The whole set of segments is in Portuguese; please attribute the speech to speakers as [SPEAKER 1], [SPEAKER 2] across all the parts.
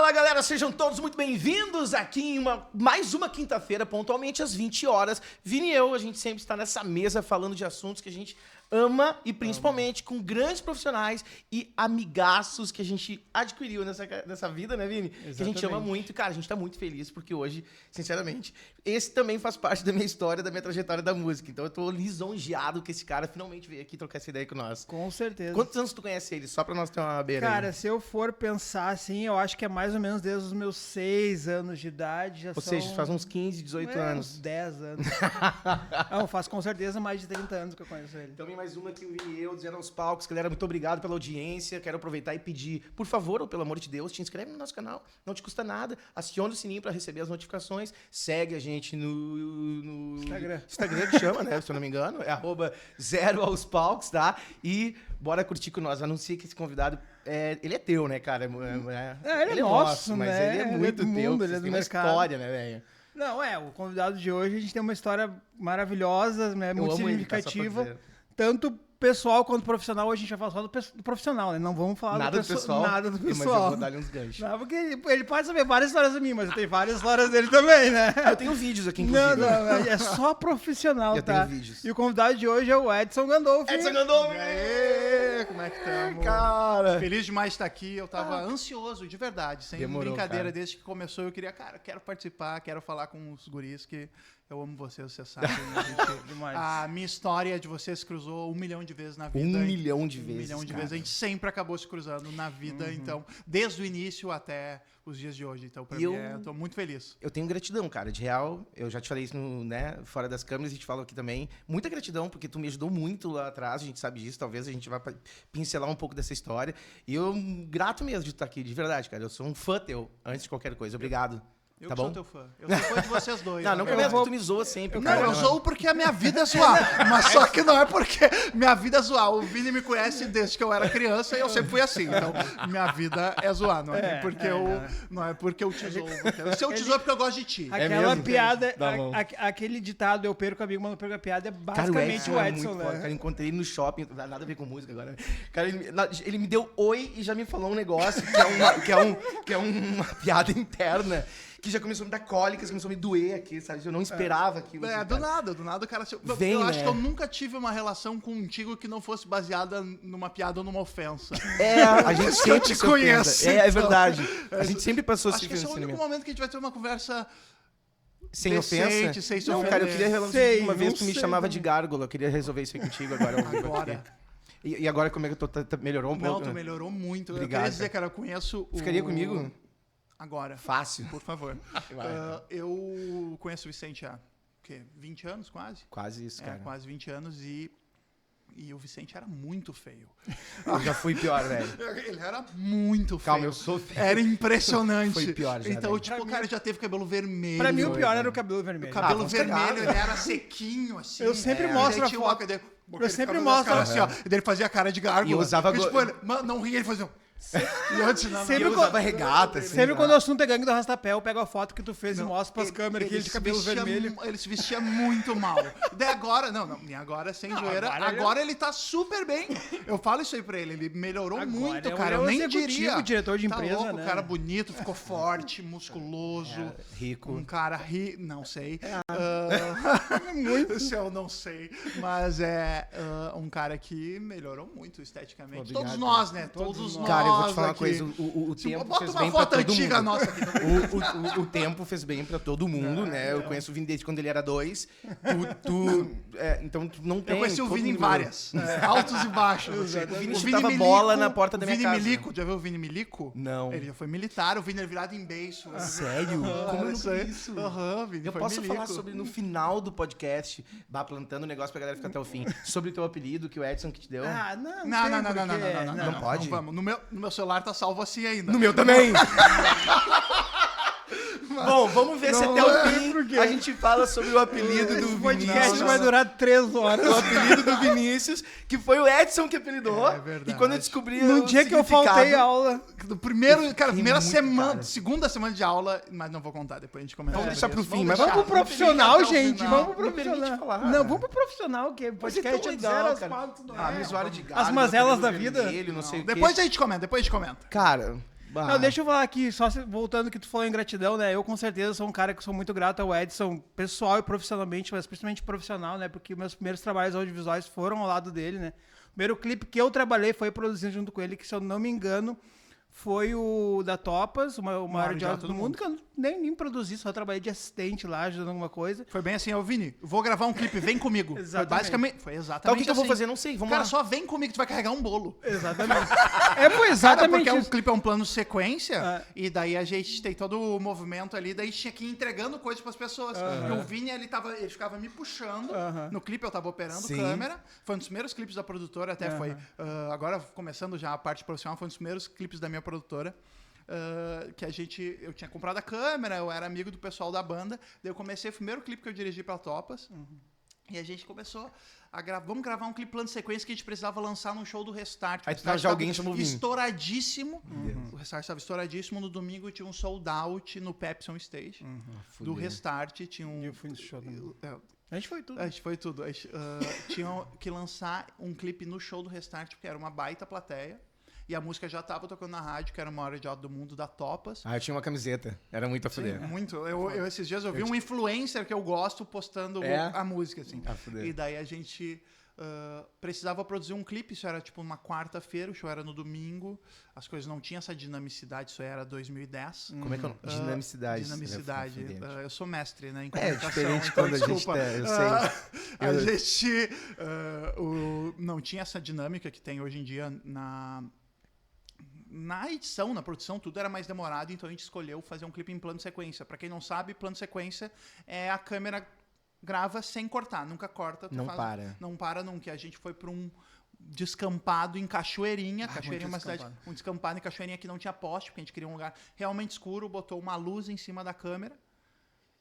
[SPEAKER 1] Fala, galera, sejam todos muito bem-vindos aqui em mais uma quinta-feira, pontualmente às 20 horas. Vini e eu, a gente sempre está nessa mesa falando de assuntos que a gente ama e principalmente com grandes profissionais e amigaços que a gente adquiriu nessa vida, né, Vini? Exatamente. Que a gente ama muito. E, cara, a gente tá muito feliz porque hoje, sinceramente, esse também faz parte da minha história, da minha trajetória da música. Então eu tô lisonjeado que esse cara finalmente veio aqui trocar essa ideia com nós.
[SPEAKER 2] Com certeza.
[SPEAKER 1] Quantos anos tu conhece ele? Só pra nós ter uma beira
[SPEAKER 2] Cara,
[SPEAKER 1] aí.
[SPEAKER 2] se eu for pensar assim, eu acho que é mais ou menos desde os meus 6 anos de idade.
[SPEAKER 1] Ou seja, faz uns 15, 18 anos.
[SPEAKER 2] Uns 10 anos. Não, faz com certeza mais de 30 anos que eu conheço ele.
[SPEAKER 1] Também mais uma aqui, o Vini e eu, dizendo aos palcos. Galera, muito obrigado pela audiência. Quero aproveitar e pedir, por favor, ou pelo amor de Deus, te inscreve no nosso canal. Não te custa nada. Aciona o sininho pra receber as notificações. Segue a gente no Instagram que chama, né? Se eu não me engano. É @0auspalcos, tá? E bora curtir com nós. Anuncia que esse convidado, ele é teu, né, cara?
[SPEAKER 2] Ele é nosso,
[SPEAKER 1] mas
[SPEAKER 2] né?
[SPEAKER 1] ele é muito
[SPEAKER 2] do
[SPEAKER 1] teu.
[SPEAKER 2] mundo, ele é
[SPEAKER 1] Vocês
[SPEAKER 2] do
[SPEAKER 1] têm uma
[SPEAKER 2] mercado.
[SPEAKER 1] história, né, velho?
[SPEAKER 2] Não, o convidado de hoje, a gente tem uma história maravilhosa, né? Muito significativa.
[SPEAKER 1] Ele, tá,
[SPEAKER 2] tanto pessoal quanto profissional. Hoje a gente vai falar só do profissional, né? Não vamos falar
[SPEAKER 1] nada do pessoal.
[SPEAKER 2] Nada do pessoal.
[SPEAKER 1] Mas eu vou dar-lhe uns ganchos.
[SPEAKER 2] Não, porque ele pode saber várias histórias de mim, mas eu tenho várias histórias dele também, né?
[SPEAKER 1] Eu tenho vídeos aqui, inclusive.
[SPEAKER 2] Não, é só profissional,
[SPEAKER 1] eu
[SPEAKER 2] tá?
[SPEAKER 1] tenho vídeos.
[SPEAKER 2] E o convidado de hoje é o Edson Gandolfi.
[SPEAKER 1] Edson Gandolfi!
[SPEAKER 3] Aê, como é que estamos?
[SPEAKER 1] Cara!
[SPEAKER 3] Feliz demais de estar aqui. Eu tava ansioso, de verdade. Sem brincadeira,
[SPEAKER 1] cara.
[SPEAKER 3] desde que começou, eu quero participar, quero falar com os guris, que eu amo vocês, vocês sabem.
[SPEAKER 2] Demais.
[SPEAKER 3] A minha história de vocês cruzou 1 milhão de vezes na vida.
[SPEAKER 1] 1 milhão de
[SPEAKER 3] 1
[SPEAKER 1] vezes,
[SPEAKER 3] milhão de
[SPEAKER 1] cara.
[SPEAKER 3] vezes. A gente sempre acabou se cruzando na vida, então, desde o início até os dias de hoje. Então, pra mim, eu tô muito feliz.
[SPEAKER 1] Eu tenho gratidão, cara, de real. Eu já te falei isso fora das câmeras e te falo aqui também. Muita gratidão, porque tu me ajudou muito lá atrás, a gente sabe disso. Talvez a gente vá pincelar um pouco dessa história. E eu grato mesmo de estar aqui, de verdade, cara. Eu sou um fã teu, antes de qualquer coisa. Obrigado.
[SPEAKER 3] Eu
[SPEAKER 1] tá
[SPEAKER 3] sou
[SPEAKER 1] bom?
[SPEAKER 3] teu fã. Eu sou fã de vocês dois.
[SPEAKER 1] Não começa que tu me zoa sempre,
[SPEAKER 3] Não,
[SPEAKER 1] cara.
[SPEAKER 3] eu zoo porque a minha vida é zoar. Mas só que não é porque minha vida é zoar. O Vini me conhece desde que eu era criança e eu sempre fui assim. Então, minha vida é zoar. Não é porque eu te zoo. Se eu te zoo é porque eu gosto de ti.
[SPEAKER 2] Aquela
[SPEAKER 1] mesmo?
[SPEAKER 2] piada,
[SPEAKER 1] Tá bom.
[SPEAKER 2] aquele ditado, eu perco amigo, mas não perco a piada, é
[SPEAKER 1] Cara,
[SPEAKER 2] basicamente o
[SPEAKER 1] é
[SPEAKER 2] Edson,
[SPEAKER 1] muito
[SPEAKER 2] né?
[SPEAKER 1] foda. Cara, eu encontrei ele no shopping, nada a ver com música agora. Cara, ele me deu oi e já me falou um negócio que é uma piada interna. Que já começou a me dar cólicas, começou a me doer aqui, sabe? Eu não esperava aquilo.
[SPEAKER 3] É,
[SPEAKER 1] assim,
[SPEAKER 3] do nada, o cara...
[SPEAKER 1] Vem,
[SPEAKER 3] acho
[SPEAKER 1] né?
[SPEAKER 3] que eu nunca tive uma relação contigo que não fosse baseada numa piada ou numa ofensa.
[SPEAKER 1] A gente sempre
[SPEAKER 3] te
[SPEAKER 1] se
[SPEAKER 3] conheço,
[SPEAKER 1] ofenda. É
[SPEAKER 3] então.
[SPEAKER 1] verdade. A gente sempre passou
[SPEAKER 3] Acho que esse é o único momento que a gente vai ter uma conversa
[SPEAKER 1] sem
[SPEAKER 3] decente,
[SPEAKER 1] ofensa.
[SPEAKER 3] sem se
[SPEAKER 1] Não,
[SPEAKER 3] ofender.
[SPEAKER 1] cara, eu queria resolver
[SPEAKER 2] Sei,
[SPEAKER 1] uma vez
[SPEAKER 2] não
[SPEAKER 1] tu me
[SPEAKER 2] sei
[SPEAKER 1] chamava
[SPEAKER 2] também.
[SPEAKER 1] de gárgula. Eu queria resolver isso aí contigo agora.
[SPEAKER 3] Agora.
[SPEAKER 1] E agora como é que eu tô? Melhorou um pouco?
[SPEAKER 3] Não, tu melhorou muito.
[SPEAKER 1] Obrigado,
[SPEAKER 3] Eu queria dizer, cara, eu conheço o...
[SPEAKER 1] Ficaria comigo?
[SPEAKER 3] Agora.
[SPEAKER 1] Fácil.
[SPEAKER 3] Por favor. Eu conheço o Vicente há 20 anos, quase?
[SPEAKER 1] Quase isso, cara.
[SPEAKER 3] Quase 20 anos e o Vicente era muito feio.
[SPEAKER 1] Eu já fui pior, velho.
[SPEAKER 3] Ele era muito feio.
[SPEAKER 1] Calma, eu sou feio.
[SPEAKER 3] Era impressionante.
[SPEAKER 1] Foi pior já,
[SPEAKER 3] Então,
[SPEAKER 1] velho.
[SPEAKER 3] tipo, o cara já teve cabelo vermelho.
[SPEAKER 2] Pra mim, o pior era o cabelo vermelho.
[SPEAKER 3] O cabelo
[SPEAKER 1] vamos
[SPEAKER 3] vermelho,
[SPEAKER 1] pegar,
[SPEAKER 3] ele era sequinho, assim.
[SPEAKER 2] Eu sempre
[SPEAKER 3] E
[SPEAKER 2] mostro
[SPEAKER 3] daí
[SPEAKER 2] a
[SPEAKER 3] tinha
[SPEAKER 2] foto.
[SPEAKER 3] uma- daí-
[SPEAKER 2] Eu sempre
[SPEAKER 3] ficava
[SPEAKER 2] mostro
[SPEAKER 3] com
[SPEAKER 2] a
[SPEAKER 3] as caras assim, ó. E daí ele fazia a cara de gárgula.
[SPEAKER 1] E eu usava
[SPEAKER 3] Porque, tipo, ele não ria, ele fazia... E antes, não,
[SPEAKER 2] Sempre
[SPEAKER 1] Eu usava regata, assim.
[SPEAKER 2] Sempre quando o assunto é gangue do arrastapé, eu pego a foto que tu fez e mostro pras câmeras aqui, ele de cabelo vermelho.
[SPEAKER 3] Ele se vestia muito mal. Daí agora, e agora sem zoeira, agora ele tá super bem. Eu falo isso aí pra ele, ele melhorou
[SPEAKER 2] Agora
[SPEAKER 3] muito,
[SPEAKER 2] é um
[SPEAKER 3] cara. Eu nem
[SPEAKER 2] executivo,
[SPEAKER 3] diria.
[SPEAKER 2] diretor de
[SPEAKER 3] Tá
[SPEAKER 2] empresa,
[SPEAKER 3] louco,
[SPEAKER 2] né?
[SPEAKER 3] o cara bonito, ficou forte, musculoso.
[SPEAKER 1] Rico.
[SPEAKER 3] Um cara não sei.
[SPEAKER 2] Muito.
[SPEAKER 3] Isso eu não sei. Mas é um cara que melhorou muito esteticamente.
[SPEAKER 1] Obrigado,
[SPEAKER 3] Todos nós, né? Todos nós.
[SPEAKER 1] Cara, eu vou te falar uma
[SPEAKER 3] aqui.
[SPEAKER 1] coisa. O tempo
[SPEAKER 3] Bota
[SPEAKER 1] fez
[SPEAKER 3] uma
[SPEAKER 1] bem pra
[SPEAKER 3] foto
[SPEAKER 1] todo
[SPEAKER 3] antiga
[SPEAKER 1] mundo.
[SPEAKER 3] nossa aqui.
[SPEAKER 1] O tempo fez bem pra todo mundo, né? Eu conheço o Vini desde quando ele era 2. Então tu não tem...
[SPEAKER 3] Eu conheci o
[SPEAKER 1] todo
[SPEAKER 3] Vini em
[SPEAKER 1] mundo-
[SPEAKER 3] várias. Altos e baixos. assim.
[SPEAKER 1] O Vini chutava bola na porta da minha
[SPEAKER 3] Vini
[SPEAKER 1] casa.
[SPEAKER 3] Milico, já viu o Vini Milico?
[SPEAKER 1] Não.
[SPEAKER 3] Ele já foi militar, o Vini era virado em beiço.
[SPEAKER 1] Sério? Como eu não
[SPEAKER 3] sei.
[SPEAKER 1] vi isso?
[SPEAKER 3] Aham, Vini
[SPEAKER 1] Eu
[SPEAKER 3] foi
[SPEAKER 1] posso
[SPEAKER 3] milico.
[SPEAKER 1] falar sobre, no final do podcast, plantando o negócio pra galera ficar até o fim, sobre o teu apelido que o Edson que te deu.
[SPEAKER 2] Ah, não,
[SPEAKER 1] Não pode?
[SPEAKER 3] Vamos. No meu celular tá salvo assim ainda.
[SPEAKER 1] No meu também! Bom, vamos ver se
[SPEAKER 2] Não
[SPEAKER 1] até o
[SPEAKER 2] é,
[SPEAKER 1] fim
[SPEAKER 2] porque-
[SPEAKER 1] a gente fala sobre o apelido do
[SPEAKER 2] O podcast
[SPEAKER 1] Vinícius.
[SPEAKER 2] vai durar 3 horas.
[SPEAKER 1] O apelido do Vinícius, que foi o Edson que apelidou.
[SPEAKER 3] É verdade.
[SPEAKER 1] E quando eu descobri
[SPEAKER 2] No
[SPEAKER 1] o
[SPEAKER 2] dia que eu
[SPEAKER 1] significado-
[SPEAKER 2] faltei a aula.
[SPEAKER 3] Do primeiro, cara, primeira
[SPEAKER 1] muito,
[SPEAKER 3] semana,
[SPEAKER 1] cara.
[SPEAKER 3] segunda semana de aula, mas não vou contar, depois a gente comenta.
[SPEAKER 1] Vamos
[SPEAKER 3] sobre
[SPEAKER 1] deixar pro
[SPEAKER 3] isso.
[SPEAKER 1] fim, mas
[SPEAKER 2] Vamos pro
[SPEAKER 1] deixar
[SPEAKER 2] profissional,
[SPEAKER 3] até o
[SPEAKER 2] gente.
[SPEAKER 3] final.
[SPEAKER 2] Vamos pro
[SPEAKER 1] Me permite
[SPEAKER 2] profissional.
[SPEAKER 1] falar.
[SPEAKER 2] Não, vamos pro profissional, que
[SPEAKER 1] Mas é
[SPEAKER 2] podcast
[SPEAKER 1] tão
[SPEAKER 2] é de
[SPEAKER 1] legal,
[SPEAKER 2] 0 às
[SPEAKER 1] cara.
[SPEAKER 2] 4.
[SPEAKER 1] Ah, me zoaram de gado,
[SPEAKER 2] As mazelas da
[SPEAKER 1] cabelo
[SPEAKER 2] vida.
[SPEAKER 1] vermelho, não sei o quê.
[SPEAKER 3] Depois a gente comenta.
[SPEAKER 1] Cara, Bah.
[SPEAKER 2] Não, deixa eu falar aqui, só voltando que tu falou em gratidão, né? Eu com certeza sou um cara que sou muito grato ao Edson, pessoal e profissionalmente, mas principalmente profissional, né? Porque meus primeiros trabalhos audiovisuais foram ao lado dele, né? O primeiro clipe que eu trabalhei foi produzindo junto com ele, que se eu não me engano, foi o da Topas, o maior idiota do mundo, que eu nem produzi, só trabalhei de assistente lá, ajudando alguma coisa.
[SPEAKER 3] Foi bem assim, Vini, vou gravar um clipe, vem comigo.
[SPEAKER 2] Exatamente.
[SPEAKER 3] Foi exatamente
[SPEAKER 1] Tá, o que eu vou
[SPEAKER 3] assim.
[SPEAKER 1] fazer? Não sei, vamos
[SPEAKER 3] Cara,
[SPEAKER 1] lá.
[SPEAKER 3] só vem comigo, tu vai carregar um bolo.
[SPEAKER 2] Exatamente.
[SPEAKER 3] Cara,
[SPEAKER 2] Foi exatamente
[SPEAKER 3] porque
[SPEAKER 2] isso.
[SPEAKER 3] o clipe é um plano sequência, e daí a gente tem todo o movimento ali, daí tinha que ir entregando coisas pras pessoas. E o Vini, ele ficava me puxando. No clipe eu tava operando
[SPEAKER 1] Sim.
[SPEAKER 3] câmera. Foi um dos primeiros clipes da produtora, até foi. Agora, começando já a parte profissional, foi um dos primeiros clipes da minha produtora. Que eu tinha comprado a câmera, eu era amigo do pessoal da banda, daí eu comecei o primeiro clipe que eu dirigi pra Topas, e a gente começou a vamos gravar um clipe plano de sequência que a gente precisava lançar num show do Restart.
[SPEAKER 1] Aí
[SPEAKER 3] O
[SPEAKER 1] tu
[SPEAKER 3] Restart
[SPEAKER 1] já alguém
[SPEAKER 3] tava
[SPEAKER 1] chamou o Vini.
[SPEAKER 3] estouradíssimo. O Restart estava estouradíssimo, no domingo tinha um sold out no Pepsi on Stage, do Restart, tinha um...
[SPEAKER 2] Eu fui nesse show também. A gente foi tudo.
[SPEAKER 3] A gente foi tudo. Tinha que lançar um clipe no show do Restart, porque era uma baita plateia. E a música já tava tocando na rádio, que era uma hora idiota do mundo da Topas.
[SPEAKER 1] Ah, eu tinha uma camiseta. Era muito a fuder.
[SPEAKER 3] Muito. Esses dias eu vi um influencer que eu gosto postando a música, assim.
[SPEAKER 1] Ah, fuder.
[SPEAKER 3] E daí a gente precisava produzir um clipe. Isso era tipo uma quarta-feira, o show era no domingo. As coisas não tinham essa dinamicidade, isso era 2010.
[SPEAKER 1] Como é que é? Dinamicidade.
[SPEAKER 3] Dinamicidade. Eu sou mestre, né, em
[SPEAKER 1] É
[SPEAKER 3] comunicação.
[SPEAKER 1] diferente
[SPEAKER 3] então,
[SPEAKER 1] quando a gente
[SPEAKER 3] desculpa.
[SPEAKER 1] eu sei.
[SPEAKER 3] A gente não tinha essa dinâmica que tem hoje em dia na edição, na produção, tudo era mais demorado, então a gente escolheu fazer um clipe em plano de sequência. Pra quem não sabe, plano de sequência é a câmera grava sem cortar, nunca corta. Não para nunca. A gente foi pra um descampado em Cachoeirinha. Cachoeirinha é uma cidade, um descampado em Cachoeirinha que não tinha poste, porque a gente queria um lugar realmente escuro, botou uma luz em cima da câmera.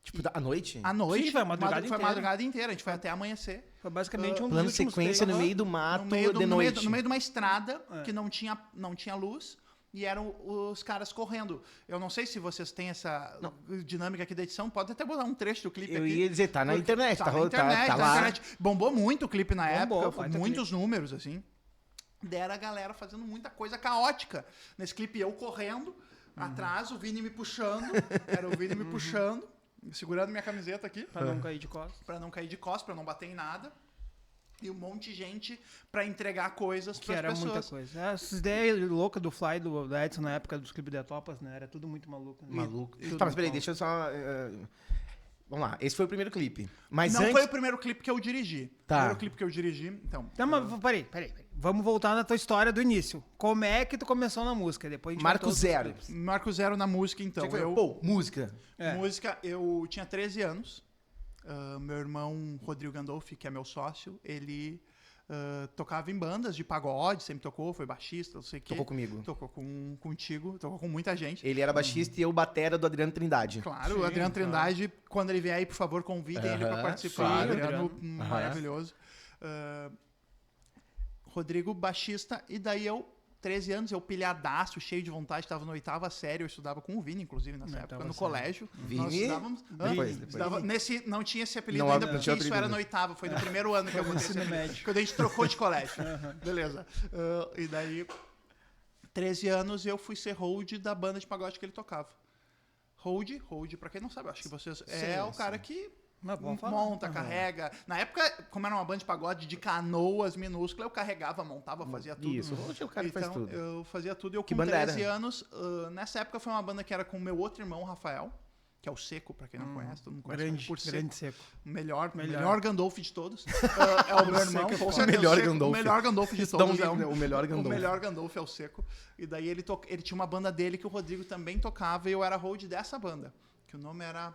[SPEAKER 1] Tipo, à noite?
[SPEAKER 3] À noite.
[SPEAKER 2] Sim, foi a madrugada
[SPEAKER 3] Foi a
[SPEAKER 2] inteira.
[SPEAKER 3] madrugada inteira, a gente foi até amanhecer.
[SPEAKER 2] Foi basicamente um dos
[SPEAKER 1] Plano
[SPEAKER 2] últimos
[SPEAKER 1] sequência
[SPEAKER 2] takes.
[SPEAKER 1] no meio do mato,
[SPEAKER 3] no meio
[SPEAKER 1] de noite.
[SPEAKER 3] no meio de uma estrada que não tinha luz. E eram os caras correndo. Eu não sei se vocês têm essa dinâmica aqui da edição. Pode até botar um trecho do clipe
[SPEAKER 1] Eu
[SPEAKER 3] aqui.
[SPEAKER 1] ia dizer, tá na internet.
[SPEAKER 3] Tá na internet,
[SPEAKER 1] tá
[SPEAKER 3] na
[SPEAKER 1] lá.
[SPEAKER 3] internet. Bombou muito o clipe na época.
[SPEAKER 2] baita
[SPEAKER 3] Muitos números, assim. Dera a galera fazendo muita coisa caótica. Nesse clipe eu correndo, atrás, o Vini me puxando. Era o Vini me puxando, segurando minha camiseta aqui.
[SPEAKER 2] Pra não cair de costas.
[SPEAKER 3] Pra não cair de costas, pra não bater em nada. E um monte de gente pra entregar coisas
[SPEAKER 2] Que
[SPEAKER 3] pras
[SPEAKER 2] era
[SPEAKER 3] pessoas.
[SPEAKER 2] muita coisa. Essas ideias loucas do Fly, da Edson na época dos clipes da Topas, né? Era tudo muito maluco. Né?
[SPEAKER 1] Maluco.
[SPEAKER 2] Tudo
[SPEAKER 1] Tá, mas peraí,
[SPEAKER 2] muito
[SPEAKER 1] deixa eu só... vamos lá, esse foi o primeiro clipe. Mas
[SPEAKER 3] Não
[SPEAKER 1] antes...
[SPEAKER 3] foi o primeiro clipe que eu dirigi.
[SPEAKER 1] Tá.
[SPEAKER 3] O primeiro clipe que eu dirigi, então...
[SPEAKER 2] Não, mas peraí. Vamos voltar na tua história do início. Como é que tu começou na música? Depois a gente
[SPEAKER 1] Marco
[SPEAKER 2] voltou aos
[SPEAKER 1] zero.
[SPEAKER 2] clipes.
[SPEAKER 3] Marco zero na música, então.
[SPEAKER 1] Pô, música.
[SPEAKER 3] Música, eu tinha 13 anos. Meu irmão, Rodrigo Gandolfi, que é meu sócio, ele tocava em bandas de pagode, sempre tocou, foi baixista, não sei o quê.
[SPEAKER 1] Tocou comigo.
[SPEAKER 3] Tocou contigo, tocou com muita gente.
[SPEAKER 1] Ele era baixista e eu batera do Adriano Trindade.
[SPEAKER 3] Claro, o Adriano Trindade, quando ele vier aí, por favor, convidem ele para participar.
[SPEAKER 1] sim,
[SPEAKER 3] Adriano, maravilhoso. Rodrigo, baixista, e daí eu, 13 anos, eu pilhadaço, cheio de vontade, estava na 8ª série, eu estudava com o Vini, inclusive, nessa época, no colégio.
[SPEAKER 1] Vini?
[SPEAKER 3] Nós estudávamos...
[SPEAKER 1] Depois.
[SPEAKER 3] Não tinha esse apelido
[SPEAKER 1] Não,
[SPEAKER 3] ainda,
[SPEAKER 1] não
[SPEAKER 3] porque
[SPEAKER 1] tinha
[SPEAKER 3] isso
[SPEAKER 1] apelido
[SPEAKER 3] era
[SPEAKER 1] ainda.
[SPEAKER 3] no 8º, foi no primeiro ano que eu botei esse
[SPEAKER 2] ensino
[SPEAKER 3] apelido.
[SPEAKER 2] médio.
[SPEAKER 3] Quando a gente trocou de colégio. Beleza. E daí, 13 anos, eu fui ser hold da banda de pagode que ele tocava. Hold, pra quem não sabe, acho que vocês... É o cara que...
[SPEAKER 2] Mas vamos falar.
[SPEAKER 3] Monta, carrega. Na época, como era uma banda de pagode de canoas minúscula, eu carregava, montava, fazia tudo.
[SPEAKER 1] Isso, hoje o cara
[SPEAKER 3] então,
[SPEAKER 1] faz tudo.
[SPEAKER 3] eu fazia tudo. E eu
[SPEAKER 1] Que
[SPEAKER 3] com
[SPEAKER 1] banda
[SPEAKER 3] 13
[SPEAKER 1] era?
[SPEAKER 3] anos, nessa época foi uma banda que era com o meu outro irmão, Rafael, que é o Seco, pra quem não conhece, todo mundo conhece por Seco.
[SPEAKER 2] Grande seco.
[SPEAKER 3] Melhor Gandolf de todos. É o meu irmão.
[SPEAKER 1] Seco,
[SPEAKER 3] Com
[SPEAKER 1] o
[SPEAKER 3] certeza,
[SPEAKER 1] melhor
[SPEAKER 3] Seco,
[SPEAKER 1] Gandolf.
[SPEAKER 3] O melhor Gandolf de
[SPEAKER 1] Isso dá um
[SPEAKER 3] todos.
[SPEAKER 1] livro, né? O melhor Gandolf.
[SPEAKER 3] O melhor Gandolf é o Seco. E daí ele tinha uma banda dele que o Rodrigo também tocava e eu era hold dessa banda. Que o nome era...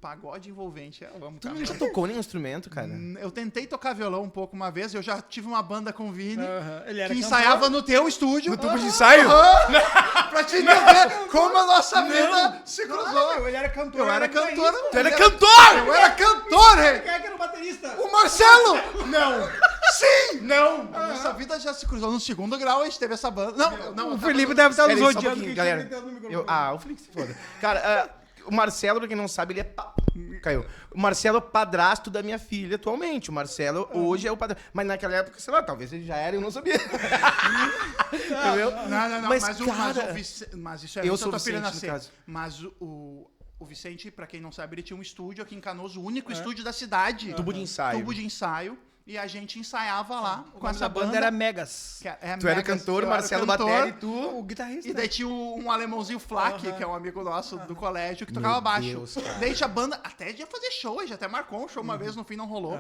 [SPEAKER 3] Pagode Envolvente.
[SPEAKER 1] Tu nunca tocou nenhum instrumento, cara?
[SPEAKER 3] Eu tentei tocar violão um pouco uma vez. Eu já tive uma banda com o Vini.
[SPEAKER 2] Ele era
[SPEAKER 3] Que
[SPEAKER 2] cantor.
[SPEAKER 3] ensaiava no teu estúdio.
[SPEAKER 1] No tubo de ensaio?
[SPEAKER 3] Pra te entender como a nossa vida se cruzou.
[SPEAKER 2] Ele era cantor.
[SPEAKER 3] Eu era cantor.
[SPEAKER 1] Tu era cantor!
[SPEAKER 3] Eu era cantor, hein?
[SPEAKER 2] Quem é que era o baterista?
[SPEAKER 3] O Marcelo! Não! Sim! Não! A nossa vida já se cruzou no 2º grau. A gente teve essa banda. Não,
[SPEAKER 2] O Felipe deve estar nos
[SPEAKER 1] Pera aí, só um
[SPEAKER 2] odiando.
[SPEAKER 1] pouquinho, galera. O Felipe se foda. Cara, o Marcelo, pra quem não sabe, ele é Caiu. O Marcelo é o padrasto da minha filha atualmente. O Marcelo hoje é o padrasto. Mas naquela época, sei lá, talvez ele já era e eu não sabia. Entendeu?
[SPEAKER 3] Não,
[SPEAKER 1] Mas,
[SPEAKER 3] mas
[SPEAKER 1] cara,
[SPEAKER 3] mas isso é
[SPEAKER 1] eu
[SPEAKER 3] antes
[SPEAKER 1] sou
[SPEAKER 3] da tua filha
[SPEAKER 1] Vicente, no
[SPEAKER 3] nascer.
[SPEAKER 1] caso.
[SPEAKER 3] Mas o Vicente, pra quem não sabe, ele tinha um estúdio aqui em Canoas, o único estúdio da cidade.
[SPEAKER 1] Tubo de ensaio.
[SPEAKER 3] Tubo de ensaio. E a gente ensaiava lá com essa
[SPEAKER 2] banda
[SPEAKER 3] banda.
[SPEAKER 2] era Megas.
[SPEAKER 3] que é
[SPEAKER 1] Tu era
[SPEAKER 3] Megas,
[SPEAKER 1] cantor,
[SPEAKER 3] eu
[SPEAKER 1] o
[SPEAKER 3] era
[SPEAKER 1] Marcelo
[SPEAKER 3] cantor,
[SPEAKER 1] batera e tu...
[SPEAKER 2] O guitarrista.
[SPEAKER 3] E daí tinha um alemãozinho Flack, que é um amigo nosso do colégio, que tocava baixo.
[SPEAKER 1] Deus, cara.
[SPEAKER 3] Daí tinha banda, até ia fazer show, a gente até marcou um show uma vez, no fim não rolou.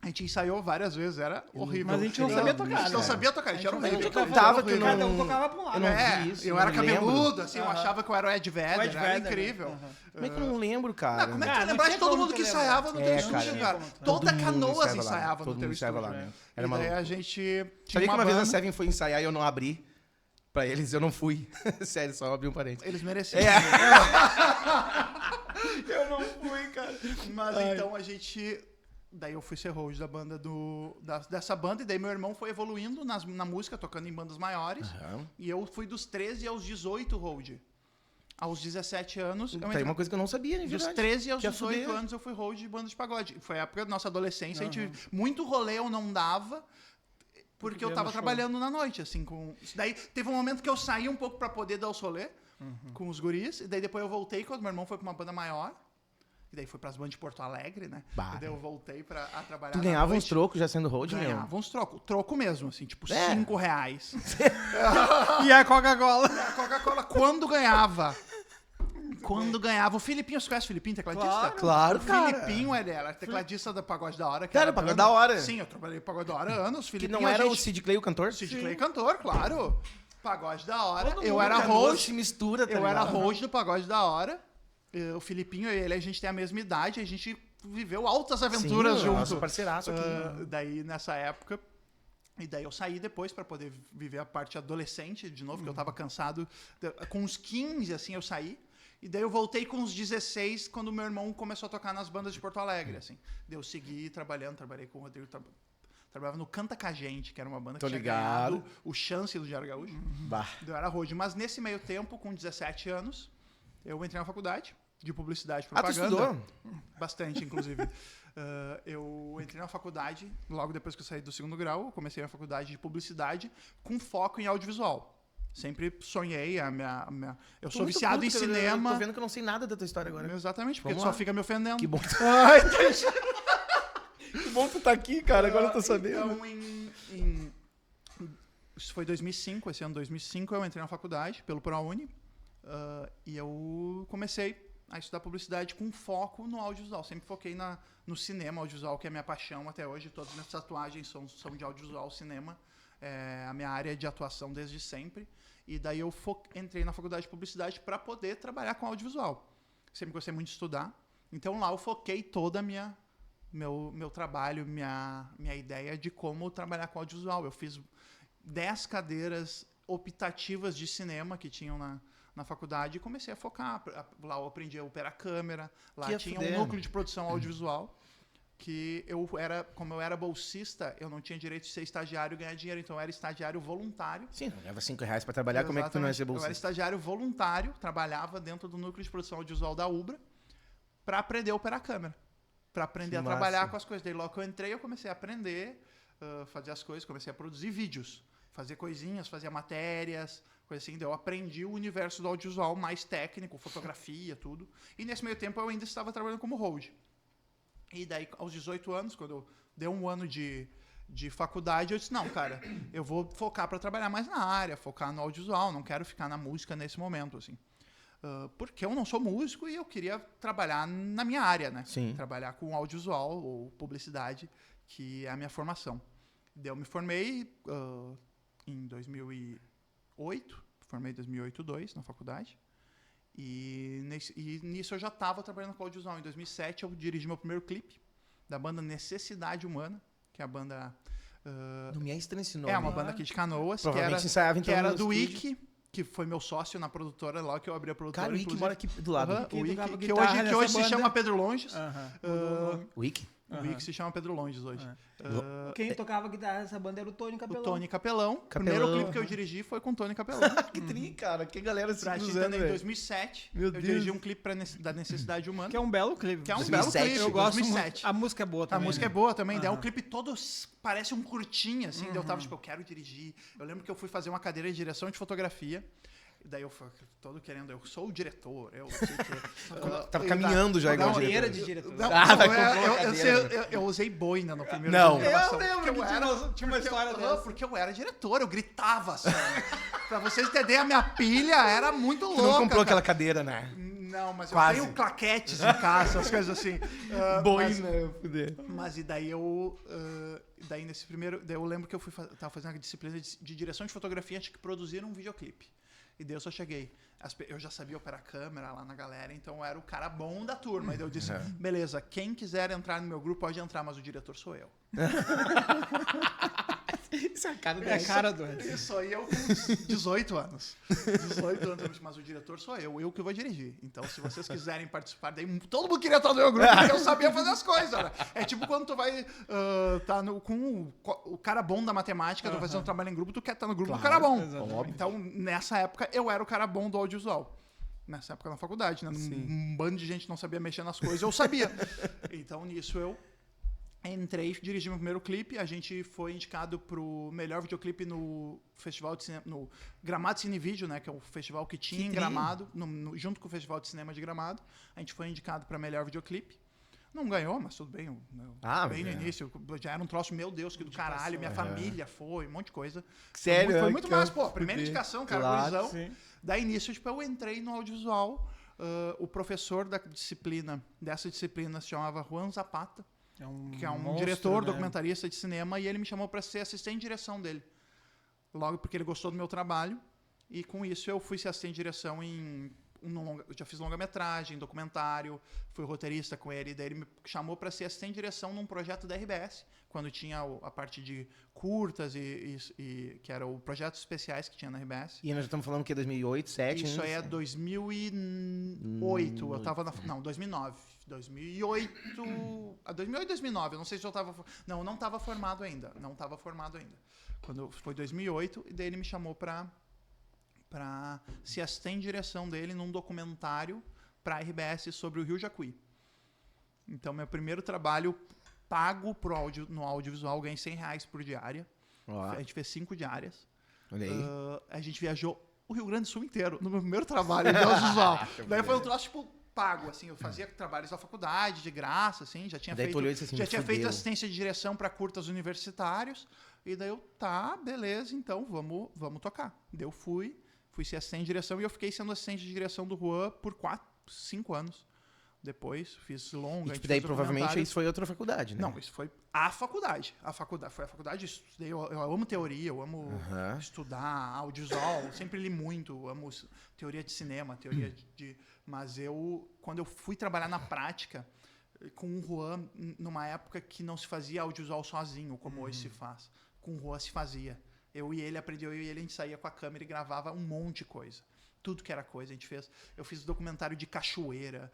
[SPEAKER 3] A gente ensaiou várias vezes, era horrível.
[SPEAKER 2] Mas a gente não sabia tocar,
[SPEAKER 3] A gente não
[SPEAKER 2] né?
[SPEAKER 3] sabia tocar, a gente era
[SPEAKER 1] A gente
[SPEAKER 3] horrível.
[SPEAKER 1] cantava que eu não...
[SPEAKER 2] Cada um tocava pra um lado.
[SPEAKER 1] Eu não
[SPEAKER 3] É,
[SPEAKER 1] vi isso,
[SPEAKER 3] eu
[SPEAKER 1] não
[SPEAKER 3] era
[SPEAKER 1] me lembro.
[SPEAKER 3] cabeludo, assim, eu achava que eu era o Ed Vedder,
[SPEAKER 2] O Ed
[SPEAKER 3] era
[SPEAKER 2] Vedder,
[SPEAKER 3] incrível.
[SPEAKER 2] né?
[SPEAKER 1] Como é que eu não lembro, cara?
[SPEAKER 3] Como é que
[SPEAKER 2] Ah,
[SPEAKER 3] tu
[SPEAKER 2] não
[SPEAKER 3] lembrar de
[SPEAKER 2] tinha
[SPEAKER 3] todo
[SPEAKER 2] como
[SPEAKER 3] mundo
[SPEAKER 2] tu
[SPEAKER 3] que
[SPEAKER 2] lembrar.
[SPEAKER 3] ensaiava no teu estúdio,
[SPEAKER 2] como
[SPEAKER 3] cara?
[SPEAKER 2] tu-
[SPEAKER 3] Toda
[SPEAKER 1] Todo mundo
[SPEAKER 3] Canoas
[SPEAKER 1] ensaiava lá,
[SPEAKER 3] ensaiava
[SPEAKER 1] todo
[SPEAKER 3] no
[SPEAKER 1] mundo
[SPEAKER 3] teu
[SPEAKER 1] ensaiava
[SPEAKER 3] estúdio.
[SPEAKER 1] lá, né?
[SPEAKER 3] E
[SPEAKER 1] Era
[SPEAKER 3] daí
[SPEAKER 1] maluco.
[SPEAKER 3] a gente tinha
[SPEAKER 1] Sabia que uma vez a
[SPEAKER 3] banda,
[SPEAKER 1] Seven foi ensaiar e eu não abri pra eles, eu não fui. Sério, só abri um parênteses.
[SPEAKER 3] eles mereciam.
[SPEAKER 1] Eu não fui, cara.
[SPEAKER 3] Mas então a gente... Daí eu fui ser host da banda dessa banda, e daí meu irmão foi evoluindo na música, tocando em bandas maiores. E eu fui dos 13 aos 18 hold. Aos 17 anos, eu
[SPEAKER 1] Tem
[SPEAKER 3] entrei.
[SPEAKER 1] uma coisa que eu não sabia, né?
[SPEAKER 3] Dos
[SPEAKER 1] verdade.
[SPEAKER 3] 13 aos
[SPEAKER 1] Que
[SPEAKER 3] 18
[SPEAKER 1] fuder.
[SPEAKER 3] anos eu fui hold de banda de pagode. Foi a época da nossa adolescência, a gente muito rolê eu não dava, porque eu tava trabalhando na noite, assim, com... Daí teve um momento que eu saí um pouco pra poder dar os rolê com os guris, e daí depois eu voltei quando meu irmão foi pra uma banda maior, e daí foi pras bandas de Porto Alegre, né?
[SPEAKER 1] Bah.
[SPEAKER 3] E daí eu voltei a trabalhar
[SPEAKER 1] Tu
[SPEAKER 3] na
[SPEAKER 1] ganhava uns
[SPEAKER 3] noite.
[SPEAKER 1] trocos já sendo hold, meu?
[SPEAKER 3] Ganhava uns troco mesmo, assim, tipo
[SPEAKER 1] É.
[SPEAKER 3] R$5.
[SPEAKER 2] E a Coca-Cola.
[SPEAKER 3] A Coca-Cola, quando ganhava, o Filipinho, você conhece o Filipinho, tecladista?
[SPEAKER 1] Claro,
[SPEAKER 3] O
[SPEAKER 1] cara.
[SPEAKER 3] Filipinho, ele era tecladista da Pagode da Hora. Que
[SPEAKER 1] Cara,
[SPEAKER 3] era
[SPEAKER 1] Pagode
[SPEAKER 3] banda-
[SPEAKER 1] da Hora.
[SPEAKER 3] Sim, eu trabalhei em Pagode da Hora há anos.
[SPEAKER 1] Que
[SPEAKER 3] Filipinho,
[SPEAKER 1] não era
[SPEAKER 3] a
[SPEAKER 1] o
[SPEAKER 3] gente...
[SPEAKER 1] Sid Clay o cantor?
[SPEAKER 3] Sid Clay cantor, claro. Pagode da Hora.
[SPEAKER 1] Todo
[SPEAKER 3] Eu
[SPEAKER 1] mundo
[SPEAKER 3] era
[SPEAKER 1] Canoas
[SPEAKER 3] host.
[SPEAKER 1] se mistura, tá
[SPEAKER 3] Eu era
[SPEAKER 1] ligado?
[SPEAKER 3] host do Pagode da Hora. O Filipinho e ele, a gente tem a mesma idade. A gente viveu altas aventuras
[SPEAKER 1] Sim,
[SPEAKER 3] junto.
[SPEAKER 1] nosso parceiraço aqui.
[SPEAKER 3] Daí, nessa época... E daí eu saí depois pra poder viver a parte adolescente de novo, que eu tava cansado. Com uns 15, assim, eu saí. E daí eu voltei com uns 16, quando meu irmão começou a tocar nas bandas de Porto Alegre, assim. Daí eu segui trabalhando, trabalhei com o Rodrigo, trabalhava no Canta Com a Gente, que era uma banda
[SPEAKER 1] Tô
[SPEAKER 3] que tinha
[SPEAKER 1] ligado.
[SPEAKER 3] ganhado o Chance do Diário Gaúcho.
[SPEAKER 1] Bah.
[SPEAKER 3] Eu era road. Mas nesse meio tempo, com 17 anos, eu entrei na faculdade de publicidade e
[SPEAKER 1] Ah, tu
[SPEAKER 3] propaganda.
[SPEAKER 1] estudou?
[SPEAKER 3] Bastante, inclusive. Eu entrei na faculdade, logo depois que eu saí do segundo grau, eu comecei a faculdade de publicidade com foco em audiovisual. Sempre sonhei, eu sou
[SPEAKER 1] Muito
[SPEAKER 3] viciado
[SPEAKER 1] puto,
[SPEAKER 3] em
[SPEAKER 1] cara, Eu
[SPEAKER 3] cinema.
[SPEAKER 1] tô vendo que eu não sei nada da tua história agora.
[SPEAKER 3] Exatamente, porque
[SPEAKER 1] Vamos
[SPEAKER 3] tu só
[SPEAKER 1] lá.
[SPEAKER 3] fica me ofendendo.
[SPEAKER 1] Que bom.
[SPEAKER 3] Ai, deixa.
[SPEAKER 1] Que bom que tu tá aqui, cara. Agora eu tô sabendo.
[SPEAKER 3] Então, isso foi 2005, esse ano 2005, eu entrei na faculdade pelo ProUni e eu comecei a estudar publicidade com foco no audiovisual. Sempre foquei no cinema audiovisual, que é a minha paixão até hoje. Todas as minhas tatuagens são de audiovisual, cinema. É a minha área de atuação desde sempre. E daí eu entrei na faculdade de publicidade para poder trabalhar com audiovisual. Sempre gostei muito de estudar. Então lá eu foquei toda a meu trabalho, minha ideia de como trabalhar com audiovisual. Eu fiz 10 cadeiras optativas de cinema que tinham na faculdade e comecei a focar. Lá eu aprendi a operar câmera, lá
[SPEAKER 1] Que
[SPEAKER 3] tinha
[SPEAKER 1] fuder.
[SPEAKER 3] um núcleo de produção audiovisual que como eu era bolsista, eu não tinha direito de ser estagiário e ganhar dinheiro, então eu era estagiário voluntário.
[SPEAKER 1] Sim, leva R$5 pra trabalhar, como é que tu não ia ser
[SPEAKER 3] Eu era
[SPEAKER 1] bolsista?
[SPEAKER 3] estagiário voluntário, trabalhava dentro do núcleo de produção audiovisual da Ubra para aprender a operar câmera, para aprender
[SPEAKER 1] Que
[SPEAKER 3] a trabalhar
[SPEAKER 1] massa.
[SPEAKER 3] com as coisas. Daí logo que eu entrei, eu comecei a aprender, fazer as coisas, comecei a produzir vídeos, fazer coisinhas, fazer matérias, coisa assim. Daí eu aprendi o universo do audiovisual mais técnico, fotografia, tudo. E nesse meio tempo eu ainda estava trabalhando como hold. E daí, aos 18 anos, quando eu dei um ano de faculdade, eu disse, não, cara, eu vou focar para trabalhar mais na área, focar no audiovisual, não quero ficar na música nesse momento, assim. Porque eu não sou músico e eu queria trabalhar na minha área, né?
[SPEAKER 1] Sim.
[SPEAKER 3] Trabalhar com audiovisual ou publicidade, que é a minha formação. Daí eu me formei em 2008, formei em 2008 na faculdade. E nisso eu já estava trabalhando com audiovisual. Em 2007 eu dirigi meu primeiro clipe da banda Necessidade Humana, que é a banda...
[SPEAKER 1] Não me é estranho esse nome.
[SPEAKER 3] é uma banda aqui de Canoas,
[SPEAKER 1] Provavelmente ensaiava, então,
[SPEAKER 3] que era
[SPEAKER 1] no
[SPEAKER 3] do
[SPEAKER 1] estúdio.
[SPEAKER 3] Ike, que foi meu sócio na produtora, lá que eu abri a produtora.
[SPEAKER 1] Cara, o Ike
[SPEAKER 3] inclusive.
[SPEAKER 1] mora aqui do lado.
[SPEAKER 3] Aham,
[SPEAKER 2] Que
[SPEAKER 3] o
[SPEAKER 2] tocava
[SPEAKER 3] Ike, que
[SPEAKER 2] guitarra
[SPEAKER 3] hoje
[SPEAKER 2] nessa
[SPEAKER 3] se
[SPEAKER 2] banda.
[SPEAKER 3] chama Pedro Longes.
[SPEAKER 1] O Ike?
[SPEAKER 3] O Wiki se chama Pedro Longes hoje.
[SPEAKER 2] Quem tocava guitarra nessa banda era o Tony Capelão.
[SPEAKER 3] O Tony Capelão. O primeiro clipe que eu dirigi foi com o Tony Capelão.
[SPEAKER 1] Que tri, cara. Que galera se
[SPEAKER 3] Pra gente
[SPEAKER 1] cruzando,
[SPEAKER 3] entender, em
[SPEAKER 1] velho.
[SPEAKER 3] 2007,
[SPEAKER 1] Meu
[SPEAKER 3] eu
[SPEAKER 1] Deus.
[SPEAKER 3] dirigi um clipe da Necessidade Humana.
[SPEAKER 2] Que é um belo clipe.
[SPEAKER 3] Que é um
[SPEAKER 1] 2007.
[SPEAKER 3] belo clipe.
[SPEAKER 2] Eu gosto
[SPEAKER 3] 2007.
[SPEAKER 2] muito. A música é boa
[SPEAKER 3] A
[SPEAKER 2] também.
[SPEAKER 3] música é
[SPEAKER 2] né?
[SPEAKER 3] boa também. Daí o clipe todo parece um curtinho, assim. Daí eu tava, tipo, eu quero dirigir. Eu lembro que eu fui fazer uma cadeira de direção de fotografia. E daí eu fui todo querendo, eu sou o diretor, eu sei que...
[SPEAKER 1] Tava caminhando já igual
[SPEAKER 2] Cadeira
[SPEAKER 1] diretor.
[SPEAKER 2] de diretor.
[SPEAKER 3] Não,
[SPEAKER 1] Ah, vai
[SPEAKER 3] eu-
[SPEAKER 1] comprar uma
[SPEAKER 3] eu,
[SPEAKER 1] cadeira.
[SPEAKER 3] eu usei boina no primeiro
[SPEAKER 1] Não.
[SPEAKER 3] dia de gravação.
[SPEAKER 2] Eu lembro
[SPEAKER 3] Porque
[SPEAKER 2] que tinha uma história dessa.
[SPEAKER 3] Porque eu era diretor, eu gritava assim. Pra vocês entenderem, a minha pilha era muito louca.
[SPEAKER 1] Tu não comprou
[SPEAKER 3] cara.
[SPEAKER 1] aquela cadeira, né?
[SPEAKER 3] Não, mas
[SPEAKER 1] Quase.
[SPEAKER 3] eu tenho claquetes em casa, essas coisas assim.
[SPEAKER 1] Boina, fuder.
[SPEAKER 3] Mas e daí eu. Daí nesse primeiro. Daí eu lembro que eu tava fazendo uma disciplina de direção de fotografia, tinha que produzir um videoclipe. E daí eu só cheguei. Eu já sabia operar câmera lá na galera, então eu era o cara bom da turma. E daí eu disse: beleza, quem quiser entrar no meu grupo pode entrar, mas o diretor sou eu.
[SPEAKER 1] Isso é a cara
[SPEAKER 2] É a cara do Edson.
[SPEAKER 3] Isso aí eu com 18 anos. 18 anos, mas o diretor sou eu que vou dirigir. Então, se vocês quiserem participar, daí todo mundo queria estar no meu grupo, porque eu sabia fazer as coisas, né? É tipo quando tu vai com o cara bom da matemática, tu vai fazer um trabalho em grupo, tu quer estar no grupo do cara bom.
[SPEAKER 2] exatamente.
[SPEAKER 3] Então, nessa época, eu era o cara bom do audiovisual. Nessa época na faculdade, né? Um bando de gente não sabia mexer nas coisas, eu sabia. Então, nisso eu entrei, dirigi meu primeiro clipe. A gente foi indicado pro melhor videoclipe no Festival de Cinema, no Gramado Cine Vídeo, né? Que é o festival que tinha em Gramado, junto com o Festival de Cinema de Gramado. A gente foi indicado para melhor videoclipe. Não ganhou, mas tudo bem. Bem no início, já era um troço, meu Deus, que do caralho. Minha família foi, um monte de coisa.
[SPEAKER 1] Sério?
[SPEAKER 3] Foi muito mais, pô. Primeira indicação, cara,
[SPEAKER 1] Claro,
[SPEAKER 3] gurizão.
[SPEAKER 2] sim.
[SPEAKER 3] Daí, início, tipo, eu entrei no audiovisual. O professor dessa disciplina se chamava Juan Zapata, que é um
[SPEAKER 2] monstro,
[SPEAKER 3] diretor,
[SPEAKER 2] né?
[SPEAKER 3] documentarista de cinema, e ele me chamou para ser assistente de direção dele. Logo porque ele gostou do meu trabalho, e com isso eu fui ser assistente de direção eu já fiz longa-metragem, documentário, fui roteirista com ele, daí ele me chamou para ser assistente de direção num projeto da RBS, quando tinha a parte de curtas e que era o projetos especiais que tinha na RBS.
[SPEAKER 1] E nós já estamos falando que é 2008, 2007,
[SPEAKER 3] Isso
[SPEAKER 1] né?
[SPEAKER 3] aí é 2008. Eu tava Não, 2009. 2008. 2008, 2009. Eu não sei se eu tava. Não, eu não tava formado ainda. Quando foi 2008, e daí ele me chamou pra ser assistente de direção dele num documentário pra RBS sobre o Rio Jacuí. Então, meu primeiro trabalho pago no audiovisual, ganhei R$100 por diária.
[SPEAKER 1] Ó,
[SPEAKER 3] A gente fez 5 diárias.
[SPEAKER 1] olha aí.
[SPEAKER 3] A gente viajou o Rio Grande do Sul inteiro no meu primeiro trabalho de audiovisual. Daí foi um troço, tipo, pago, assim. Eu fazia trabalhos da faculdade, de graça, assim. Já tinha
[SPEAKER 1] Daí tu olhou e disse assim,
[SPEAKER 3] já tinha feito
[SPEAKER 1] fudeu.
[SPEAKER 3] assistência de direção para curtas universitários. E daí eu, tá, beleza, então vamos tocar. Daí eu fui ser assistente de direção e eu fiquei sendo assistente de direção do Juan por 5 anos. Depois fiz longa.
[SPEAKER 1] E tipo, daí provavelmente isso foi outra faculdade, né?
[SPEAKER 3] Não, isso foi a faculdade. Foi a faculdade, estudei, eu amo teoria, eu amo estudar audiovisual, sempre li muito, eu amo teoria de cinema, mas quando eu fui trabalhar na prática com o Juan, numa época que não se fazia audiovisual sozinho, como hoje se faz, com o Juan se fazia. Eu e ele, a gente saía com a câmera e gravava um monte de coisa. Tudo que era coisa, eu fiz documentário de cachoeira,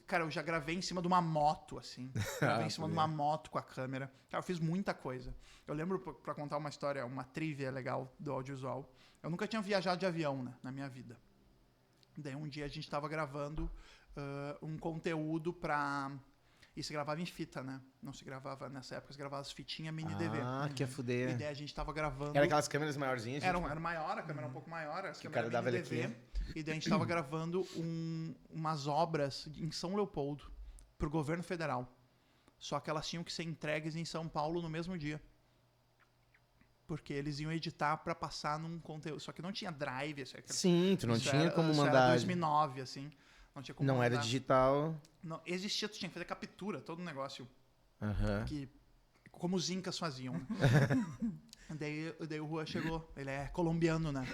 [SPEAKER 3] cara, eu já gravei em cima de uma moto, assim, gravei em cima de uma moto com a câmera, cara, eu fiz muita coisa. Eu lembro, pra contar uma história, uma trivia legal do audiovisual, eu nunca tinha viajado de avião, né, na minha vida. Daí um dia a gente tava gravando um conteúdo e se gravava em fita, né? Não se gravava nessa época, se gravava as fitinhas mini DV.
[SPEAKER 1] Ah, que é
[SPEAKER 3] E
[SPEAKER 1] fuder.
[SPEAKER 3] daí a gente tava gravando.
[SPEAKER 1] Era aquelas câmeras maiorzinhas?
[SPEAKER 3] Era maior, a câmera era um pouco maior, a
[SPEAKER 1] Que o
[SPEAKER 3] câmera
[SPEAKER 1] cara dava
[SPEAKER 3] mini
[SPEAKER 1] ele
[SPEAKER 3] DV. E daí a gente tava gravando umas obras em São Leopoldo pro governo federal. Só que elas tinham que ser entregues em São Paulo no mesmo dia. Porque eles iam editar pra passar num conteúdo. Só que não tinha drive.
[SPEAKER 1] Sim, tu não tinha como
[SPEAKER 3] Isso
[SPEAKER 1] mandar.
[SPEAKER 3] era 2009, assim. Não tinha como
[SPEAKER 1] Não era
[SPEAKER 3] mandar.
[SPEAKER 1] digital.
[SPEAKER 3] Não, existia, tu tinha que fazer captura, todo o negócio.
[SPEAKER 1] Aham.
[SPEAKER 3] Como os incas faziam. Né? daí o Juan chegou. Ele é colombiano, né?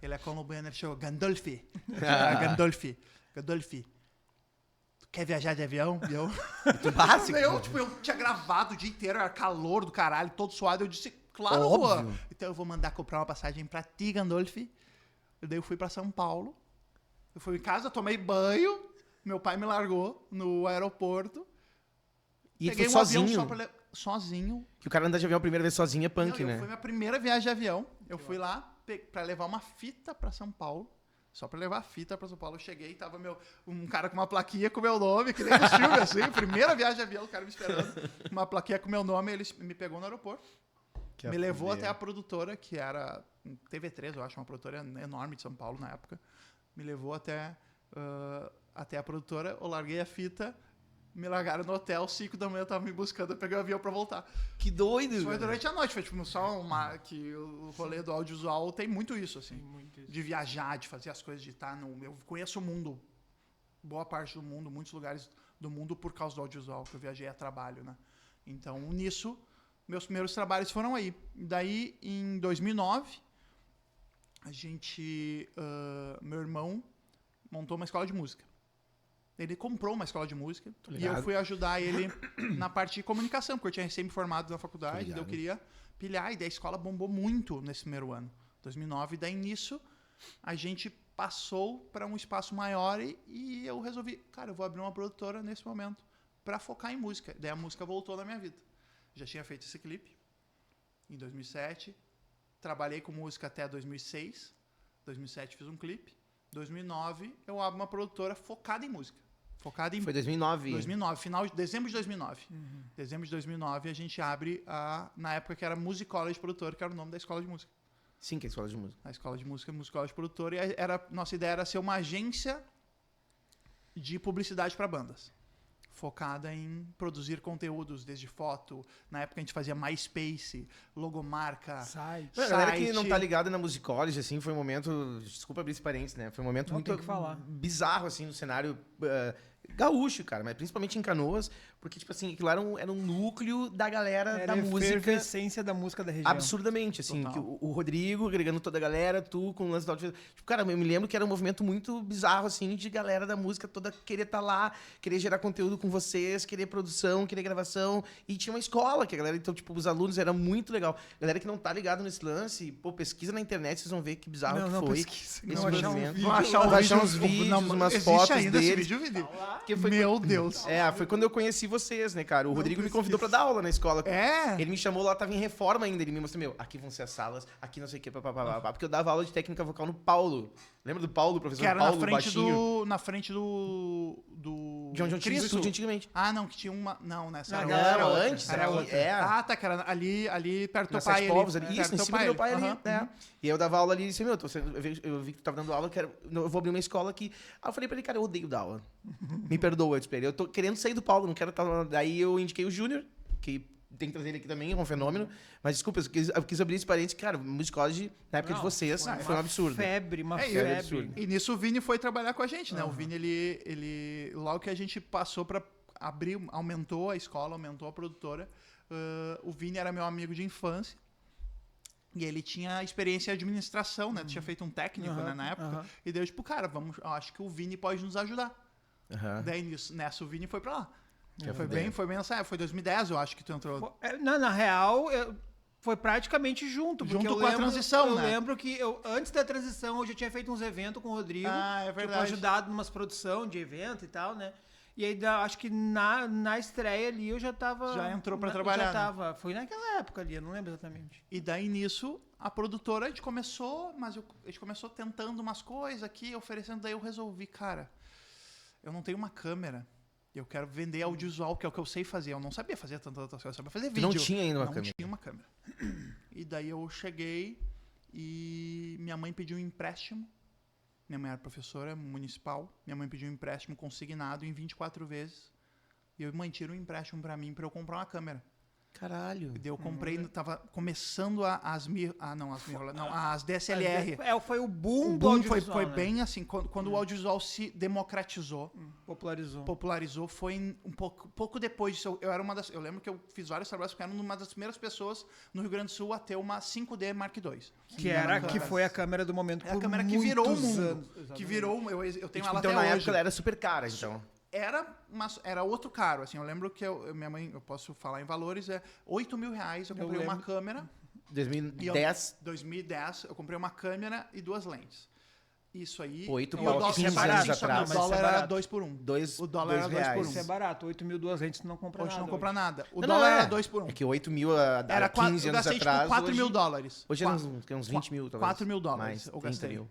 [SPEAKER 3] Ele é colombiano, ele chegou. Gandolfi. Gandolfi. Tu quer viajar de avião? E eu...
[SPEAKER 1] Básico.
[SPEAKER 3] eu tinha gravado o dia inteiro, era calor do caralho, todo suado. Eu disse, claro,
[SPEAKER 1] Óbvio.
[SPEAKER 3] Juan. Então eu vou mandar comprar uma passagem pra ti, Gandolfi. E daí eu fui pra São Paulo. Eu fui em casa, tomei banho. Meu pai me largou no aeroporto.
[SPEAKER 1] E
[SPEAKER 3] Peguei
[SPEAKER 1] foi
[SPEAKER 3] um avião
[SPEAKER 1] sozinho.
[SPEAKER 3] só pra sozinho.
[SPEAKER 1] Que o cara andar de avião a primeira vez sozinho é punk,
[SPEAKER 3] Não,
[SPEAKER 1] né?
[SPEAKER 3] Foi minha primeira viagem de avião. Eu fui lá pra levar uma fita pra São Paulo. Só pra levar a fita pra São Paulo. Eu cheguei e tava um cara com uma plaquinha com meu nome, que nem nos filmes, assim. Primeira viagem de avião, o cara me esperando. Uma plaquinha com meu nome, ele me pegou no aeroporto. Me levou até a produtora, que era TV3, eu acho, uma produtora enorme de São Paulo na época. Me levou até a produtora, eu larguei a fita, me largaram no hotel, 5 da manhã eu tava me buscando, eu peguei o avião pra voltar.
[SPEAKER 1] Que doido,
[SPEAKER 3] Isso foi
[SPEAKER 1] velho.
[SPEAKER 3] durante a noite, foi tipo só que o rolê do audiovisual tem muito isso, assim. De viajar, de fazer as coisas, de estar no... Eu conheço o mundo, boa parte do mundo, muitos lugares do mundo por causa do audiovisual, que eu viajei a trabalho, né? Então, nisso, meus primeiros trabalhos foram aí. Daí, em 2009, meu irmão montou uma escola de música. Ele comprou uma escola de música e eu fui ajudar ele na parte de comunicação, porque eu tinha recém me formado na faculdade, daí eu queria pilhar, e daí a escola bombou muito nesse primeiro ano, 2009. Daí nisso, a gente passou para um espaço maior e eu resolvi, cara, eu vou abrir uma produtora nesse momento para focar em música. Daí a música voltou na minha vida. Já tinha feito esse clipe em 2007, trabalhei com música até 2006, 2007 fiz um clipe, 2009 eu abro uma produtora focada em música.
[SPEAKER 1] Foi 2009.
[SPEAKER 3] 2009, final de dezembro de 2009. Dezembro de 2009 a gente abre na época que era Musicology Produtora, que era o nome da escola de música.
[SPEAKER 1] Sim, que é a escola de música.
[SPEAKER 3] A escola de música, Musicology Produtora, e nossa ideia era ser uma agência de publicidade para bandas. Focada em produzir conteúdos, desde foto. Na época a gente fazia MySpace, logomarca,
[SPEAKER 2] Site.
[SPEAKER 1] A galera que não tá ligada na Musicology, assim, foi um momento... Desculpa abrir esse parênteses, né? Foi um momento
[SPEAKER 2] Não,
[SPEAKER 1] muito
[SPEAKER 2] tem que falar.
[SPEAKER 1] bizarro, assim, no cenário gaúcho, cara. Mas principalmente em Canoas. Porque, tipo assim, aquilo era um núcleo da galera
[SPEAKER 2] Era
[SPEAKER 1] da
[SPEAKER 2] a
[SPEAKER 1] música...
[SPEAKER 2] efervescência da música da região.
[SPEAKER 1] Absurdamente, assim.
[SPEAKER 3] Total.
[SPEAKER 1] Que o Rodrigo agregando toda a galera, tu com o lance do audio. Tipo, cara, eu me lembro que era um movimento muito bizarro, assim, de galera da música toda querer estar lá, querer gerar conteúdo com vocês, querer produção, querer gravação. E tinha uma escola que a galera, então, tipo, os alunos, era muito legal. Galera que não tá ligado nesse lance, pô, pesquisa na internet, vocês vão ver que bizarro que foi.
[SPEAKER 2] Pesquisa,
[SPEAKER 1] esse
[SPEAKER 2] não achar um
[SPEAKER 1] movimento.
[SPEAKER 2] vídeo.
[SPEAKER 1] Vai achar uns vídeos, umas
[SPEAKER 3] existe
[SPEAKER 1] fotos
[SPEAKER 3] ainda esse
[SPEAKER 1] deles.
[SPEAKER 3] vídeo, Vini?
[SPEAKER 1] Que foi
[SPEAKER 3] Meu Deus.
[SPEAKER 1] foi quando eu conheci vocês, né, cara? O Rodrigo me convidou pra dar aula na escola.
[SPEAKER 3] É?
[SPEAKER 1] Ele me chamou lá, tava em reforma ainda. Ele me mostrou, aqui vão ser as salas, aqui não sei o que, papapá. Porque eu dava aula de técnica vocal no Paulo. Lembra do Paulo, professor
[SPEAKER 3] Que era
[SPEAKER 1] Paulo,
[SPEAKER 3] na frente
[SPEAKER 1] baixinho?
[SPEAKER 3] na frente do
[SPEAKER 1] De onde eu tinha
[SPEAKER 3] Cristo.
[SPEAKER 1] estúdio antigamente.
[SPEAKER 3] Ah, não, que tinha uma... Não, nessa
[SPEAKER 2] Não,
[SPEAKER 3] era
[SPEAKER 2] era
[SPEAKER 3] outra.
[SPEAKER 1] antes,
[SPEAKER 3] Era
[SPEAKER 1] aqui,
[SPEAKER 3] outra.
[SPEAKER 1] é.
[SPEAKER 3] Ah, tá, que era ali perto do
[SPEAKER 1] Na
[SPEAKER 3] teu pai.
[SPEAKER 1] Sete Povos ali,
[SPEAKER 3] perto
[SPEAKER 1] isso, em
[SPEAKER 3] do
[SPEAKER 1] cima do meu pai ali.
[SPEAKER 3] Aham.
[SPEAKER 1] Né? E aí eu dava aula ali e disse, eu vi que tu tava dando aula, eu vou abrir uma escola aqui. Aí eu falei pra ele, cara, eu odeio dar aula. Me perdoa, eu disse pra ele. Eu tô querendo sair do Paulo, não quero estar lá. Daí eu indiquei o Júnior, que tem que trazer ele aqui também, é um fenômeno. Mas desculpa, eu quis abrir esse parênteses. Cara, Musicology, na época de vocês, foi um absurdo.
[SPEAKER 2] Febre, uma
[SPEAKER 3] É,
[SPEAKER 2] febre.
[SPEAKER 1] absurdo.
[SPEAKER 3] E nisso o Vini foi trabalhar com a gente, né? O Vini, ele logo que a gente passou pra abrir, aumentou a escola, aumentou a produtora, o Vini era meu amigo de infância. E ele tinha experiência em administração, né? Tinha feito um técnico, né, na época. E daí eu, tipo, cara, eu acho que o Vini pode nos ajudar. Daí nessa o Vini foi pra lá. Foi bem nessa época, foi 2010, eu acho que tu entrou.
[SPEAKER 2] Na real, foi praticamente junto. Porque
[SPEAKER 3] Junto
[SPEAKER 2] eu
[SPEAKER 3] com a
[SPEAKER 2] lembro,
[SPEAKER 3] transição,
[SPEAKER 2] eu
[SPEAKER 3] né?
[SPEAKER 2] lembro que antes da transição, eu já tinha feito uns eventos com o Rodrigo.
[SPEAKER 3] Ah, é
[SPEAKER 2] Tipo,
[SPEAKER 3] verdade.
[SPEAKER 2] ajudado numas produção de evento e tal, né? E aí, acho que na estreia ali, eu já tava...
[SPEAKER 3] Já entrou pra trabalhar,
[SPEAKER 2] Já
[SPEAKER 3] né?
[SPEAKER 2] tava. Foi naquela época ali, eu não lembro exatamente.
[SPEAKER 3] E daí nisso, a produtora, a gente começou, a gente começou tentando umas coisas aqui, oferecendo, daí eu resolvi, cara, eu não tenho uma câmera. Eu quero vender audiovisual, que é o que eu sei fazer. Eu não sabia fazer tantas outras coisas, eu sabia fazer vídeo.
[SPEAKER 1] Não tinha ainda uma
[SPEAKER 3] não
[SPEAKER 1] câmera.
[SPEAKER 3] Não tinha uma câmera. E daí eu cheguei e minha mãe pediu um empréstimo. Minha mãe era professora municipal. Minha mãe pediu um empréstimo consignado em 24 vezes. E eu, mãe, tira um empréstimo pra mim pra eu comprar uma câmera.
[SPEAKER 1] Caralho.
[SPEAKER 3] E daí eu comprei, tava começando as DSLR.
[SPEAKER 2] Foi o boom
[SPEAKER 3] O
[SPEAKER 2] do
[SPEAKER 3] boom
[SPEAKER 2] audiovisual,
[SPEAKER 3] foi
[SPEAKER 2] né?
[SPEAKER 3] bem assim, quando o audiovisual se democratizou,
[SPEAKER 2] Popularizou.
[SPEAKER 3] foi um pouco depois disso. Eu lembro que eu fiz vários trabalhos, porque eu era uma das primeiras pessoas no Rio Grande do Sul a ter uma 5D Mark II.
[SPEAKER 2] Que foi a câmera do momento
[SPEAKER 3] É a
[SPEAKER 2] por
[SPEAKER 3] câmera que virou o
[SPEAKER 2] muitos
[SPEAKER 3] mundo.
[SPEAKER 2] anos.
[SPEAKER 3] Que virou, eu tenho ela
[SPEAKER 1] Então
[SPEAKER 3] até
[SPEAKER 1] na
[SPEAKER 3] hoje.
[SPEAKER 1] época ela era super cara, então.
[SPEAKER 3] Era outro caro, assim, eu lembro que minha mãe, eu posso falar em valores, R$8.000 eu comprei uma câmera.
[SPEAKER 1] 2010.
[SPEAKER 3] 2010, eu comprei uma câmera e 2 lentes. Isso aí.
[SPEAKER 1] 8
[SPEAKER 3] e o
[SPEAKER 1] pau,
[SPEAKER 3] dólar,
[SPEAKER 1] 15
[SPEAKER 3] só
[SPEAKER 2] anos
[SPEAKER 3] que
[SPEAKER 1] atrás.
[SPEAKER 3] o
[SPEAKER 2] Mas
[SPEAKER 3] dólar
[SPEAKER 2] isso é
[SPEAKER 3] era
[SPEAKER 2] barato.
[SPEAKER 3] 2 por 1.
[SPEAKER 1] Dois,
[SPEAKER 3] O dólar era 2 por 1.
[SPEAKER 2] Isso é barato. 8.200 tu não compra
[SPEAKER 3] Hoje
[SPEAKER 2] nada.
[SPEAKER 3] não compra nada. O
[SPEAKER 1] Não,
[SPEAKER 3] dólar
[SPEAKER 1] não,
[SPEAKER 3] era 2 por 1.
[SPEAKER 1] É que 8 mil há
[SPEAKER 3] Era
[SPEAKER 1] 15
[SPEAKER 3] eu
[SPEAKER 1] anos
[SPEAKER 3] gastei
[SPEAKER 1] atrás.
[SPEAKER 3] tipo 4
[SPEAKER 1] hoje,
[SPEAKER 3] mil dólares.
[SPEAKER 1] Hoje é uns 20 mil, talvez.
[SPEAKER 3] 4 mil dólares
[SPEAKER 1] Mais,
[SPEAKER 3] eu
[SPEAKER 1] 30
[SPEAKER 3] gastei.
[SPEAKER 1] mil.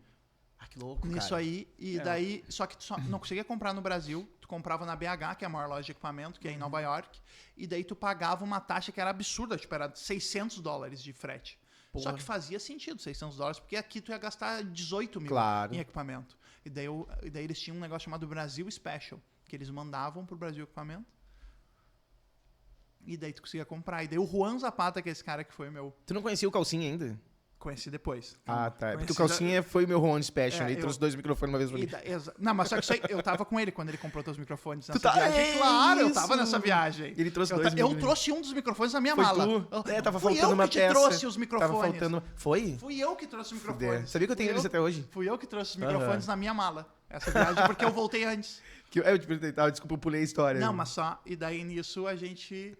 [SPEAKER 1] Ah, que louco,
[SPEAKER 3] Nisso
[SPEAKER 1] cara.
[SPEAKER 3] aí, e daí, só que tu só não conseguia comprar no Brasil, tu comprava na BH, que é a maior loja de equipamento, que é em Nova York, e daí tu pagava uma taxa que era absurda, tipo, era 600 dólares de frete. Só que fazia sentido, 600 dólares, porque aqui tu ia gastar 18 mil
[SPEAKER 1] Claro.
[SPEAKER 3] em equipamento. E daí eles tinham um negócio chamado Brasil Special, que eles mandavam pro Brasil equipamento, e daí tu conseguia comprar. E daí o Juan Zapata, que é esse cara que foi meu...
[SPEAKER 1] Tu não conhecia o Calcinha ainda?
[SPEAKER 3] Conheci depois.
[SPEAKER 1] Ah, tá. É porque o
[SPEAKER 3] Conheci
[SPEAKER 1] Calcinha foi meu Ron Special.
[SPEAKER 3] É,
[SPEAKER 1] Ele trouxe 2 microfones uma vez pra mim.
[SPEAKER 3] Não, mas só que isso aí, eu tava com ele quando ele comprou teus microfones nessa
[SPEAKER 1] tá-
[SPEAKER 3] viagem.
[SPEAKER 1] é
[SPEAKER 3] Claro, eu
[SPEAKER 1] isso!
[SPEAKER 3] tava nessa viagem.
[SPEAKER 1] Ele trouxe
[SPEAKER 3] eu,
[SPEAKER 1] dois
[SPEAKER 3] eu
[SPEAKER 1] microfones.
[SPEAKER 3] trouxe um dos microfones na minha
[SPEAKER 1] Foi
[SPEAKER 3] mala.
[SPEAKER 1] tu? É, tava
[SPEAKER 3] Fui
[SPEAKER 1] faltando
[SPEAKER 3] eu
[SPEAKER 1] uma
[SPEAKER 3] que te
[SPEAKER 1] peça.
[SPEAKER 3] trouxe os microfones.
[SPEAKER 1] Tava faltando... Foi?
[SPEAKER 3] Fui eu que trouxe os
[SPEAKER 1] Fuder.
[SPEAKER 3] microfones.
[SPEAKER 1] Sabia que eu tenho
[SPEAKER 3] Fui
[SPEAKER 1] eles até hoje?
[SPEAKER 3] Fui eu que trouxe os microfones na minha mala. Essa viagem, porque eu voltei antes.
[SPEAKER 1] Eu te perguntei, tá? Desculpa, eu pulei a história.
[SPEAKER 3] Não, mas só... E daí nisso a gente...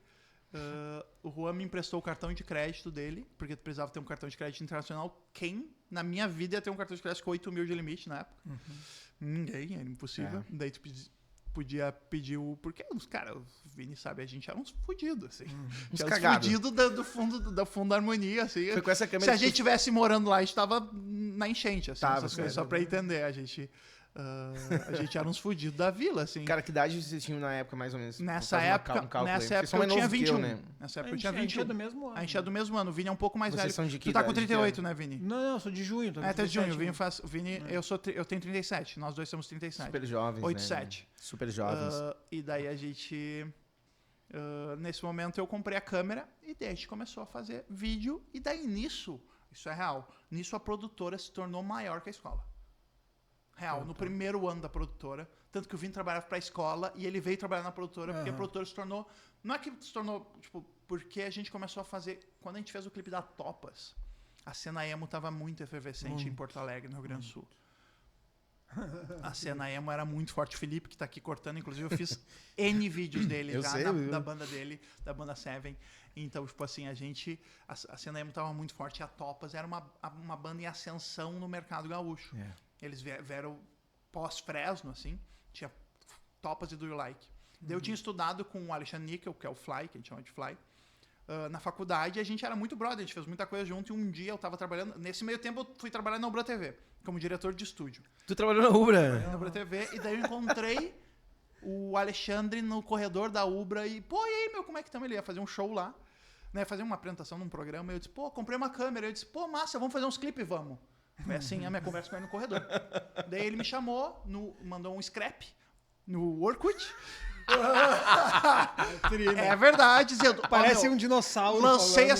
[SPEAKER 3] o Juan me emprestou o cartão de crédito dele, porque tu precisava ter um cartão de crédito internacional. Quem, na minha vida, ia ter um cartão de crédito com 8 mil de limite na época? Ninguém, era impossível. Daí tu podia pedir o... Porque, cara, o Vini sabe, a gente era uns fudidos, assim.
[SPEAKER 1] Uns
[SPEAKER 3] Era uns
[SPEAKER 1] cagados.
[SPEAKER 3] fudidos do fundo da harmonia, assim.
[SPEAKER 1] Foi com essa câmera
[SPEAKER 3] Se a
[SPEAKER 1] que tu-
[SPEAKER 3] gente tivesse morando lá, a gente tava na enchente, assim.
[SPEAKER 1] Tava,
[SPEAKER 3] essas coisas,
[SPEAKER 1] cara.
[SPEAKER 3] só pra entender, a gente era uns fudidos da vila, assim.
[SPEAKER 1] Cara, que idade vocês tinham na época, mais ou menos?
[SPEAKER 3] Nessa
[SPEAKER 1] Vou fazer
[SPEAKER 3] época,
[SPEAKER 1] um cálculo aí.
[SPEAKER 3] nessa
[SPEAKER 1] Vocês
[SPEAKER 3] época
[SPEAKER 1] são
[SPEAKER 3] eu
[SPEAKER 1] mais
[SPEAKER 3] tinha
[SPEAKER 1] novos que
[SPEAKER 3] 21.
[SPEAKER 1] né?
[SPEAKER 3] Nessa
[SPEAKER 2] A
[SPEAKER 3] época eu tinha
[SPEAKER 2] gente é
[SPEAKER 3] 21.
[SPEAKER 2] do mesmo ano.
[SPEAKER 3] A gente é do mesmo ano. O Vini é um pouco mais
[SPEAKER 1] Vocês
[SPEAKER 3] velho.
[SPEAKER 1] são de que
[SPEAKER 3] Tu tá com
[SPEAKER 1] idade,
[SPEAKER 3] 38, né, Vini?
[SPEAKER 2] Não, eu sou de junho. Tô com
[SPEAKER 3] Tá de
[SPEAKER 2] 37.
[SPEAKER 3] junho. O Vini, eu tenho 37. Nós dois temos 37.
[SPEAKER 1] Super jovens,
[SPEAKER 3] 8,
[SPEAKER 1] né?
[SPEAKER 3] 7.
[SPEAKER 1] Super jovens.
[SPEAKER 3] E daí a gente... nesse momento eu comprei a câmera e daí a gente começou a fazer vídeo. E daí nisso, isso é real, nisso a produtora se tornou maior que a escola. Real, no primeiro ano da produtora. Tanto que o Vini trabalhava pra escola e ele veio trabalhar na produtora, porque a produtora se tornou... Não é que se tornou, tipo, porque a gente começou a fazer... Quando a gente fez o clipe da Topas, a cena emo tava muito efervescente em Porto Alegre, no Rio Grande do Sul. A cena emo era muito forte. O Felipe, que tá aqui cortando, inclusive eu fiz N vídeos dele
[SPEAKER 1] Eu
[SPEAKER 3] já,
[SPEAKER 1] sei,
[SPEAKER 3] da banda dele, da banda Seven. Então, tipo assim, a cena emo tava muito forte. E a Topas era uma banda em ascensão no mercado gaúcho.
[SPEAKER 1] É.
[SPEAKER 3] Eles vieram pós-Fresno, assim. Tinha Topas e Do You Like. Daí eu tinha estudado com o Alexandre Nickel, que é o Fly, que a gente chama de Fly, na faculdade, e a gente era muito brother, a gente fez muita coisa junto, e um dia eu tava trabalhando... Nesse meio tempo eu fui trabalhar na Ubra TV, como diretor de estúdio.
[SPEAKER 1] Tu trabalhou na Ubra?
[SPEAKER 3] Na Ubra TV, e daí eu encontrei o Alexandre no corredor da Ubra, e, pô, e aí, meu, como é que estamos? Ele ia fazer um show lá, né, fazer uma apresentação num programa, e eu disse, pô, comprei uma câmera. Eu disse, pô, massa, vamos fazer uns clipes, vamos. Foi assim a minha conversa com ele no corredor. Daí ele me chamou, mandou um scrap no Orkut. É verdade, dizendo,
[SPEAKER 2] Parece
[SPEAKER 3] ó, meu,
[SPEAKER 2] um dinossauro.
[SPEAKER 3] lancei
[SPEAKER 2] falando,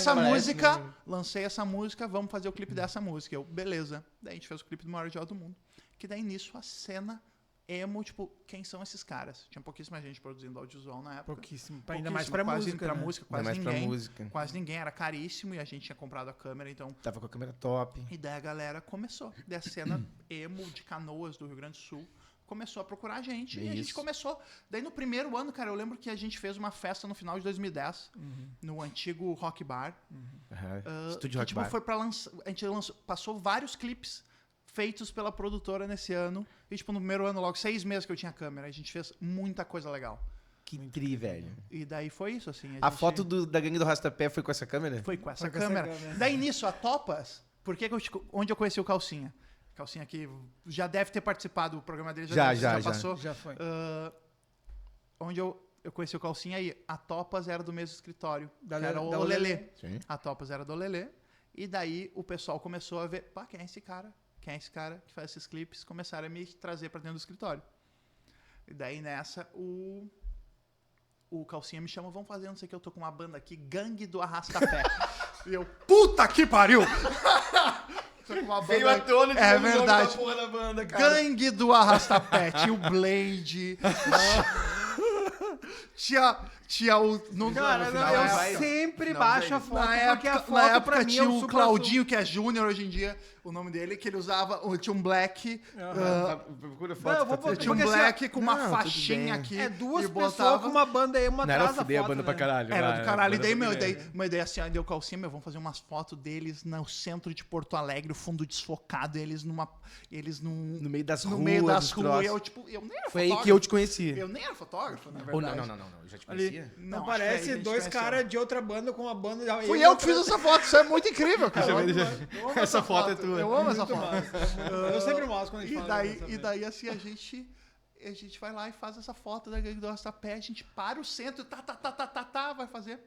[SPEAKER 3] essa
[SPEAKER 2] né?
[SPEAKER 3] música, vamos fazer o clipe dessa música. Eu, beleza. Daí a gente fez o clipe do maior idiota do mundo. Que daí nisso a cena emo, tipo, quem são esses caras? Tinha pouquíssima gente produzindo audiovisual na época.
[SPEAKER 2] Pouquíssimo. Ainda mais pra
[SPEAKER 3] quase
[SPEAKER 2] música.
[SPEAKER 3] pra
[SPEAKER 2] né?
[SPEAKER 3] música,
[SPEAKER 1] Ainda
[SPEAKER 3] quase
[SPEAKER 1] mais pra
[SPEAKER 3] ninguém.
[SPEAKER 1] música.
[SPEAKER 3] Quase ninguém, era caríssimo e a gente tinha comprado a câmera, então...
[SPEAKER 1] Tava com a câmera top.
[SPEAKER 3] E daí a galera começou. Daí a cena emo de Canoas, do Rio Grande do Sul, começou a procurar a gente. E a gente
[SPEAKER 1] Isso.
[SPEAKER 3] começou. Daí no primeiro ano, cara, eu lembro que a gente fez uma festa no final de 2010, no antigo Rock Bar.
[SPEAKER 1] Estúdio
[SPEAKER 3] Que,
[SPEAKER 1] Rock
[SPEAKER 3] tipo,
[SPEAKER 1] Bar.
[SPEAKER 3] foi pra lançar. A gente passou vários clipes feitos pela produtora nesse ano. E, tipo, no primeiro ano, logo 6 meses que eu tinha câmera, a gente fez muita coisa legal.
[SPEAKER 1] Que tri, velho.
[SPEAKER 3] E daí foi isso, assim.
[SPEAKER 1] A
[SPEAKER 3] gente
[SPEAKER 1] foto da gangue do Rastapé foi com essa câmera?
[SPEAKER 3] foi com essa
[SPEAKER 2] Foi com essa
[SPEAKER 3] câmera.
[SPEAKER 2] câmera.
[SPEAKER 3] Daí nisso, a Topas, onde eu conheci o Calcinha? Calcinha que já deve ter participado do programa dele, já passou.
[SPEAKER 2] Já foi.
[SPEAKER 3] Onde eu conheci o Calcinha aí, a Topas era do mesmo escritório,
[SPEAKER 2] Da
[SPEAKER 3] que era o
[SPEAKER 2] da
[SPEAKER 3] Lelê.
[SPEAKER 1] Sim.
[SPEAKER 3] A Topas era do Lelê. E daí o pessoal começou a ver, pá, quem é esse cara? Quem é esse cara que faz esses clipes? Começaram a me trazer pra dentro do escritório. E daí nessa, o Calcinha me chama, vamos fazer, não sei o que, eu tô com uma banda aqui, Gangue do Arrastapé. E eu, puta que pariu! Tô com uma
[SPEAKER 1] Veio
[SPEAKER 3] banda-
[SPEAKER 1] à tona de
[SPEAKER 3] É
[SPEAKER 1] novo o nome
[SPEAKER 3] verdade.
[SPEAKER 1] da porra da banda, cara.
[SPEAKER 3] Gangue do Arrastapé. Tinha o Blade. Tinha o... No,
[SPEAKER 2] Cara,
[SPEAKER 3] no
[SPEAKER 2] não,
[SPEAKER 3] final,
[SPEAKER 2] eu
[SPEAKER 3] na época-
[SPEAKER 2] sempre
[SPEAKER 1] Não,
[SPEAKER 2] baixo
[SPEAKER 1] velho.
[SPEAKER 2] a foto,
[SPEAKER 3] Na
[SPEAKER 2] porque a
[SPEAKER 3] época,
[SPEAKER 2] foto
[SPEAKER 3] na época
[SPEAKER 2] pra mim
[SPEAKER 3] tinha
[SPEAKER 2] é
[SPEAKER 3] o
[SPEAKER 2] supra-sumo.
[SPEAKER 3] Claudinho, que é Júnior hoje em dia, o nome dele, que ele usava... Tinha um black...
[SPEAKER 1] Procura
[SPEAKER 2] Não, eu vou
[SPEAKER 1] foto.
[SPEAKER 3] tinha um
[SPEAKER 2] porque assim,
[SPEAKER 3] black com uma
[SPEAKER 1] Não, tudo
[SPEAKER 3] faixinha
[SPEAKER 1] bem.
[SPEAKER 3] aqui.
[SPEAKER 2] É duas
[SPEAKER 3] e
[SPEAKER 2] pessoas
[SPEAKER 3] botava...
[SPEAKER 2] com uma banda aí, uma
[SPEAKER 1] Não era
[SPEAKER 2] atrás da
[SPEAKER 1] fuder a
[SPEAKER 2] foto,
[SPEAKER 1] banda
[SPEAKER 2] né?
[SPEAKER 1] pra caralho.
[SPEAKER 3] Era
[SPEAKER 1] vai,
[SPEAKER 3] do caralho. E
[SPEAKER 1] banda
[SPEAKER 3] daí,
[SPEAKER 1] pra
[SPEAKER 3] meu,
[SPEAKER 1] caralho.
[SPEAKER 3] uma ideia assim, aí deu calcinha, meu, vamos fazer umas fotos deles no centro de Porto Alegre, o fundo desfocado, eles
[SPEAKER 1] No
[SPEAKER 3] no
[SPEAKER 1] meio das ruas.
[SPEAKER 3] meio das
[SPEAKER 1] dos
[SPEAKER 3] ruas.
[SPEAKER 1] troços.
[SPEAKER 3] E eu, tipo, eu nem era
[SPEAKER 1] Foi aí
[SPEAKER 3] fotógrafo.
[SPEAKER 1] que eu te conheci.
[SPEAKER 3] Eu nem era fotógrafo, na
[SPEAKER 1] Ou
[SPEAKER 3] verdade.
[SPEAKER 1] não. Eu já te
[SPEAKER 2] Ali.
[SPEAKER 1] conhecia.
[SPEAKER 2] Não,
[SPEAKER 3] Não, acho que aí a
[SPEAKER 2] parece
[SPEAKER 3] gente
[SPEAKER 2] dois
[SPEAKER 3] conheceu.
[SPEAKER 2] caras de outra banda com uma banda...
[SPEAKER 3] Fui eu que fiz essa foto, isso é muito incrível, cara. Eu amo
[SPEAKER 1] Essa foto é tua.
[SPEAKER 3] Eu amo essa foto.
[SPEAKER 2] Eu sempre mostro quando a gente fala dessa
[SPEAKER 3] E
[SPEAKER 2] vez.
[SPEAKER 3] daí, assim, a gente vai lá e faz essa foto da Gangue do Arrastapé, a gente para o centro, vai fazer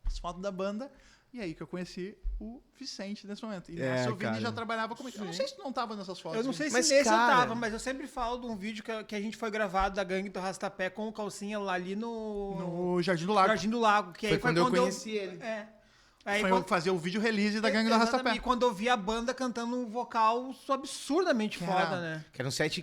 [SPEAKER 3] as fotos da banda. E aí que eu conheci o Vicente nesse momento. E nessa o Vini
[SPEAKER 1] cara.
[SPEAKER 3] já trabalhava comigo. Eu não sei se tu não tava nessas fotos.
[SPEAKER 2] Eu não sei se
[SPEAKER 1] Mas,
[SPEAKER 2] nesse
[SPEAKER 1] cara-
[SPEAKER 2] eu tava, mas eu sempre falo de um vídeo que a gente foi gravado da Gangue do Rastapé com o Calcinha lá ali no
[SPEAKER 3] No Jardim do Lago.
[SPEAKER 2] Jardim do Lago. Que
[SPEAKER 1] Foi
[SPEAKER 2] aí
[SPEAKER 1] quando eu conheci ele.
[SPEAKER 2] É. Aí
[SPEAKER 3] Foi
[SPEAKER 2] quando,
[SPEAKER 3] fazer o vídeo release da Gangue do
[SPEAKER 2] exatamente,
[SPEAKER 3] Arrastapé.
[SPEAKER 2] e quando eu vi a banda cantando um vocal absurdamente
[SPEAKER 3] Que
[SPEAKER 2] foda,
[SPEAKER 3] era-
[SPEAKER 2] né?
[SPEAKER 1] Que eram 7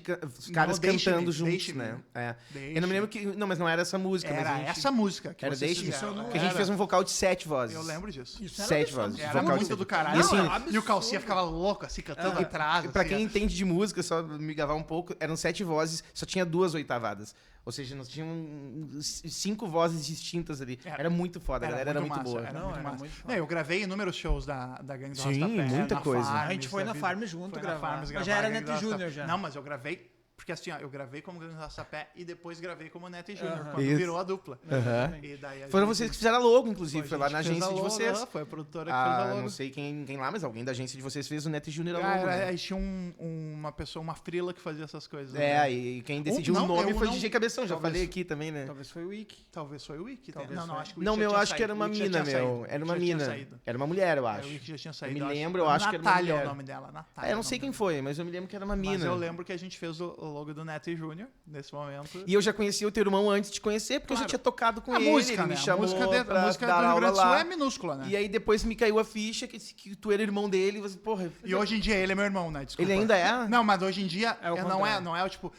[SPEAKER 1] caras
[SPEAKER 3] Deixe-me,
[SPEAKER 1] cantando juntos,
[SPEAKER 3] Deixe-me.
[SPEAKER 1] né? É.
[SPEAKER 3] Deixe-me.
[SPEAKER 1] Eu não me lembro que... Não, mas não era essa música. mas
[SPEAKER 3] Era
[SPEAKER 1] a gente-
[SPEAKER 3] essa música que
[SPEAKER 1] Era
[SPEAKER 3] vocês
[SPEAKER 1] Deixe-me?
[SPEAKER 3] fizeram.
[SPEAKER 1] Que a gente fez um vocal de 7 vozes.
[SPEAKER 3] Eu lembro disso.
[SPEAKER 2] Isso era
[SPEAKER 1] 7
[SPEAKER 2] absurdo.
[SPEAKER 1] vozes.
[SPEAKER 3] Era
[SPEAKER 1] vocal de
[SPEAKER 3] muito
[SPEAKER 1] sete.
[SPEAKER 3] do caralho.
[SPEAKER 1] E assim,
[SPEAKER 3] E o Calcinha ficava louco, assim, cantando atrás.
[SPEAKER 1] Pra
[SPEAKER 3] assim,
[SPEAKER 1] quem entende de música, só me gavar um pouco, eram 7 vozes, só tinha 2 oitavadas. Ou seja, nós tínhamos 5 vozes distintas ali. Era muito foda, a galera era muito
[SPEAKER 3] massa,
[SPEAKER 1] boa.
[SPEAKER 3] Era
[SPEAKER 2] Não,
[SPEAKER 3] muito
[SPEAKER 2] era
[SPEAKER 3] massa.
[SPEAKER 2] muito foda.
[SPEAKER 3] Não, eu gravei inúmeros shows da Gangue do
[SPEAKER 1] Sim,
[SPEAKER 3] Arrastapé.
[SPEAKER 1] muita
[SPEAKER 3] na
[SPEAKER 1] coisa.
[SPEAKER 3] Farms,
[SPEAKER 2] A gente foi
[SPEAKER 3] da
[SPEAKER 2] na
[SPEAKER 3] vida.
[SPEAKER 2] Farm junto
[SPEAKER 3] Foi na
[SPEAKER 2] gravar.
[SPEAKER 3] Farms
[SPEAKER 2] Mas já era
[SPEAKER 3] a Gangue do
[SPEAKER 2] Neto
[SPEAKER 3] Arrastapé.
[SPEAKER 2] Júnior já.
[SPEAKER 3] Não, mas eu gravei... Porque assim, ó, eu gravei como Gangue do Arrastapé e depois gravei como Neto e Júnior,
[SPEAKER 2] Aham.
[SPEAKER 3] quando
[SPEAKER 1] Isso.
[SPEAKER 3] virou a dupla.
[SPEAKER 1] Aham.
[SPEAKER 3] E daí a
[SPEAKER 1] Foram
[SPEAKER 3] gente-
[SPEAKER 1] vocês que fizeram a logo, inclusive.
[SPEAKER 3] a
[SPEAKER 1] Foi lá
[SPEAKER 3] gente
[SPEAKER 1] na
[SPEAKER 3] fez
[SPEAKER 1] agência
[SPEAKER 3] a
[SPEAKER 1] de
[SPEAKER 3] logo,
[SPEAKER 1] vocês.
[SPEAKER 3] Foi a produtora que fez a
[SPEAKER 1] Ah,
[SPEAKER 3] logo.
[SPEAKER 1] não sei quem lá, mas alguém da agência de vocês fez o Neto Júnior a
[SPEAKER 3] Ah,
[SPEAKER 1] logo, né?
[SPEAKER 3] aí tinha uma pessoa, uma frila que fazia essas coisas.
[SPEAKER 1] É,
[SPEAKER 3] né?
[SPEAKER 1] e quem decidiu
[SPEAKER 3] Não,
[SPEAKER 1] o nome
[SPEAKER 3] eu
[SPEAKER 1] foi
[SPEAKER 3] não-
[SPEAKER 1] DJ Cabeção, já
[SPEAKER 3] talvez-
[SPEAKER 1] falei aqui também, né?
[SPEAKER 2] Talvez foi o Wiki.
[SPEAKER 3] Talvez foi o Wiki.
[SPEAKER 2] Talvez
[SPEAKER 3] Não,
[SPEAKER 2] foi.
[SPEAKER 3] acho que o
[SPEAKER 1] Não,
[SPEAKER 3] Wiki já
[SPEAKER 1] meu,
[SPEAKER 3] tinha
[SPEAKER 1] acho que era
[SPEAKER 3] saído.
[SPEAKER 1] uma
[SPEAKER 3] O Wiki já
[SPEAKER 1] mina,
[SPEAKER 3] tinha
[SPEAKER 1] meu.
[SPEAKER 3] saído.
[SPEAKER 1] Era
[SPEAKER 3] O
[SPEAKER 1] uma
[SPEAKER 3] Wiki já tinha
[SPEAKER 1] mina.
[SPEAKER 3] saído.
[SPEAKER 1] Era uma mulher, eu
[SPEAKER 3] É,
[SPEAKER 1] acho.
[SPEAKER 3] o Wiki já tinha
[SPEAKER 1] Eu
[SPEAKER 3] saído.
[SPEAKER 1] me lembro, eu acho que era uma
[SPEAKER 3] Natália é
[SPEAKER 1] mulher.
[SPEAKER 3] o nome dela. Natália.
[SPEAKER 1] É, eu
[SPEAKER 3] é
[SPEAKER 1] não
[SPEAKER 3] o
[SPEAKER 1] sei
[SPEAKER 3] nome
[SPEAKER 1] quem foi, mas eu me lembro que era uma
[SPEAKER 3] dela.
[SPEAKER 1] mina.
[SPEAKER 3] Mas eu lembro que a gente fez o logo do Neto e Júnior nesse momento.
[SPEAKER 1] E eu já conhecia o teu irmão antes de conhecer, porque eu já
[SPEAKER 3] Claro.
[SPEAKER 1] tinha tocado com
[SPEAKER 3] A
[SPEAKER 1] ele.
[SPEAKER 3] música,
[SPEAKER 1] Ele
[SPEAKER 3] né?
[SPEAKER 1] me
[SPEAKER 3] A
[SPEAKER 1] chamou
[SPEAKER 3] música,
[SPEAKER 1] pra
[SPEAKER 3] a música
[SPEAKER 1] dar
[SPEAKER 3] do Rio
[SPEAKER 1] aula
[SPEAKER 3] Grande do Sul
[SPEAKER 1] lá.
[SPEAKER 3] é minúscula, né?
[SPEAKER 1] E aí depois me caiu a ficha que tu era irmão dele. E você, porra,
[SPEAKER 3] E hoje em dia ele é meu irmão, né? Desculpa.
[SPEAKER 1] ele ainda é?
[SPEAKER 3] Não, mas hoje em dia
[SPEAKER 2] É o
[SPEAKER 3] não
[SPEAKER 2] contrário.
[SPEAKER 3] é o tipo,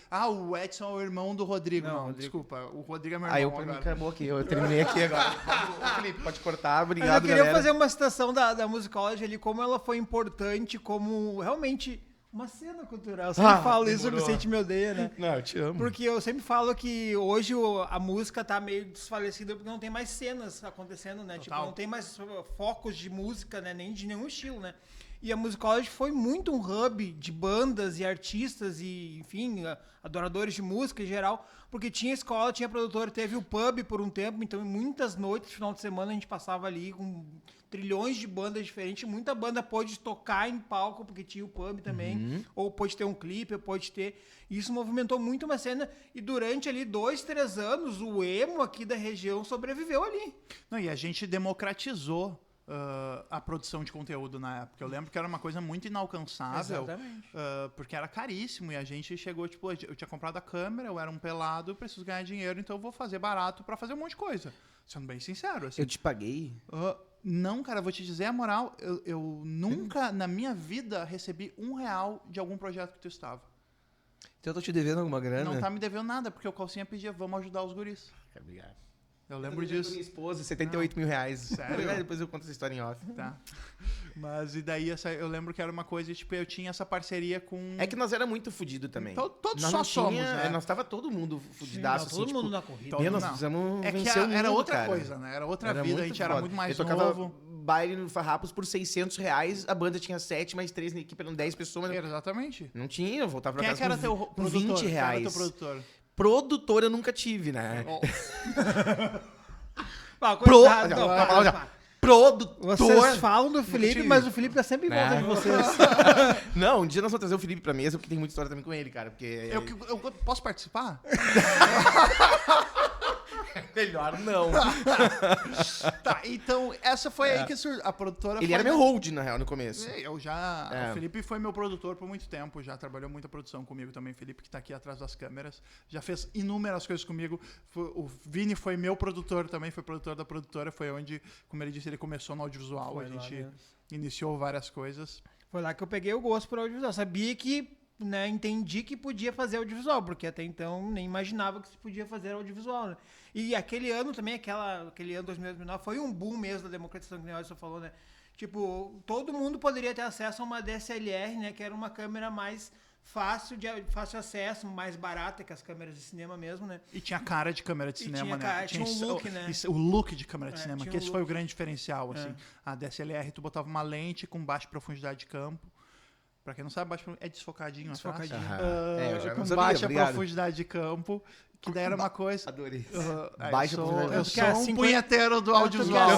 [SPEAKER 3] o Edson é o irmão do Rodrigo.
[SPEAKER 2] Não,
[SPEAKER 3] Não,
[SPEAKER 2] Rodrigo.
[SPEAKER 3] desculpa. O Rodrigo é meu
[SPEAKER 1] Aí eu
[SPEAKER 3] irmão
[SPEAKER 1] me
[SPEAKER 3] agora.
[SPEAKER 1] acabou aqui, eu terminei aqui agora. Ô, Felipe, pode cortar,
[SPEAKER 2] Mas
[SPEAKER 1] obrigado,
[SPEAKER 2] eu queria
[SPEAKER 1] galera.
[SPEAKER 2] fazer uma citação da Musicology ali, como ela foi importante, como realmente uma cena cultural. Eu sempre falo isso, o
[SPEAKER 1] demorou.
[SPEAKER 2] Vicente me odeia, né?
[SPEAKER 1] Não, eu te amo.
[SPEAKER 2] Porque eu sempre falo que hoje a música tá meio desfalecida porque não tem mais cenas acontecendo, né? Tipo, não tem mais focos de música, né? Nem de nenhum estilo, né? E a Musicology foi muito um hub de bandas e artistas e, enfim, adoradores de música em geral, porque tinha escola, tinha produtor, teve o pub por um tempo, então muitas noites, final de semana, a gente passava ali com trilhões de bandas diferentes, muita banda pôde tocar em palco, porque tinha o pub também, ou pôde ter um clipe, ou pôde ter... Isso movimentou muito uma cena, e durante ali 2, 3 anos, o emo aqui da região sobreviveu ali.
[SPEAKER 3] Não, e a gente democratizou a produção de conteúdo na época. Eu lembro que era uma coisa muito inalcançável.
[SPEAKER 2] Exatamente.
[SPEAKER 3] Porque era caríssimo. E a gente chegou, tipo, eu tinha comprado a câmera, eu era um pelado, eu preciso ganhar dinheiro, então eu vou fazer barato pra fazer um monte de coisa. Sendo bem sincero, assim.
[SPEAKER 1] Eu te paguei?
[SPEAKER 3] Não, cara, vou te dizer a moral. Eu nunca na minha vida recebi R$1 de algum projeto que tu estava.
[SPEAKER 1] Então eu tô te devendo alguma grana?
[SPEAKER 3] Não tá me devendo nada, porque o Calcinha pedia, vamos ajudar os guris.
[SPEAKER 1] Obrigado.
[SPEAKER 3] Eu lembro disso.
[SPEAKER 1] Minha esposa, 78 mil reais.
[SPEAKER 3] Sério?
[SPEAKER 1] Depois eu conto essa história em off.
[SPEAKER 3] Tá. Mas e daí eu lembro que era uma coisa, tipo, eu tinha essa parceria com...
[SPEAKER 1] É que nós era muito fudido também.
[SPEAKER 3] Todos
[SPEAKER 1] Nós
[SPEAKER 3] só
[SPEAKER 1] não
[SPEAKER 3] somos,
[SPEAKER 1] tinha-
[SPEAKER 3] né?
[SPEAKER 1] Nós tava todo mundo fudidaço, assim,
[SPEAKER 2] todo
[SPEAKER 1] tipo,
[SPEAKER 2] mundo na corrida.
[SPEAKER 3] todo-
[SPEAKER 1] Meu, nós
[SPEAKER 3] não.
[SPEAKER 1] precisamos
[SPEAKER 3] É que
[SPEAKER 1] vencer o mundo,
[SPEAKER 3] era outra
[SPEAKER 1] cara.
[SPEAKER 3] coisa, né? Era outra vida, a
[SPEAKER 1] muito
[SPEAKER 3] gente era
[SPEAKER 1] foda.
[SPEAKER 3] muito mais
[SPEAKER 1] eu tocava
[SPEAKER 3] novo.
[SPEAKER 1] baile no Farrapos por R$600, a banda tinha 7, mais 3 na equipe, eram 10 pessoas. Mas
[SPEAKER 3] Exatamente.
[SPEAKER 1] não tinha, eu voltava pra
[SPEAKER 3] Quem é
[SPEAKER 1] casa
[SPEAKER 3] que era
[SPEAKER 1] com,
[SPEAKER 3] teu
[SPEAKER 1] com
[SPEAKER 3] produtor?
[SPEAKER 1] 20
[SPEAKER 3] Quem era
[SPEAKER 1] reais.
[SPEAKER 3] teu produtor?
[SPEAKER 1] Produtor eu nunca tive, né?
[SPEAKER 2] Ah,
[SPEAKER 1] Pro...
[SPEAKER 2] coitado,
[SPEAKER 1] Não,
[SPEAKER 2] não,
[SPEAKER 1] calma,
[SPEAKER 2] para,
[SPEAKER 1] já.
[SPEAKER 2] para.
[SPEAKER 1] Produtor.
[SPEAKER 2] Vocês falam do Felipe,
[SPEAKER 1] tive.
[SPEAKER 2] mas o Felipe tá sempre em volta
[SPEAKER 1] Né?
[SPEAKER 2] de vocês.
[SPEAKER 1] Não, um dia nós vamos trazer o Felipe pra mesa, porque tem muita história também com ele, cara. Porque
[SPEAKER 3] Eu posso participar?
[SPEAKER 1] melhor não.
[SPEAKER 3] Tá, então essa foi aí que a produtora
[SPEAKER 1] Ele
[SPEAKER 3] foi,
[SPEAKER 1] era
[SPEAKER 3] né?
[SPEAKER 1] meu hold, na real, no começo.
[SPEAKER 3] Eu já.
[SPEAKER 1] É.
[SPEAKER 3] O Felipe foi meu produtor por muito tempo, já trabalhou muita produção comigo também. Felipe, que tá aqui atrás das câmeras, já fez inúmeras coisas comigo. O Vini foi meu produtor também, foi produtor da produtora. Foi onde, como ele disse, ele começou no audiovisual.
[SPEAKER 2] Foi
[SPEAKER 3] A
[SPEAKER 2] lá
[SPEAKER 3] gente
[SPEAKER 2] mesmo.
[SPEAKER 3] iniciou várias coisas.
[SPEAKER 2] Foi lá que eu peguei o gosto por audiovisual. Sabia que né, entendi que podia fazer audiovisual, porque até então nem imaginava que se podia fazer audiovisual, né? E aquele ano também, aquele ano 2009, foi um boom mesmo da democratização, que o Nelson falou, né? Tipo, todo mundo poderia ter acesso a uma DSLR, né? Que era uma câmera mais fácil acesso, mais barata que as câmeras de cinema mesmo, né?
[SPEAKER 3] E tinha cara de câmera de cinema, né?
[SPEAKER 2] Tinha um look, né?
[SPEAKER 3] O look de câmera de cinema,
[SPEAKER 2] tinha
[SPEAKER 3] que
[SPEAKER 2] um
[SPEAKER 3] esse foi o grande diferencial, assim. A DSLR, tu botava uma lente com baixa profundidade de campo. Pra quem não sabe, é desfocadinho.
[SPEAKER 2] Desfocadinho.
[SPEAKER 1] Eu já
[SPEAKER 3] Com
[SPEAKER 1] não sabia,
[SPEAKER 3] baixa
[SPEAKER 1] obrigado.
[SPEAKER 3] profundidade de campo, que daí era uma coisa...
[SPEAKER 1] Adorei.
[SPEAKER 3] Baixa profundidade. Eu
[SPEAKER 2] Tanto que a
[SPEAKER 3] sou um
[SPEAKER 2] 50
[SPEAKER 3] punheteiro do audiovisual.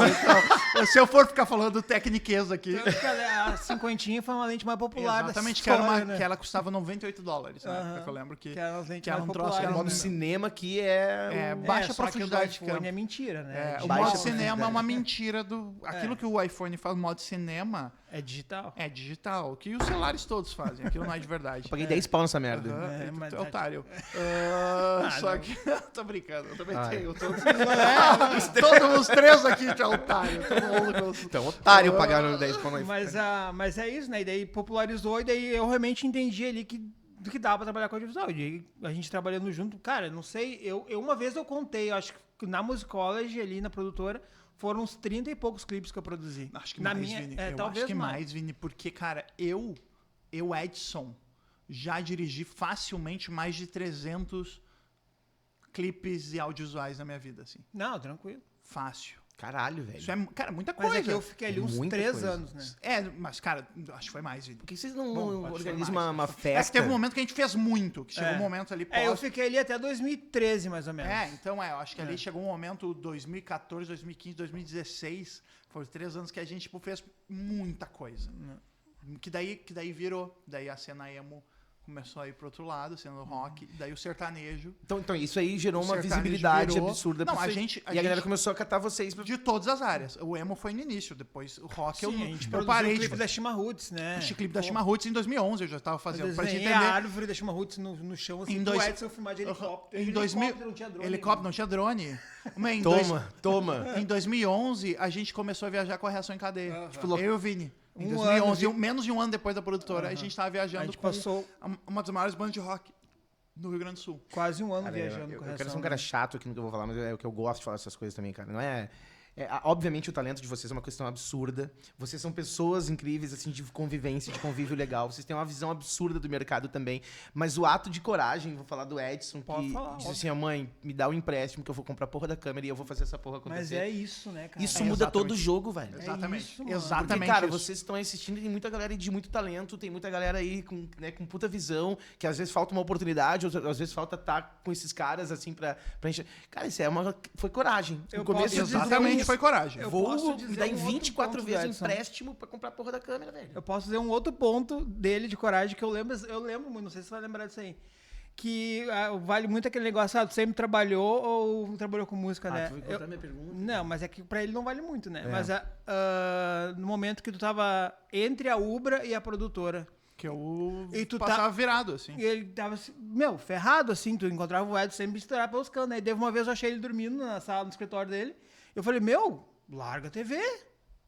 [SPEAKER 3] Então, se eu for ficar falando tecniquez aqui...
[SPEAKER 2] Tanto que a cinquentinha foi uma lente mais popular
[SPEAKER 3] Exatamente,
[SPEAKER 2] da história, né?
[SPEAKER 3] que ela custava $98, né? Eu lembro que
[SPEAKER 2] eram as lentes
[SPEAKER 3] que era
[SPEAKER 2] mais
[SPEAKER 3] um troço
[SPEAKER 2] populares,
[SPEAKER 3] que era
[SPEAKER 1] O modo
[SPEAKER 3] né?
[SPEAKER 1] cinema que é...
[SPEAKER 3] baixa
[SPEAKER 2] só que o do
[SPEAKER 3] profundidade de
[SPEAKER 2] iPhone
[SPEAKER 3] campo.
[SPEAKER 2] é mentira, né?
[SPEAKER 3] O
[SPEAKER 1] baixa
[SPEAKER 3] modo
[SPEAKER 1] profundidade.
[SPEAKER 3] cinema é uma mentira do... Aquilo que o iPhone faz no modo cinema
[SPEAKER 2] É digital.
[SPEAKER 3] é digital, que os celulares todos fazem. Aquilo não é de verdade.
[SPEAKER 1] Eu paguei 10 pau nessa merda.
[SPEAKER 2] mas
[SPEAKER 3] Tu é otário. Só
[SPEAKER 2] não.
[SPEAKER 3] que... Tô brincando, eu também
[SPEAKER 1] Ai.
[SPEAKER 3] tenho. Todos os três aqui tu é otário. Todo mundo
[SPEAKER 1] Então, otário pagaram 10 pau no iPhone.
[SPEAKER 2] Mas é isso, né? E daí popularizou, e daí eu realmente entendi ali que dava pra trabalhar com audiovisual. E aí a gente trabalhando junto, cara, não sei, uma vez eu contei, eu acho que na Musicology, ali na produtora, foram uns 30 e poucos clipes que eu produzi.
[SPEAKER 3] Acho que
[SPEAKER 2] na
[SPEAKER 3] mais,
[SPEAKER 2] minha,
[SPEAKER 3] Vini.
[SPEAKER 2] É,
[SPEAKER 3] Eu
[SPEAKER 2] talvez
[SPEAKER 3] acho que mais, Vini, porque, cara, eu, Edson, já dirigi facilmente mais de 300 clipes e audiovisuais na minha vida, assim.
[SPEAKER 2] Não, tranquilo.
[SPEAKER 3] Fácil.
[SPEAKER 1] Caralho, velho.
[SPEAKER 3] Isso é, cara, muita
[SPEAKER 2] Mas
[SPEAKER 3] coisa.
[SPEAKER 2] é que eu fiquei ali uns
[SPEAKER 1] Muita
[SPEAKER 2] 3
[SPEAKER 1] coisa.
[SPEAKER 2] anos, né?
[SPEAKER 3] Mas, cara, acho que foi mais, Vini.
[SPEAKER 1] Por que vocês não
[SPEAKER 3] Bom, acho que foi
[SPEAKER 1] organizam
[SPEAKER 3] mais.
[SPEAKER 1] uma
[SPEAKER 3] É que
[SPEAKER 1] festa?
[SPEAKER 3] teve um momento que a gente fez muito, que chegou um momento ali
[SPEAKER 2] Eu fiquei ali até 2013, mais ou menos.
[SPEAKER 3] Então eu acho que ali chegou um momento, 2014, 2015, 2016, foram 3 anos que a gente, tipo, fez muita coisa. Que daí virou, daí a cena emo começou a ir pro outro lado, sendo rock, daí o sertanejo.
[SPEAKER 1] Então isso aí gerou
[SPEAKER 3] O
[SPEAKER 1] uma
[SPEAKER 3] sertanejo
[SPEAKER 1] visibilidade
[SPEAKER 3] virou-
[SPEAKER 1] absurda.
[SPEAKER 3] Não,
[SPEAKER 1] pra
[SPEAKER 3] a
[SPEAKER 1] vocês.
[SPEAKER 3] gente- a
[SPEAKER 1] E a galera
[SPEAKER 3] gente-
[SPEAKER 1] começou a catar vocês. Pra...
[SPEAKER 3] De todas as áreas. O emo foi no início, depois o rock
[SPEAKER 2] Sim, a gente
[SPEAKER 3] eu
[SPEAKER 2] produziu
[SPEAKER 3] parei
[SPEAKER 2] o
[SPEAKER 3] de
[SPEAKER 2] clipe da Shima Roots, né?
[SPEAKER 3] Esse clipe da Shima Roots em 2011 eu já tava
[SPEAKER 2] Eu
[SPEAKER 3] fazendo. Pra gente
[SPEAKER 2] desenhei
[SPEAKER 3] entender.
[SPEAKER 2] a árvore da Shima Roots no chão, assim,
[SPEAKER 3] Em
[SPEAKER 2] pro
[SPEAKER 3] dois-
[SPEAKER 2] Edson filmar de helicóptero.
[SPEAKER 3] Em 2000,
[SPEAKER 2] Helicóptero não tinha drone.
[SPEAKER 3] helicóptero não tinha drone. Mas em
[SPEAKER 1] Toma.
[SPEAKER 3] Em 2011, a gente começou a viajar com a Reação em Cadeia.
[SPEAKER 1] Tipo,
[SPEAKER 3] Eu e o Vini. Em
[SPEAKER 2] Um
[SPEAKER 3] 2011,
[SPEAKER 2] ano,
[SPEAKER 3] menos de um ano depois da produtora, a gente tava viajando
[SPEAKER 2] A gente
[SPEAKER 3] com
[SPEAKER 2] passou
[SPEAKER 3] uma das maiores bandas de rock do Rio Grande do Sul.
[SPEAKER 2] quase um ano
[SPEAKER 1] Cara,
[SPEAKER 2] viajando
[SPEAKER 1] eu
[SPEAKER 2] com
[SPEAKER 1] quero
[SPEAKER 2] Reação,
[SPEAKER 1] ser um cara
[SPEAKER 2] né?
[SPEAKER 1] chato aqui no que eu vou falar, mas é o que eu gosto de falar essas coisas também, cara. Não é... obviamente o talento de vocês é uma questão absurda. Vocês são pessoas incríveis, assim, de convivência, de convívio legal. Vocês têm uma visão absurda do mercado também. Mas o ato de coragem, vou falar do Edson,
[SPEAKER 2] Pode
[SPEAKER 1] que
[SPEAKER 2] falar,
[SPEAKER 1] disse assim, ó, mãe, me dá o empréstimo que eu vou comprar a porra da câmera e eu vou fazer essa porra acontecer.
[SPEAKER 2] Mas é isso, né, cara?
[SPEAKER 1] Isso
[SPEAKER 3] É,
[SPEAKER 1] muda
[SPEAKER 3] exatamente.
[SPEAKER 1] todo o jogo, velho.
[SPEAKER 3] Exatamente.
[SPEAKER 2] isso, mano.
[SPEAKER 3] Exatamente.
[SPEAKER 1] Porque, cara,
[SPEAKER 3] isso.
[SPEAKER 1] vocês estão assistindo e tem muita galera aí de muito talento, tem muita galera aí com puta visão, que às vezes falta uma oportunidade, ou às vezes falta estar com esses caras, assim, pra gente... Cara, isso foi coragem.
[SPEAKER 2] Eu
[SPEAKER 1] No começo
[SPEAKER 2] posso dizer
[SPEAKER 3] Exatamente, foi coragem.
[SPEAKER 2] Eu
[SPEAKER 1] Vou
[SPEAKER 2] posso
[SPEAKER 1] me
[SPEAKER 2] dizer
[SPEAKER 1] dar em
[SPEAKER 2] um outro
[SPEAKER 1] 24
[SPEAKER 2] ponto
[SPEAKER 1] vezes
[SPEAKER 2] dessa
[SPEAKER 1] empréstimo pra comprar a porra da câmera, velho.
[SPEAKER 2] Eu posso dizer um outro ponto dele de coragem que eu lembro muito, não sei se você vai lembrar disso aí. Que vale muito aquele negócio, tu sempre trabalhou ou trabalhou com música, né?
[SPEAKER 1] Tu vai cortar minha pergunta?
[SPEAKER 2] Não, mas é que pra ele não vale muito, né?
[SPEAKER 1] É.
[SPEAKER 2] Mas no momento que tu tava entre a Ubra e a produtora,
[SPEAKER 3] Que eu
[SPEAKER 2] E tu
[SPEAKER 3] passava virado, assim.
[SPEAKER 2] e ele tava, assim, ferrado, assim, tu encontrava o Edson sempre estourar pelos canos. Aí teve uma vez eu achei ele dormindo na sala, no escritório dele, eu falei, larga a TV,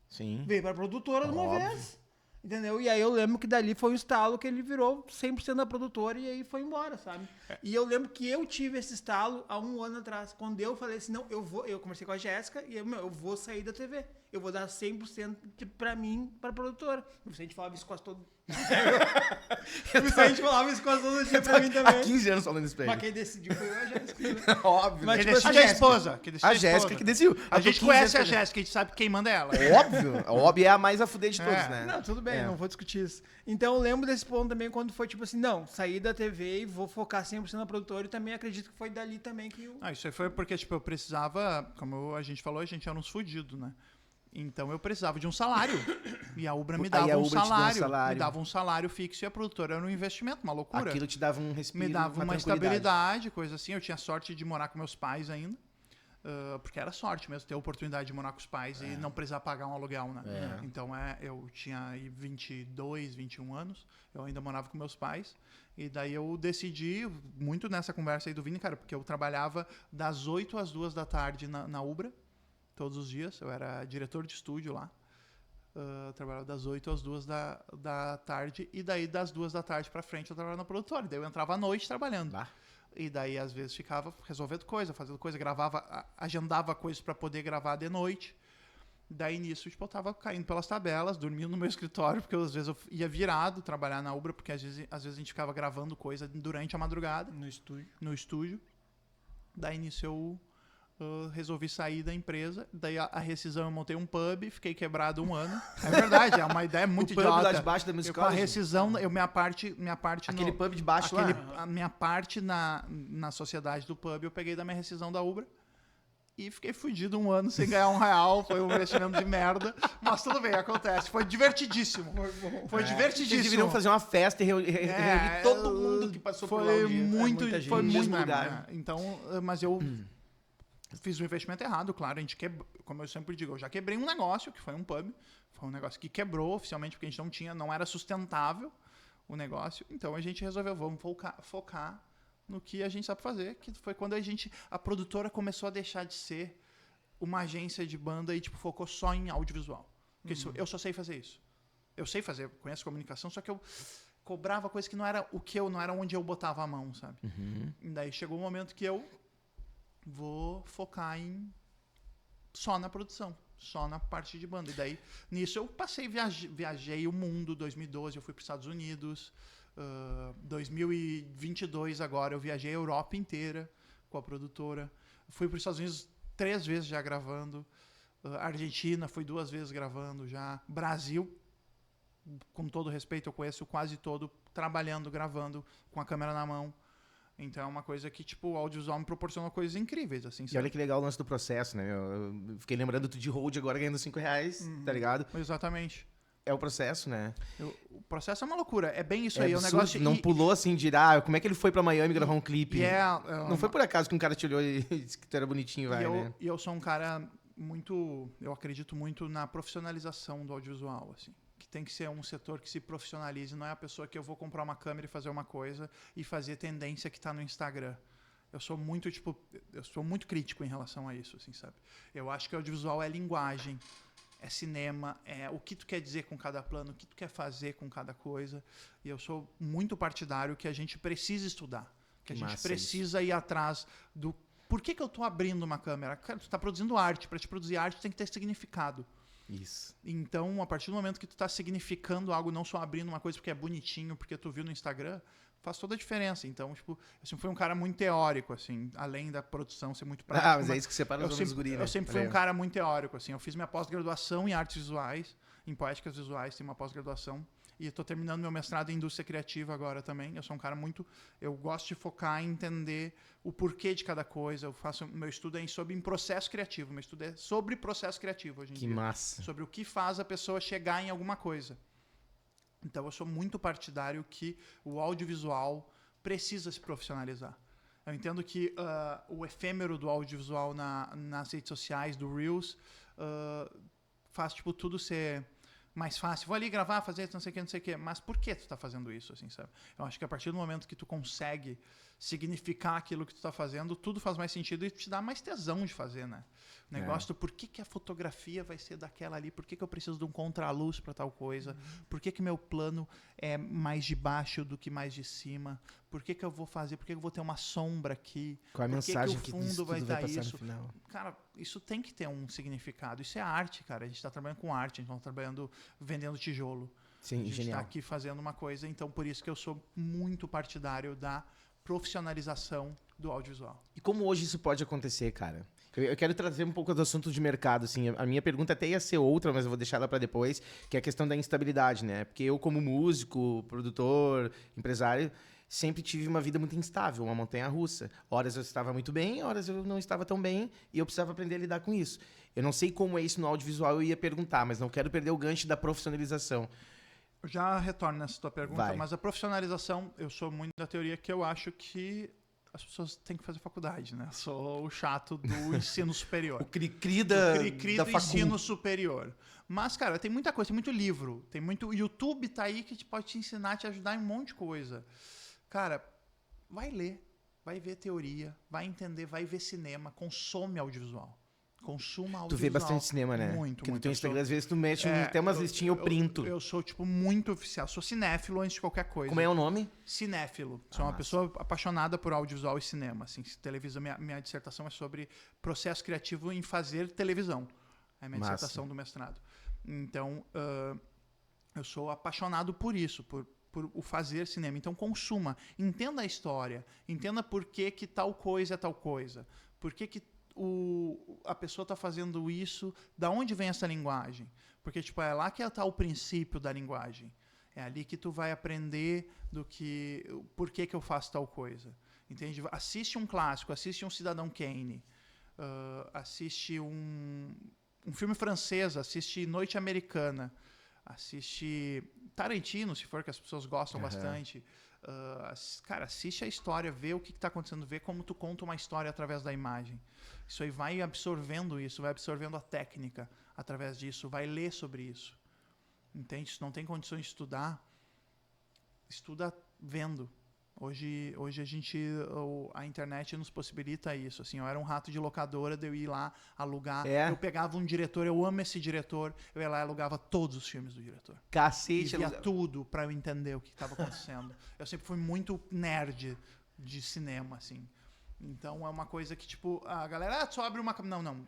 [SPEAKER 1] Sim.
[SPEAKER 2] veio pra produtora de uma
[SPEAKER 1] Óbvio.
[SPEAKER 2] vez. Entendeu? E aí eu lembro que dali foi um estalo que ele virou 100% da produtora e aí foi embora, sabe? E eu lembro que eu tive esse estalo há um ano atrás, quando eu falei assim, não, eu conversei com a Jéssica e eu vou sair da TV. Eu vou dar 100% pra mim, pra produtora. O Vicente falava isso quase todo... O Vicente falava isso quase todo dia pra mim
[SPEAKER 1] Há
[SPEAKER 2] também.
[SPEAKER 1] 15 anos falando isso pra
[SPEAKER 2] Mas
[SPEAKER 1] ele.
[SPEAKER 2] quem decidiu foi eu, a Jéssica.
[SPEAKER 1] Óbvio.
[SPEAKER 2] Mas,
[SPEAKER 1] né?
[SPEAKER 2] tipo,
[SPEAKER 3] Quem
[SPEAKER 2] assim,
[SPEAKER 3] decide é a esposa. Quem decide é
[SPEAKER 1] A Jéssica que decidiu.
[SPEAKER 3] A gente
[SPEAKER 1] 15
[SPEAKER 3] conhece a
[SPEAKER 1] anos-
[SPEAKER 3] Jéssica, a gente sabe quem manda ela.
[SPEAKER 1] Óbvio. A óbvio é a mais a fuder de todos,
[SPEAKER 3] É.
[SPEAKER 1] né?
[SPEAKER 2] Não, tudo bem,
[SPEAKER 1] É.
[SPEAKER 2] não vou discutir isso. Então eu lembro desse ponto também quando foi tipo assim, não, saí da TV e vou focar 100% na produtora e também acredito que foi dali também que eu...
[SPEAKER 3] Isso aí foi porque, tipo, eu precisava, como a gente falou, a gente era uns fudidos, né? Então eu precisava de um salário. E a Ubra me
[SPEAKER 1] Aí
[SPEAKER 3] dava
[SPEAKER 1] a
[SPEAKER 3] um
[SPEAKER 1] Ubra te deu um
[SPEAKER 3] salário.
[SPEAKER 1] salário.
[SPEAKER 3] Me dava um salário fixo e a produtora era um investimento, uma loucura.
[SPEAKER 1] Aquilo te dava um respiro,
[SPEAKER 3] Me dava uma
[SPEAKER 1] tranquilidade.
[SPEAKER 3] estabilidade, coisa assim. Eu tinha sorte de morar com meus pais ainda. Porque era sorte mesmo ter a oportunidade de morar com os pais e não precisar pagar um aluguel, né? Então eu tinha aí 22, 21 anos, eu ainda morava com meus pais. E daí eu decidi, muito nessa conversa aí do Vini, cara, porque eu trabalhava das 8 às 2 da tarde na Ubra, todos os dias. Eu era diretor de estúdio lá. Trabalhava das 8 às 2 da tarde, e daí das 2 da tarde pra frente eu trabalhava na produtora. Daí eu entrava à noite trabalhando. E daí, às vezes, ficava resolvendo coisa, fazendo coisa, gravava, agendava coisas pra poder gravar de noite. Daí, nisso, tipo, eu tava caindo pelas tabelas, dormindo no meu escritório, porque às vezes eu ia virado trabalhar na Ubra, porque às vezes a gente ficava gravando coisa durante a madrugada. No estúdio. Daí, nisso, eu resolvi sair da empresa. Daí, a rescisão, eu montei um pub, fiquei quebrado 1 ano. É verdade, é uma ideia muito idiota.
[SPEAKER 1] O pub lá de baixo da Music
[SPEAKER 3] Com a rescisão, minha parte
[SPEAKER 1] aquele pub de baixo lá?
[SPEAKER 3] A minha parte na sociedade do pub, eu peguei da minha rescisão da Ubra. E fiquei fudido 1 ano sem ganhar R$1. Foi um investimento de merda. Mas tudo bem, acontece. Foi divertidíssimo. Foi divertidíssimo.
[SPEAKER 1] Vocês deveriam fazer uma festa e reunir todo mundo que passou por lá um dia.
[SPEAKER 3] Foi muito
[SPEAKER 1] lugar.
[SPEAKER 3] Então, mas eu fiz um investimento errado, claro. A gente como eu sempre digo, eu já quebrei um negócio, que foi um pub. Foi um negócio que quebrou oficialmente, porque a gente não era sustentável o negócio. Então a gente resolveu, vamos focar no que a gente sabe fazer, que foi quando a produtora começou a deixar de ser uma agência de banda e tipo, focou só em audiovisual. Porque eu só sei fazer isso. Eu sei fazer, conheço comunicação, só que eu cobrava coisa que não era não era onde eu botava a mão, sabe? E daí chegou o momento que eu vou focar só na produção, só na parte de banda. E daí, nisso eu viajei o mundo. 2012 eu fui para os Estados Unidos. 2022 agora eu viajei a Europa inteira com a produtora. Fui para os Estados Unidos 3 vezes já gravando. Argentina fui 2 vezes gravando já. Brasil, com todo respeito, eu conheço quase todo trabalhando, gravando com a câmera na mão. Então é uma coisa que, tipo, o audiovisual me proporciona coisas incríveis, assim.
[SPEAKER 1] E olha que legal o lance do processo, né? Eu fiquei lembrando tu de hold agora ganhando R$5, tá ligado?
[SPEAKER 3] Exatamente.
[SPEAKER 1] É o processo, né?
[SPEAKER 3] O processo é uma loucura. É bem isso aí. É um
[SPEAKER 1] absurdo.
[SPEAKER 3] negócio...
[SPEAKER 1] Não pulou assim de como é que ele foi pra Miami gravar um clipe? Não foi por acaso que um cara te olhou e disse que tu era bonitinho, né?
[SPEAKER 3] E eu sou um cara muito... Eu acredito muito na profissionalização do audiovisual, assim. Que tem que ser um setor que se profissionalize. Não é a pessoa que eu vou comprar uma câmera e fazer uma coisa e fazer tendência que tá no Instagram. Eu sou muito crítico em relação a isso, assim, sabe? Eu acho que o audiovisual é linguagem. É cinema, é o que tu quer dizer com cada plano, o que tu quer fazer com cada coisa. E eu sou muito partidário que a gente precisa estudar. Que a gente precisa ir atrás do... Por que eu tô abrindo uma câmera? Cara, tu tá produzindo arte. Para te produzir arte, tu tem que ter significado.
[SPEAKER 1] Isso.
[SPEAKER 3] Então, a partir do momento que tu tá significando algo, não só abrindo uma coisa porque é bonitinho, porque tu viu no Instagram, faz toda a diferença. Então, tipo, eu sempre fui um cara muito teórico, assim, além da produção ser muito prático.
[SPEAKER 1] Mas é isso que separa os homens dos guris, né?
[SPEAKER 3] Eu sempre fui um cara muito teórico, assim. Eu fiz minha pós-graduação em artes visuais, em poéticas visuais, tenho uma pós-graduação. E estou terminando meu mestrado em indústria criativa agora também. Eu sou um cara eu gosto de focar em entender o porquê de cada coisa. Meu estudo é sobre processo criativo. Meu estudo é sobre processo criativo hoje em dia.
[SPEAKER 1] Que massa.
[SPEAKER 3] Sobre o que faz a pessoa chegar em alguma coisa. Então, eu sou muito partidário que o audiovisual precisa se profissionalizar. Eu entendo que o efêmero do audiovisual nas redes sociais, do Reels, faz tipo, tudo ser mais fácil. Vou ali gravar, fazer não sei o que. Mas por que tu tá fazendo isso, assim, sabe? Eu acho que a partir do momento que tu consegue significar aquilo que tu tá fazendo, tudo faz mais sentido e te dá mais tesão de fazer, né? O negócio do por que a fotografia vai ser daquela ali, por que eu preciso de um contraluz para tal coisa, por que meu plano é mais de baixo do que mais de cima, por que eu vou fazer, por que eu vou ter uma sombra aqui,
[SPEAKER 1] qual a mensagem
[SPEAKER 3] que o fundo vai estar
[SPEAKER 1] passar
[SPEAKER 3] isso.
[SPEAKER 1] No final?
[SPEAKER 3] Cara, isso tem que ter um significado. Isso é arte, cara. A gente está trabalhando com arte, a gente não está trabalhando vendendo tijolo.
[SPEAKER 1] Sim,
[SPEAKER 3] a gente
[SPEAKER 1] genial.
[SPEAKER 3] está aqui fazendo uma coisa, então por isso que eu sou muito partidário da profissionalização do audiovisual.
[SPEAKER 1] E como hoje isso pode acontecer, cara? Eu quero trazer um pouco do assunto de mercado, assim. A minha pergunta até ia ser outra, mas eu vou deixar ela para depois, que é a questão da instabilidade, né? Porque eu, como músico, produtor, empresário, sempre tive uma vida muito instável, uma montanha-russa. Horas eu estava muito bem, horas eu não estava tão bem, e eu precisava aprender a lidar com isso. Eu não sei como é isso no audiovisual, eu ia perguntar, mas não quero perder o gancho da profissionalização.
[SPEAKER 3] Eu já retorno nessa tua pergunta,
[SPEAKER 1] Vai.
[SPEAKER 3] Mas a profissionalização, eu sou muito da teoria que eu acho que as pessoas têm que fazer faculdade, né? Sou o chato do ensino superior.
[SPEAKER 1] O cri-cri da
[SPEAKER 3] do ensino superior. Mas, cara, tem muita coisa, tem muito livro, tem muito... YouTube tá aí que pode te ensinar, te ajudar em um monte de coisa. Cara, vai ler, vai ver teoria, vai entender, vai ver cinema, consome audiovisual. Consuma
[SPEAKER 1] Tu
[SPEAKER 3] audiovisual.
[SPEAKER 1] vê bastante cinema, né?
[SPEAKER 3] Muito,
[SPEAKER 1] Porque no
[SPEAKER 3] muito.
[SPEAKER 1] teu
[SPEAKER 3] Eu sou-
[SPEAKER 1] Instagram, às vezes, tu mexe até umas listinhas, eu printo.
[SPEAKER 3] Eu sou, tipo, muito oficial. Sou cinéfilo antes de qualquer coisa.
[SPEAKER 1] Como é o nome?
[SPEAKER 3] Cinéfilo. Sou uma
[SPEAKER 1] massa.
[SPEAKER 3] pessoa apaixonada por audiovisual e cinema. Assim, televisão, minha dissertação é sobre processo criativo em fazer televisão. É a minha
[SPEAKER 1] Massa.
[SPEAKER 3] dissertação do mestrado. Então, eu sou apaixonado por isso, por o fazer cinema. Então, consuma. Entenda a história. Entenda por que tal coisa é tal coisa. Por que a pessoa está fazendo isso, da onde vem essa linguagem? Porque tipo, é lá que está o princípio da linguagem. É ali que tu vai aprender por que eu faço tal coisa. Entende? Assiste um clássico, assiste um Cidadão Kane, assiste um filme francês, assiste Noite Americana, assiste Tarantino, se for que as pessoas gostam bastante. Cara, assiste a história, vê o que está acontecendo, vê como tu conta uma história através da imagem. Isso aí vai absorvendo isso, vai absorvendo a técnica através disso, vai ler sobre isso. Entende? Se não tem condições de estudar, estuda vendo. Hoje a internet nos possibilita isso. Assim, eu era um rato de locadora, de eu ir lá alugar. Eu pegava um diretor, eu amo esse diretor, eu ia lá e alugava todos os filmes do diretor.
[SPEAKER 1] Cacete.
[SPEAKER 3] E via tudo pra eu entender o que estava acontecendo. Eu sempre fui muito nerd de cinema, assim. Então é uma coisa que, tipo, a galera só abre uma... Não.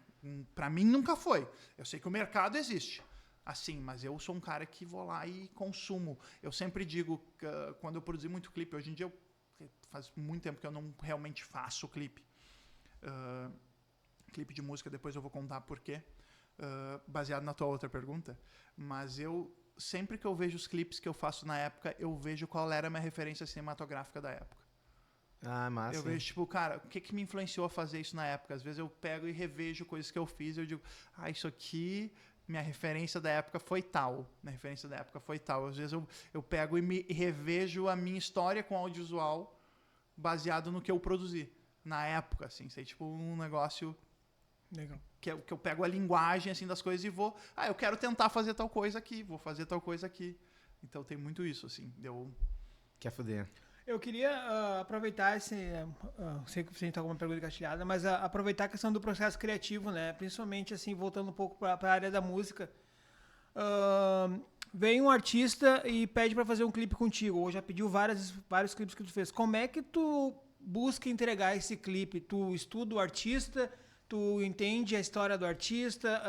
[SPEAKER 3] Pra mim nunca foi. Eu sei que o mercado existe. Assim, mas eu sou um cara que vou lá e consumo. Eu sempre digo, quando eu produzi muito clipe, hoje em dia faz muito tempo que eu não realmente faço clipe. Clipe de música, depois eu vou contar por quê. Baseado na tua outra pergunta. Mas sempre que eu vejo os clipes que eu faço na época, eu vejo qual era a minha referência cinematográfica da época.
[SPEAKER 1] Ah, massa.
[SPEAKER 3] Eu vejo, tipo, cara, o que me influenciou a fazer isso na época? Às vezes eu pego e revejo coisas que eu fiz e eu digo, isso aqui, minha referência da época foi tal. Minha referência da época foi tal. Às vezes eu pego e revejo a minha história com audiovisual baseado no que eu produzi na época, assim. Sei, tipo, um negócio...
[SPEAKER 2] Legal.
[SPEAKER 3] Que eu pego a linguagem, assim, das coisas e vou... eu quero tentar fazer tal coisa aqui, vou fazer tal coisa aqui. Então tem muito isso, assim.
[SPEAKER 1] Quer foder.
[SPEAKER 2] Eu queria aproveitar sei que você tem alguma pergunta engatilhada, mas aproveitar a questão do processo criativo, né? Principalmente, assim, voltando um pouco para a área da música. Vem um artista e pede para fazer um clipe contigo, ou já pediu vários clipes que tu fez. Como é que tu busca entregar esse clipe? Tu estuda o artista, tu entende a história do artista,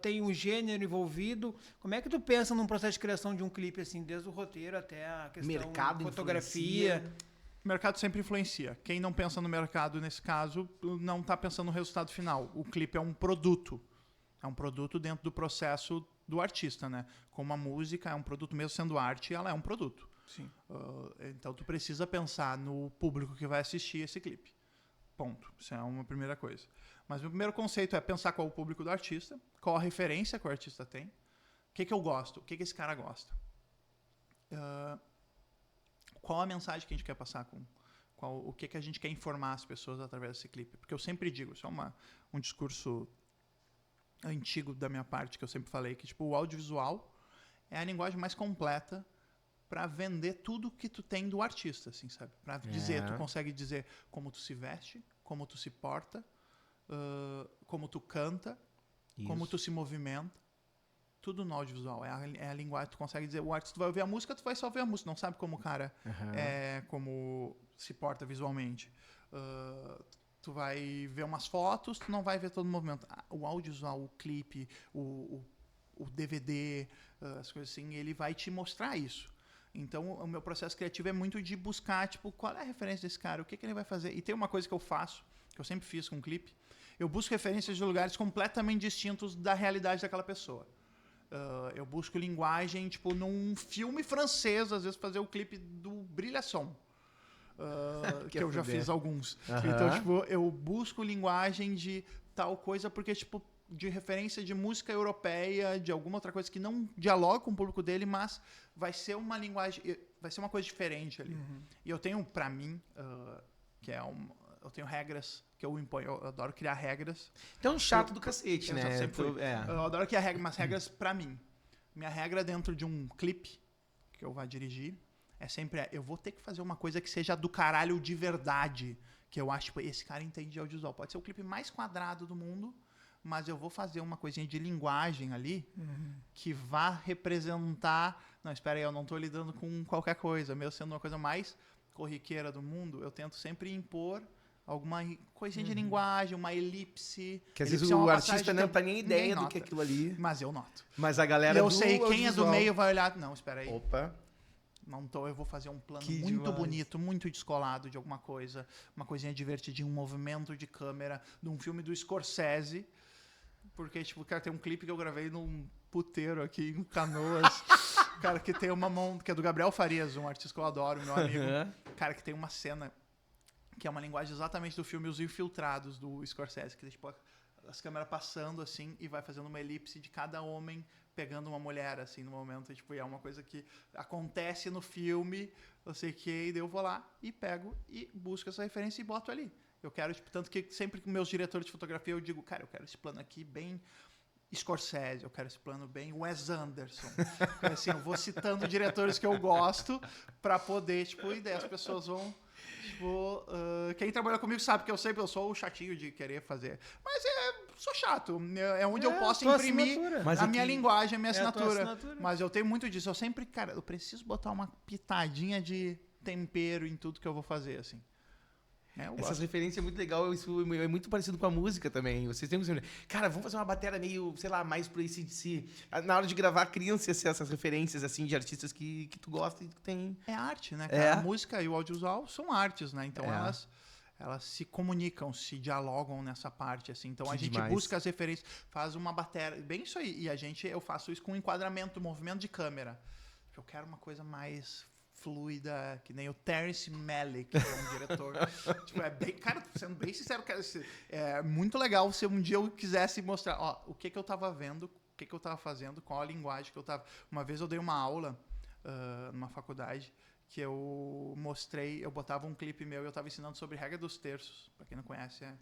[SPEAKER 2] tem um gênero envolvido. Como é que tu pensa num processo de criação de um clipe, assim, desde o roteiro até a questão da fotografia?
[SPEAKER 3] O mercado sempre influencia. Quem não pensa no mercado, nesse caso, não está pensando no resultado final. O clipe é um produto. É um produto dentro do processo do artista, né? Como a música é um produto, mesmo sendo arte, ela é um produto.
[SPEAKER 2] Sim.
[SPEAKER 3] Então, tu precisa pensar no público que vai assistir esse clipe. Ponto. Isso é uma primeira coisa. Mas o primeiro conceito é pensar qual é o público do artista, qual a referência que o artista tem, o que eu gosto, o que esse cara gosta. Qual a mensagem que a gente quer passar o que a gente quer informar as pessoas através desse clipe. Porque eu sempre digo, isso é um discurso antigo da minha parte, que eu sempre falei, que tipo, o audiovisual é a linguagem mais completa para vender tudo que tu tem do artista, assim, sabe? Para dizer, tu consegue dizer como tu se veste, como tu se porta, como tu canta, como tu se movimenta. Tudo no audiovisual. É a linguagem. Tu consegue dizer, o artista vai ouvir a música, tu vai só ouvir a música. Não sabe como o cara como se porta visualmente. Tu vai ver umas fotos, tu não vai ver todo o movimento. O audiovisual, o clipe, o DVD, as coisas assim, ele vai te mostrar isso. Então, o meu processo criativo é muito de buscar, tipo, qual é a referência desse cara, o que ele vai fazer. E tem uma coisa que eu faço, que eu sempre fiz com clipe, eu busco referências de lugares completamente distintos da realidade daquela pessoa. Eu busco linguagem, tipo, num filme francês, às vezes fazer o clipe do Brilhação. Que eu já fiz alguns. Então, tipo, eu busco linguagem de tal coisa, porque, tipo, de referência de música europeia, de alguma outra coisa que não dialoga com o público dele, mas vai ser uma linguagem, vai ser uma coisa diferente ali. E eu tenho, pra mim, eu tenho regras que eu imponho, eu adoro criar regras.
[SPEAKER 1] Então, chato do cacete, né?
[SPEAKER 3] Eu adoro criar umas regras pra mim. Minha regra dentro de um clipe que eu vá dirigir é sempre, eu vou ter que fazer uma coisa que seja do caralho de verdade, que eu acho, tipo, esse cara entende de audiovisual. Pode ser o clipe mais quadrado do mundo, mas eu vou fazer uma coisinha de linguagem ali que vá representar... Não, espera aí, eu não tô lidando com qualquer coisa. Mesmo sendo uma coisa mais corriqueira do mundo, eu tento sempre impor alguma coisinha de linguagem, uma elipse.
[SPEAKER 1] Que às vezes
[SPEAKER 3] Elipse é
[SPEAKER 1] o
[SPEAKER 3] uma
[SPEAKER 1] artista
[SPEAKER 3] passagem
[SPEAKER 1] não
[SPEAKER 3] de
[SPEAKER 1] tá
[SPEAKER 3] tempo.
[SPEAKER 1] nem
[SPEAKER 3] Ninguém
[SPEAKER 1] ideia do
[SPEAKER 3] nota.
[SPEAKER 1] que é aquilo ali.
[SPEAKER 3] Mas eu noto.
[SPEAKER 1] Mas a galera
[SPEAKER 3] E eu sei quem é do
[SPEAKER 1] audiovisual-
[SPEAKER 3] meio vai olhar... Não, espera aí.
[SPEAKER 1] Opa.
[SPEAKER 3] Não tô, eu vou fazer um plano
[SPEAKER 1] Que
[SPEAKER 3] muito
[SPEAKER 1] demais.
[SPEAKER 3] bonito, muito descolado de alguma coisa. Uma coisinha divertidinha, um movimento de câmera de um filme do Scorsese. Porque, tipo, cara, tem um clipe que eu gravei num puteiro aqui em Canoas. Cara, que tem uma mão... Que é do Gabriel Farias, um artista que eu adoro, meu amigo. Cara, que tem uma cena que é uma linguagem exatamente do filme Os Infiltrados, do Scorsese. Que, tipo, as câmeras passando, assim, e vai fazendo uma elipse de cada homem pegando uma mulher, assim, no momento. E, tipo, é uma coisa que acontece no filme, eu sei que, e daí eu vou lá e pego e busco essa referência e boto ali. Eu quero, tipo, tanto que sempre com meus diretores de fotografia eu digo, cara, eu quero esse plano aqui bem Scorsese, eu quero esse plano bem Wes Anderson. Assim, eu vou citando diretores que eu gosto pra poder, tipo, e daí as pessoas vão... Tipo, quem trabalha comigo sabe que eu sou o chatinho de querer fazer. Mas sou chato. É onde eu posso
[SPEAKER 2] tua
[SPEAKER 3] imprimir
[SPEAKER 2] assinatura.
[SPEAKER 1] Mas
[SPEAKER 3] a
[SPEAKER 1] é
[SPEAKER 3] minha
[SPEAKER 1] que-
[SPEAKER 3] linguagem, a minha
[SPEAKER 2] É a tua
[SPEAKER 3] assinatura.
[SPEAKER 2] assinatura.
[SPEAKER 3] Mas eu tenho muito disso. Eu sempre, cara, eu preciso botar uma pitadinha de tempero em tudo que eu vou fazer, assim. Eu
[SPEAKER 1] Essas
[SPEAKER 3] gosto.
[SPEAKER 1] referências é muito legal, isso é muito parecido com a música também. Vocês têm que... Cara, vamos fazer uma bateria meio, sei lá, mais pro AC/DC. Na hora de gravar, criam-se essas referências, assim, de artistas que tu gosta e que tem...
[SPEAKER 3] É arte, né, cara?
[SPEAKER 1] É.
[SPEAKER 3] A música e o audiovisual são artes, né? Então
[SPEAKER 1] É.
[SPEAKER 3] elas se comunicam, se dialogam nessa parte, assim. Então
[SPEAKER 1] Que
[SPEAKER 3] a gente
[SPEAKER 1] demais.
[SPEAKER 3] busca as referências, faz uma bateria, bem isso aí. E eu faço isso com enquadramento, movimento de câmera. Eu quero uma coisa mais fluida, que nem o Terrence Malick, que é um diretor. Tipo, é bem, cara, sendo bem sincero, cara, é muito legal se um dia eu quisesse mostrar, ó, o que eu tava vendo, o que eu tava fazendo, qual a linguagem que eu tava... Uma vez eu dei uma aula numa faculdade que eu mostrei, eu botava um clipe meu e eu tava ensinando sobre regra dos terços. Pra quem não conhece, é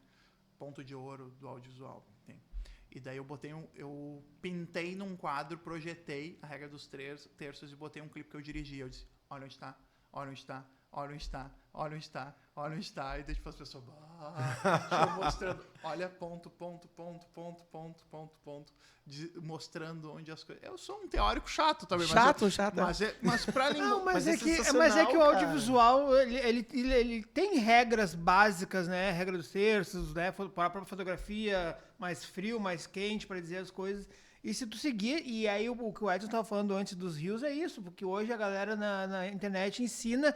[SPEAKER 3] ponto de ouro do audiovisual. Tem. E daí eu pintei num quadro, projetei a regra dos terços e botei um clipe que eu dirigi. Eu disse, olha onde está, olha onde está, olha onde está, olha onde está, olha onde está. E daí tipo, as pessoas, tipo, mostrando, olha, ponto, ponto, ponto, ponto, ponto, ponto, ponto, mostrando onde as coisas... Eu sou um teórico chato também.
[SPEAKER 1] Chato.
[SPEAKER 3] Mas pra língua...
[SPEAKER 2] Não, mas é que o
[SPEAKER 1] sensacional,
[SPEAKER 2] audiovisual, ele tem regras básicas, né? Regra dos terços, né? Para a própria fotografia, mais frio, mais quente, para dizer as coisas. E se tu seguir, e aí o que o Edson estava falando antes dos rios é isso, porque hoje a galera na internet ensina,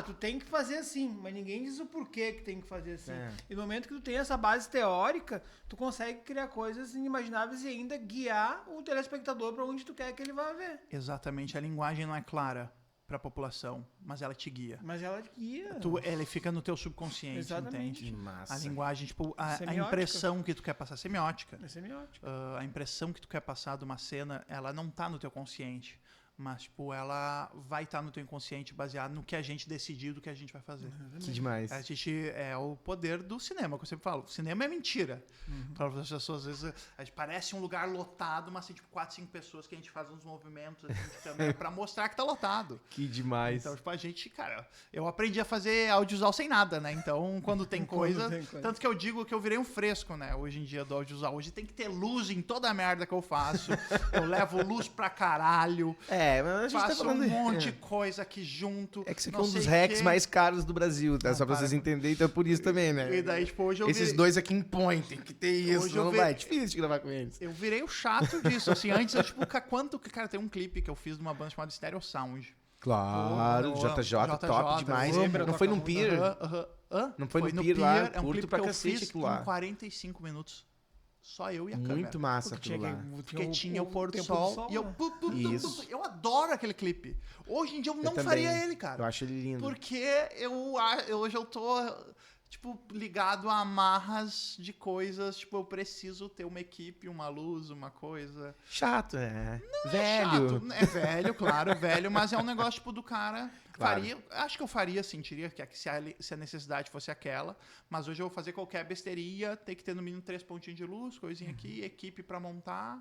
[SPEAKER 2] tu tem que fazer assim, mas ninguém diz o porquê que tem que fazer assim.
[SPEAKER 1] É.
[SPEAKER 2] E no momento que tu tem essa base teórica, tu consegue criar coisas inimagináveis e ainda guiar o telespectador para onde tu quer que ele vá ver.
[SPEAKER 3] Exatamente, a linguagem não é clara para a população, mas ela te guia.
[SPEAKER 2] Mas ela guia.
[SPEAKER 3] Ele fica no teu subconsciente,
[SPEAKER 2] Exatamente.
[SPEAKER 3] entende?
[SPEAKER 1] Que massa.
[SPEAKER 3] A linguagem, tipo, a
[SPEAKER 2] Semiótica.
[SPEAKER 3] impressão que tu quer passar, semiótica.
[SPEAKER 2] É semiótica.
[SPEAKER 3] A impressão que tu quer passar de uma cena, ela não tá no teu consciente, mas, tipo, ela vai estar no teu inconsciente baseado no que a gente decidiu, do que a gente vai fazer.
[SPEAKER 1] Que demais.
[SPEAKER 3] A gente é o poder do cinema, que eu sempre falo. Cinema é mentira. Para as pessoas, às vezes, a gente parece um lugar lotado, mas tem tipo 4, 5 pessoas que a gente faz uns movimentos assim, de câmera para mostrar que tá lotado.
[SPEAKER 1] Que demais.
[SPEAKER 3] Então, tipo, a gente, cara, eu aprendi a fazer audiovisual sem nada, né? Então, quando tem coisa.
[SPEAKER 2] tem coisa.
[SPEAKER 3] Tanto que eu digo que eu virei um fresco, né? Hoje em dia do audiovisual. Hoje tem que ter luz em toda a merda que eu faço. Eu levo luz pra caralho.
[SPEAKER 1] Mas a gente tá
[SPEAKER 3] Faço
[SPEAKER 1] falando...
[SPEAKER 3] um monte de coisa aqui junto.
[SPEAKER 1] É que isso aqui é
[SPEAKER 3] não
[SPEAKER 1] um dos
[SPEAKER 3] sei
[SPEAKER 1] hacks
[SPEAKER 3] quê.
[SPEAKER 1] mais caros do Brasil, tá? Só pra
[SPEAKER 3] para.
[SPEAKER 1] vocês entenderem, então é por isso também, né?
[SPEAKER 3] E daí, tipo, hoje eu
[SPEAKER 1] Esses
[SPEAKER 3] virei-
[SPEAKER 1] dois aqui impõem, tem que ter isso,
[SPEAKER 3] Hoje eu
[SPEAKER 1] não
[SPEAKER 3] vi-
[SPEAKER 1] vai. É difícil de gravar com eles.
[SPEAKER 3] Eu virei o chato disso, assim. Antes, eu, tipo, cara, tem um clipe que eu fiz de uma banda chamada Stereo Sound.
[SPEAKER 1] Claro,
[SPEAKER 3] Pô,
[SPEAKER 1] JJ, top demais.
[SPEAKER 2] lembra,
[SPEAKER 1] Não foi
[SPEAKER 2] toca
[SPEAKER 1] num pier?
[SPEAKER 3] Não
[SPEAKER 1] foi no pier lá,
[SPEAKER 3] É um
[SPEAKER 1] curto
[SPEAKER 3] clipe
[SPEAKER 1] pra
[SPEAKER 3] que eu
[SPEAKER 1] cacete
[SPEAKER 3] fiz
[SPEAKER 1] aquilo lá.
[SPEAKER 3] em 45 minutos. Só eu e a câmera.
[SPEAKER 1] Muito massa
[SPEAKER 2] Porque
[SPEAKER 1] aquilo lá.
[SPEAKER 3] Porque tinha o pôr do
[SPEAKER 2] tempo
[SPEAKER 3] sol, e eu...
[SPEAKER 1] Isso.
[SPEAKER 3] Eu adoro aquele clipe. Hoje em dia eu não
[SPEAKER 1] também.
[SPEAKER 3] faria ele, cara.
[SPEAKER 1] Eu acho ele lindo.
[SPEAKER 3] Porque hoje eu tô, tipo, ligado a amarras de coisas. Tipo, eu preciso ter uma equipe, uma luz, uma coisa.
[SPEAKER 1] Chato, né?
[SPEAKER 3] É
[SPEAKER 1] Velho.
[SPEAKER 3] chato. É velho, claro, velho, mas é um negócio, tipo, do cara...
[SPEAKER 1] Claro.
[SPEAKER 3] Acho que eu faria, sentiria que se a necessidade fosse aquela, mas hoje eu vou fazer qualquer besteirinha, tem que ter no mínimo 3 pontinhos de luz, coisinha aqui, equipe pra montar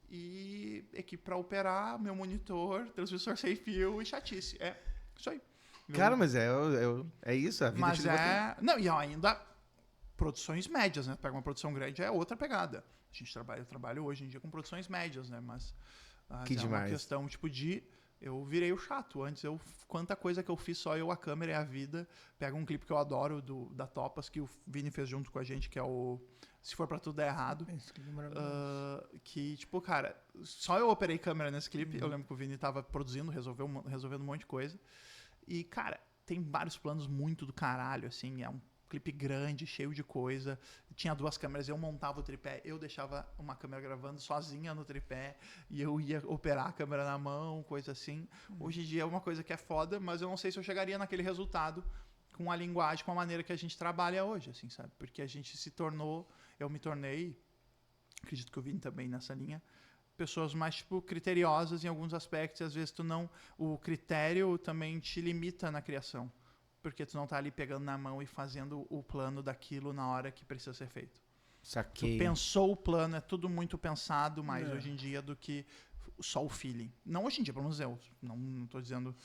[SPEAKER 3] e equipe pra operar, meu monitor, transmissor sem fio e chatice. É isso aí.
[SPEAKER 1] Cara, mas é isso, a vida
[SPEAKER 3] Mas
[SPEAKER 1] te leva
[SPEAKER 3] Não, e eu ainda produções médias, né? Pega uma produção grande, é outra pegada. Eu trabalho hoje em dia com produções médias, né? Mas
[SPEAKER 1] Que
[SPEAKER 3] é
[SPEAKER 1] demais.
[SPEAKER 3] uma questão, tipo, eu virei o chato. Antes, quanta coisa que eu fiz, só eu, a câmera e a vida. Pega um clipe que eu adoro, da Topas, que o Vini fez junto com a gente, que é o Se For Pra Tudo Dar Errado.
[SPEAKER 2] Esse clipe é maravilhoso.
[SPEAKER 3] Que, tipo, cara, só eu operei câmera nesse clipe. Eu lembro que o Vini tava produzindo, resolvendo um monte de coisa. E, cara, tem vários planos muito do caralho, assim. É um clipe grande, cheio de coisa. Tinha 2 câmeras, eu montava o tripé, eu deixava uma câmera gravando sozinha no tripé e eu ia operar a câmera na mão, coisa assim. Hoje em dia é uma coisa que é foda, mas eu não sei se eu chegaria naquele resultado com a linguagem, com a maneira que a gente trabalha hoje, assim, sabe? Porque a gente eu me tornei, acredito que eu vim também nessa linha, pessoas mais, tipo, criteriosas em alguns aspectos, e às vezes o critério também te limita na criação. Porque tu não tá ali pegando na mão e fazendo o plano daquilo na hora que precisa ser feito.
[SPEAKER 1] Saquei.
[SPEAKER 3] Tu pensou o plano, é tudo muito pensado mais hoje em dia do que só o feeling. Não hoje em dia, pelo menos eu. Não tô dizendo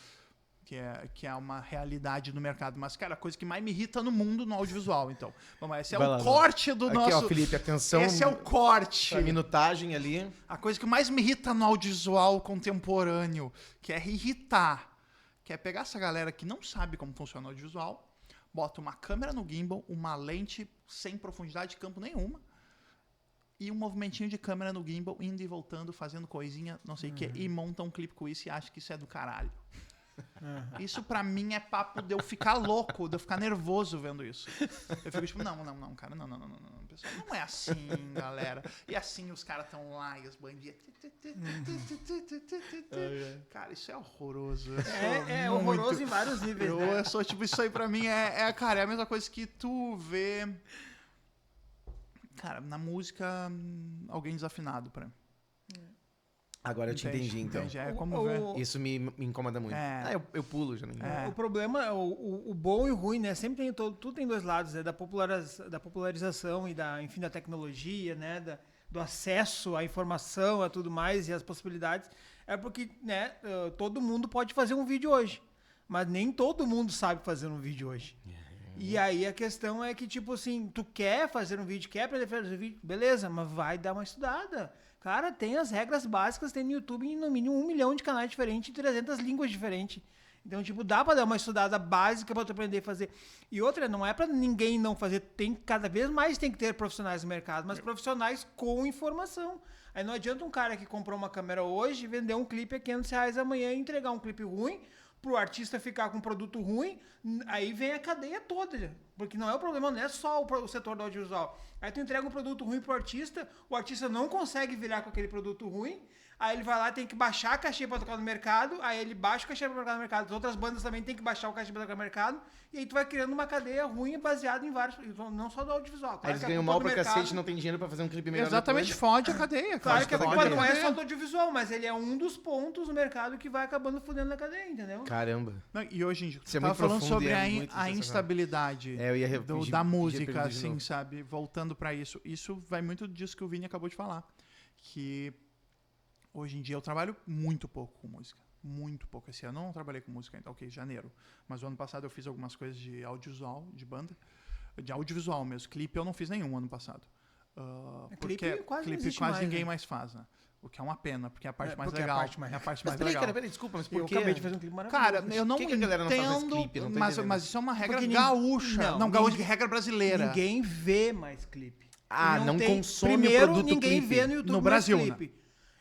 [SPEAKER 3] que é uma realidade no mercado, mas, cara, a coisa que mais me irrita no mundo no audiovisual, então. Vamos lá, esse é o corte do
[SPEAKER 1] aqui,
[SPEAKER 3] nosso...
[SPEAKER 1] Ó, Felipe, atenção.
[SPEAKER 3] Esse é o corte.
[SPEAKER 1] A minutagem ali.
[SPEAKER 3] A coisa que mais me irrita no audiovisual contemporâneo, que é irritar, que é pegar essa galera que não sabe como funciona o audiovisual, bota uma câmera no gimbal, uma lente sem profundidade de campo nenhuma, e um movimentinho de câmera no gimbal, indo e voltando, fazendo coisinha, não sei o que, e monta um clipe com isso e acha que isso é do caralho. Isso pra mim é papo de eu ficar louco, de eu ficar nervoso vendo isso. Eu fico tipo, não, cara, não. Pessoal, não é assim, galera. E assim os caras estão lá e os bandidos. Cara, isso é horroroso.
[SPEAKER 2] É horroroso em vários níveis, né?
[SPEAKER 3] Eu sou tipo, isso aí pra mim cara, é a mesma coisa que tu vê. Cara, na música, alguém desafinado pra mim.
[SPEAKER 1] Agora eu te entendi, então.
[SPEAKER 3] Entende? É como ver.
[SPEAKER 1] Isso me incomoda muito. Eu pulo já.
[SPEAKER 2] O problema, o bom e o ruim, né? Sempre tem tudo tem 2 lados, né? Da popularização e da tecnologia, né? Do acesso à informação, a tudo mais e as possibilidades. É porque, né? Todo mundo pode fazer um vídeo hoje, mas nem todo mundo sabe fazer um vídeo hoje. E aí a questão é que, tipo assim, tu quer fazer um vídeo, quer aprender a fazer um vídeo, beleza, mas vai dar uma estudada. Cara, tem as regras básicas, tem no YouTube no mínimo 1 milhão de canais diferentes, 300 línguas diferentes. Então, tipo, dá pra dar uma estudada básica pra tu aprender a fazer. E outra, não é pra ninguém não fazer, cada vez mais tem que ter profissionais no mercado, mas profissionais com informação. Aí não adianta um cara que comprou uma câmera hoje, vender um clipe a R$500 amanhã e entregar um clipe ruim, pro artista ficar com um produto ruim, aí vem a cadeia toda. Porque não é o problema, não é só o setor do audiovisual. Aí tu entrega um produto ruim pro artista, o artista não consegue virar com aquele produto ruim, aí ele vai lá, tem que baixar a cachê pra tocar no mercado, aí ele baixa o cachê pra tocar no mercado, as outras bandas também tem que baixar o cachê pra tocar no mercado, e aí tu vai criando uma cadeia ruim baseada em vários, não só do audiovisual.
[SPEAKER 1] Aí eles ganham mal pra cacete e não tem dinheiro pra fazer um clipe melhor.
[SPEAKER 3] Exatamente, fode a cadeia.
[SPEAKER 2] Claro que a culpa não é só do audiovisual, mas ele é um dos pontos no mercado que vai acabando fudendo na cadeia, entendeu?
[SPEAKER 1] Caramba.
[SPEAKER 3] E hoje em dia,
[SPEAKER 1] Isso é
[SPEAKER 3] tava
[SPEAKER 1] muito
[SPEAKER 3] falando
[SPEAKER 1] profundo
[SPEAKER 3] sobre
[SPEAKER 1] e é muito
[SPEAKER 3] a instabilidade
[SPEAKER 1] eu ia
[SPEAKER 3] da música,
[SPEAKER 1] pedir de
[SPEAKER 3] assim,
[SPEAKER 1] novo.
[SPEAKER 3] sabe? Voltando pra isso. Isso vai muito disso que o Vini acabou de falar. Que hoje em dia eu trabalho muito pouco com música. Muito pouco. Esse ano eu não trabalhei com música, então, ok, janeiro. Mas o ano passado eu fiz algumas coisas de audiovisual, de banda. De audiovisual mesmo. Clipe eu não fiz nenhum ano passado.
[SPEAKER 2] Clipe quase
[SPEAKER 3] ninguém mais faz, né? O que é uma pena, porque é a parte mais
[SPEAKER 2] porque
[SPEAKER 3] legal.
[SPEAKER 2] é a parte mais-
[SPEAKER 3] É a parte
[SPEAKER 1] Mas
[SPEAKER 3] mais
[SPEAKER 1] peraí,
[SPEAKER 3] legal.
[SPEAKER 1] cara, desculpa, mas por
[SPEAKER 2] Eu
[SPEAKER 1] quê?
[SPEAKER 2] acabei de fazer um clipe maravilhoso.
[SPEAKER 3] Cara, eu não
[SPEAKER 1] Por que a galera não faz mais
[SPEAKER 3] entendo,
[SPEAKER 1] clipe? Não tô
[SPEAKER 3] mas
[SPEAKER 1] entendendo.
[SPEAKER 3] isso é uma regra
[SPEAKER 2] Porque
[SPEAKER 3] gaúcha. Não, gaúcha, regra brasileira.
[SPEAKER 2] Ninguém vê mais clipe.
[SPEAKER 1] Ah,
[SPEAKER 2] E
[SPEAKER 1] não
[SPEAKER 2] tem-
[SPEAKER 1] consome o
[SPEAKER 2] primeiro,
[SPEAKER 1] produto
[SPEAKER 2] ninguém
[SPEAKER 1] clipe.
[SPEAKER 2] vê no YouTube
[SPEAKER 3] No
[SPEAKER 2] mais
[SPEAKER 3] Brasil,
[SPEAKER 2] clipe.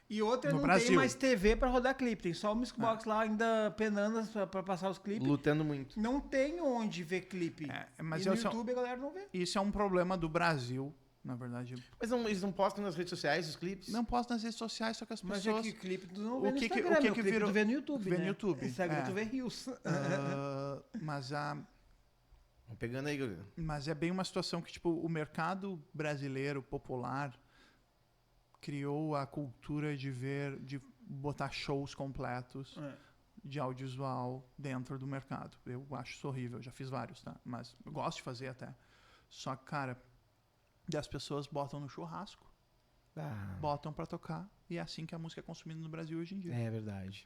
[SPEAKER 2] E outra,
[SPEAKER 3] No
[SPEAKER 2] não
[SPEAKER 3] Brasil.
[SPEAKER 2] tem mais TV pra rodar clipe. Tem só o Mixbox lá ainda penando pra passar os clipes.
[SPEAKER 1] Lutando muito.
[SPEAKER 2] Não tem onde ver clipe.
[SPEAKER 3] Mas
[SPEAKER 2] e no
[SPEAKER 3] eu só-
[SPEAKER 2] YouTube a galera não vê.
[SPEAKER 3] Isso é um problema do Brasil, na verdade.
[SPEAKER 1] Mas eles não postam nas redes sociais os clipes?
[SPEAKER 3] Não posto nas redes sociais, só que as
[SPEAKER 2] Mas
[SPEAKER 3] pessoas...
[SPEAKER 2] é que clipe tu não
[SPEAKER 3] O
[SPEAKER 2] vê no
[SPEAKER 3] que que-
[SPEAKER 2] Instagram,
[SPEAKER 3] o que
[SPEAKER 2] meu
[SPEAKER 3] que
[SPEAKER 2] clipe
[SPEAKER 3] virou-
[SPEAKER 2] tu vê no YouTube,
[SPEAKER 3] vê no
[SPEAKER 2] né?
[SPEAKER 3] YouTube,
[SPEAKER 2] Instagram
[SPEAKER 3] é.
[SPEAKER 2] tu vê Reels.
[SPEAKER 3] mas
[SPEAKER 1] Vamos pegando aí, galera.
[SPEAKER 3] Mas é bem uma situação que, tipo, o mercado brasileiro popular criou a cultura de botar shows completos de audiovisual dentro do mercado. Eu acho isso horrível, já fiz vários, tá? Mas eu gosto de fazer até. Só que, cara, as pessoas botam no churrasco. botam pra tocar. E é assim que a música é consumida no Brasil hoje em dia.
[SPEAKER 1] É verdade.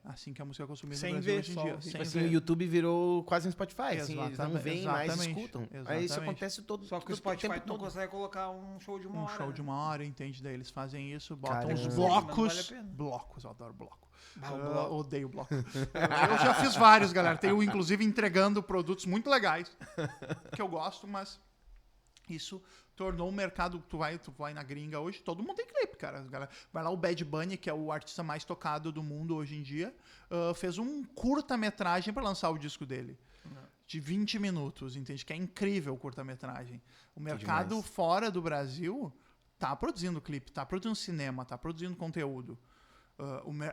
[SPEAKER 3] Assim que a música é consumida
[SPEAKER 2] Sem
[SPEAKER 3] no Brasil
[SPEAKER 2] ver
[SPEAKER 3] hoje em
[SPEAKER 2] só,
[SPEAKER 3] dia.
[SPEAKER 2] sem
[SPEAKER 1] Tipo assim, o YouTube virou quase um Spotify. Assim, eles não veem mais,
[SPEAKER 3] Exatamente.
[SPEAKER 1] escutam. Aí isso
[SPEAKER 3] Exatamente.
[SPEAKER 1] acontece todo
[SPEAKER 2] Só que o
[SPEAKER 1] todo
[SPEAKER 2] Spotify
[SPEAKER 1] tempo
[SPEAKER 2] não
[SPEAKER 1] todo.
[SPEAKER 2] consegue colocar um show de uma hora.
[SPEAKER 3] Show de uma hora, entende? Daí eles fazem isso, botam
[SPEAKER 1] Caramba.
[SPEAKER 3] uns
[SPEAKER 1] Mas
[SPEAKER 3] blocos.
[SPEAKER 2] não vale a pena.
[SPEAKER 3] Blocos, eu adoro bloco.
[SPEAKER 2] Ah, o
[SPEAKER 3] Eu
[SPEAKER 2] bloco.
[SPEAKER 3] odeio bloco. Eu já fiz vários, galera. Tenho, inclusive, entregando produtos muito legais que eu gosto, mas isso tornou o mercado. Tu vai na gringa hoje, todo mundo tem clipe, cara. Galera, vai lá o Bad Bunny, que é o artista mais tocado do mundo hoje em dia, fez um curta-metragem para lançar o disco dele. De 20 minutos, entende? Que é incrível o curta-metragem. O mercado
[SPEAKER 1] demais.
[SPEAKER 3] fora do Brasil tá produzindo clipe, tá produzindo cinema, tá produzindo conteúdo.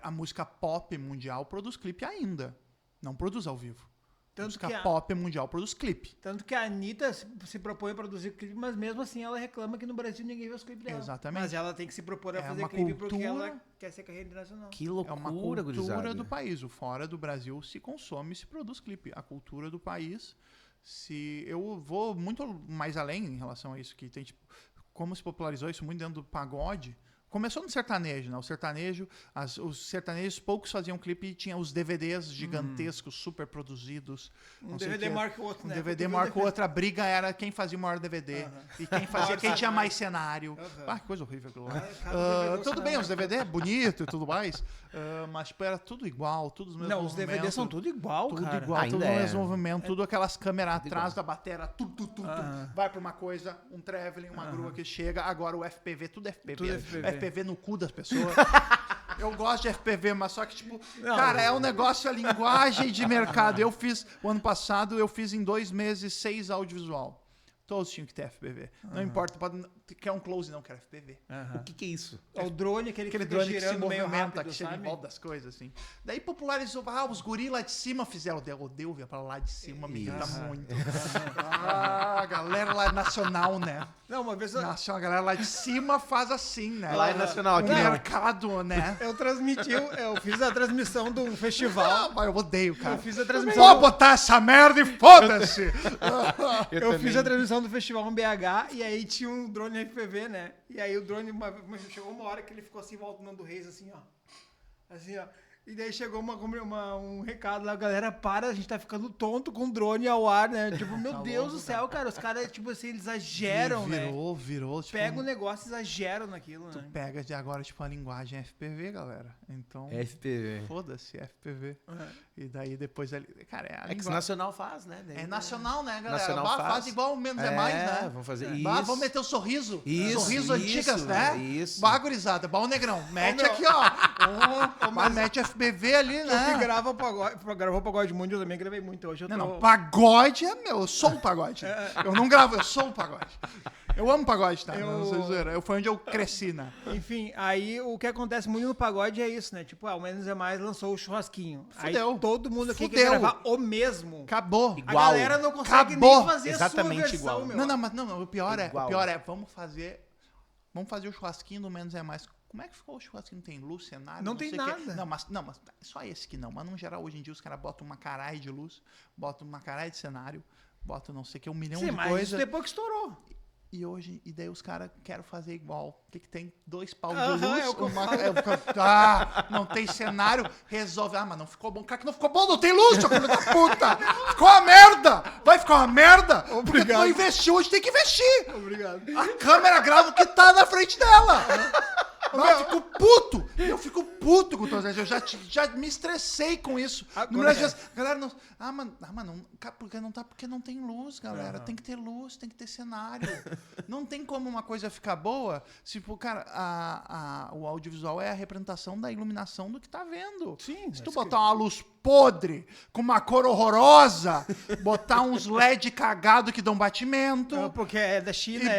[SPEAKER 3] A música pop mundial produz clipe ainda. Não produz ao vivo. A
[SPEAKER 2] Tanto
[SPEAKER 3] música
[SPEAKER 2] que a-
[SPEAKER 3] pop mundial produz clipe.
[SPEAKER 2] Tanto que a Anitta se propõe a produzir clipe, mas mesmo assim ela reclama que no Brasil ninguém vê os clipes dela.
[SPEAKER 3] Exatamente.
[SPEAKER 2] Mas ela tem que se propor a
[SPEAKER 3] É
[SPEAKER 2] fazer
[SPEAKER 3] uma
[SPEAKER 2] clipe porque
[SPEAKER 3] cultura-
[SPEAKER 2] ela quer ser carreira internacional.
[SPEAKER 1] Que
[SPEAKER 3] É uma
[SPEAKER 1] loucura,
[SPEAKER 3] cultura
[SPEAKER 1] gurizada.
[SPEAKER 3] do país. O fora do Brasil se consome e se produz clipe. A cultura do país. Eu vou muito mais além em relação a isso, que tem tipo, como se popularizou isso muito dentro do pagode. Começou no sertanejo, né? O sertanejo, os sertanejos poucos faziam clipe e tinha os DVDs gigantescos, super produzidos.
[SPEAKER 2] Um
[SPEAKER 3] não sei o
[SPEAKER 2] DVD
[SPEAKER 3] quê.
[SPEAKER 2] marca o outro,
[SPEAKER 3] Um
[SPEAKER 2] né?
[SPEAKER 3] DVD
[SPEAKER 2] Tu
[SPEAKER 3] marca o
[SPEAKER 2] viu o
[SPEAKER 3] outro. A briga era quem fazia o maior DVD. E quem fazia, quem tinha mais cenário.
[SPEAKER 2] Aham.
[SPEAKER 3] Que coisa horrível aquilo lá.
[SPEAKER 2] cada DVD
[SPEAKER 3] Tudo
[SPEAKER 2] é um
[SPEAKER 3] bem,
[SPEAKER 2] cenário.
[SPEAKER 3] os DVD é bonito e tudo mais. Mas tipo, era tudo igual, tudo os mesmos
[SPEAKER 2] Não, os DVDs
[SPEAKER 3] movimentos.
[SPEAKER 2] são tudo igual,
[SPEAKER 3] Tudo
[SPEAKER 2] cara.
[SPEAKER 3] igual,
[SPEAKER 1] Ainda
[SPEAKER 3] tudo no
[SPEAKER 1] é.
[SPEAKER 3] mesmo movimento, tudo aquelas câmeras
[SPEAKER 1] Tudo
[SPEAKER 3] atrás
[SPEAKER 1] igual.
[SPEAKER 3] da bateria, tudo.
[SPEAKER 2] Aham.
[SPEAKER 3] Vai pra uma coisa, um traveling, uma grua que chega. Agora o FPV, tudo FPV.
[SPEAKER 2] Tudo FPV.
[SPEAKER 3] FPV no cu das pessoas. Eu gosto de FPV, mas só que, tipo,
[SPEAKER 2] Não.
[SPEAKER 3] cara, é um negócio, a linguagem de mercado. O ano passado, eu fiz em 2 meses 6 audiovisual. Todos tinham que ter FPV. Não importa, quer um close, não, quer FPV.
[SPEAKER 1] O que é isso?
[SPEAKER 2] O drone, aquele
[SPEAKER 3] Aquele
[SPEAKER 2] fica
[SPEAKER 3] drone que se
[SPEAKER 2] girando meio
[SPEAKER 3] movimenta,
[SPEAKER 2] rápido,
[SPEAKER 3] que chega em
[SPEAKER 2] sabe?
[SPEAKER 3] volta das coisas, assim. Daí popularizou, os guris lá de cima fizeram. Eu odeio ver pra lá de cima, me irrita
[SPEAKER 2] Isso.
[SPEAKER 3] muito. A galera lá é nacional, né?
[SPEAKER 2] Não, uma vez eu,
[SPEAKER 3] Nacional, a galera lá de cima faz assim, né?
[SPEAKER 1] Lá é nacional, aqui
[SPEAKER 3] no
[SPEAKER 1] não.
[SPEAKER 3] mercado, né?
[SPEAKER 2] eu fiz a transmissão de um festival.
[SPEAKER 3] Mas eu odeio, cara.
[SPEAKER 2] Eu fiz a
[SPEAKER 3] Vou
[SPEAKER 2] transmissão.
[SPEAKER 3] botar essa merda e foda-se!
[SPEAKER 2] Eu fiz a transmissão do festival em BH e aí tinha um drone FPV, né? E aí o drone chegou uma hora que ele ficou assim, voltando do Reis, assim, ó. Assim, ó. E daí chegou um recado lá, galera, para, a gente tá ficando tonto com o drone ao ar, né? Tipo, meu Deus do céu, cara, os caras, tipo assim, eles exageram, né?
[SPEAKER 3] Virou. Tipo,
[SPEAKER 2] Pega o negócio e exageram naquilo,
[SPEAKER 3] Tu
[SPEAKER 2] né?
[SPEAKER 3] pega de agora, tipo, a linguagem FPV, galera. Então,
[SPEAKER 1] FPV.
[SPEAKER 3] foda-se, FPV.
[SPEAKER 2] É.
[SPEAKER 3] E daí depois ali. Cara, é a
[SPEAKER 1] É que o
[SPEAKER 3] linguagem.
[SPEAKER 1] nacional faz, né? Daí-
[SPEAKER 3] É nacional, né, galera?
[SPEAKER 1] Nacional
[SPEAKER 3] faz.
[SPEAKER 1] faz.
[SPEAKER 3] Igual o menos é mais, né?
[SPEAKER 1] Vamos fazer
[SPEAKER 3] Bah,
[SPEAKER 1] isso.
[SPEAKER 3] vamos meter o sorriso.
[SPEAKER 1] Isso,
[SPEAKER 3] Sorriso antigas,
[SPEAKER 1] isso,
[SPEAKER 3] né?
[SPEAKER 1] isso.
[SPEAKER 3] Bah, gurizada. Bah, o negrão. Mete
[SPEAKER 2] meu.
[SPEAKER 3] aqui, ó. Mas mete FPV ali,
[SPEAKER 2] Eu que
[SPEAKER 3] né?
[SPEAKER 2] gravo o pagode muito, eu também gravei muito. Hoje eu tô...
[SPEAKER 3] Não, pagode é meu. Eu sou o pagode. Eu não gravo, eu sou o pagode. Eu amo pagode, tá? Não sei zoeira. Foi onde eu cresci, né?
[SPEAKER 2] Enfim, aí o que acontece muito no pagode é isso, né? Tipo, ao menos é mais lançou o churrasquinho.
[SPEAKER 3] Fudeu.
[SPEAKER 2] Aí todo mundo aqui
[SPEAKER 3] Fudeu.
[SPEAKER 2] quer gravar o mesmo.
[SPEAKER 3] Acabou.
[SPEAKER 2] A
[SPEAKER 1] Igual.
[SPEAKER 2] galera não consegue
[SPEAKER 3] Acabou.
[SPEAKER 2] nem fazer
[SPEAKER 1] Exatamente
[SPEAKER 2] a sua versão,
[SPEAKER 1] igual.
[SPEAKER 2] meu.
[SPEAKER 3] Não, mas não, o pior
[SPEAKER 1] Igual.
[SPEAKER 3] é, vamos fazer o churrasquinho do Menos é Mais. Como é que ficou o churrasquinho? Tem luz, cenário?
[SPEAKER 2] Não tem
[SPEAKER 3] sei o quê.
[SPEAKER 2] nada.
[SPEAKER 3] Não, mas só esse que não. Mas no geral, hoje em dia, os caras botam uma caralho de luz, botam uma caralho de cenário, botam não sei o que, 1 milhão
[SPEAKER 2] Sim,
[SPEAKER 3] de
[SPEAKER 2] mas
[SPEAKER 3] coisas.
[SPEAKER 2] isso depois que estourou.
[SPEAKER 3] E daí os caras querem fazer igual. O que tem? 2 pau de
[SPEAKER 2] Aham,
[SPEAKER 3] luz,
[SPEAKER 2] é o que eu
[SPEAKER 3] não tem cenário, resolve. Mas não ficou bom. Cara, que não ficou bom, não tem luz, seu filho da puta! Ficou uma merda! Vai ficar uma merda? Porque tu não investiu, hoje tem que investir!
[SPEAKER 2] Obrigado.
[SPEAKER 3] A câmera grava o que tá na frente dela. Eu fico puto. Eu fico puto com todas as vezes. Eu já me estressei com isso. Númeras vezes, galera, não. Mas não. Porque não tem luz, galera. Tem que ter luz, tem que ter cenário. Não tem como uma coisa ficar boa se, cara, o audiovisual é a representação da iluminação do que tá vendo.
[SPEAKER 2] Sim.
[SPEAKER 3] Se tu botar uma luz podre, com uma cor horrorosa, botar uns LED cagado que dão batimento.
[SPEAKER 2] Porque é da China,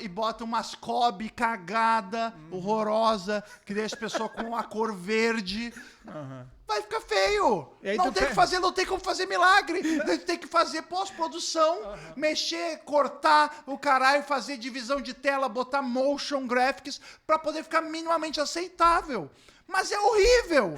[SPEAKER 3] E bota umas cob cagada, horrorosa, que deixa a pessoa com a cor verde. Vai ficar feio.
[SPEAKER 2] E aí
[SPEAKER 3] Não
[SPEAKER 2] tu
[SPEAKER 3] tem que fazer, não tem como fazer milagre. Tem que fazer pós-produção, mexer, cortar o caralho, fazer divisão de tela, botar motion graphics pra poder ficar minimamente aceitável. Mas é horrível.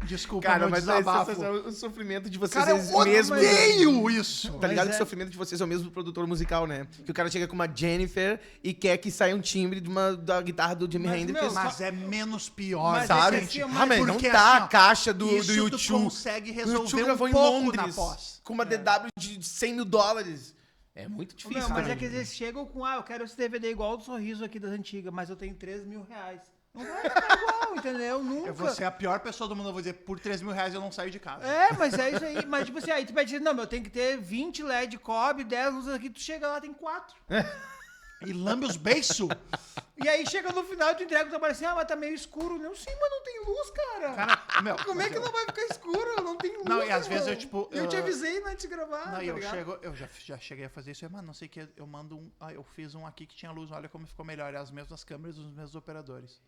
[SPEAKER 3] Desculpa,
[SPEAKER 1] Cara,
[SPEAKER 3] meu
[SPEAKER 1] mas é
[SPEAKER 3] desabafo.
[SPEAKER 1] sensacional o sofrimento de vocês
[SPEAKER 3] Cara, eu
[SPEAKER 1] mesmos.
[SPEAKER 3] odeio isso!
[SPEAKER 1] Tá ligado
[SPEAKER 2] Mas
[SPEAKER 1] que o sofrimento de vocês é o mesmo do produtor musical, né? Que o cara chega com uma Jennifer e quer que saia um timbre da guitarra do Jimi
[SPEAKER 2] Mas,
[SPEAKER 1] Hendrix.
[SPEAKER 2] meu,
[SPEAKER 3] Mas é menos pior,
[SPEAKER 2] Mas
[SPEAKER 1] sabe?
[SPEAKER 2] é que assim,
[SPEAKER 1] Ah, mas não
[SPEAKER 3] porque
[SPEAKER 1] tá
[SPEAKER 3] assim, ó,
[SPEAKER 1] a caixa do
[SPEAKER 3] isso tu
[SPEAKER 1] YouTube.
[SPEAKER 3] consegue
[SPEAKER 1] O
[SPEAKER 3] resolver
[SPEAKER 1] YouTube
[SPEAKER 3] um
[SPEAKER 1] gravou em
[SPEAKER 3] pouco na
[SPEAKER 1] Londres
[SPEAKER 3] pós.
[SPEAKER 1] com uma DW de $100 mil. É muito
[SPEAKER 2] Ô,
[SPEAKER 1] difícil.
[SPEAKER 2] meu, mas
[SPEAKER 1] também.
[SPEAKER 2] é que eles chegam com, eu quero esse DVD igual ao do Sorriso aqui das antigas, mas eu tenho R$3.000. Não vai ficar igual, entendeu? Nunca.
[SPEAKER 3] Eu vou ser a pior pessoa do mundo, eu vou dizer, por R$3.000 eu não saio de casa.
[SPEAKER 2] É, mas é isso aí. Mas, tipo assim, aí tu vai dizer, não, meu, eu tenho que ter 20 LED cobre, 10 luzes aqui, tu chega lá, tem 4.
[SPEAKER 3] E lambe os beiços.
[SPEAKER 2] E aí chega no final, tu entrega o trabalho assim, mas tá meio escuro. Não, sim, mas não tem luz, cara.
[SPEAKER 3] Cara, meu,
[SPEAKER 2] Como é que não vai ficar escuro? Não tem luz.
[SPEAKER 3] Não, e às
[SPEAKER 2] irmão.
[SPEAKER 3] vezes eu, tipo,
[SPEAKER 2] Eu te avisei antes de gravar.
[SPEAKER 3] Não,
[SPEAKER 2] tá
[SPEAKER 3] e eu
[SPEAKER 2] ligado?
[SPEAKER 3] eu já cheguei a fazer isso, mano, não sei o que, eu mando um, eu fiz um aqui que tinha luz, olha como ficou melhor, é as mesmas câmeras dos mesmos operadores.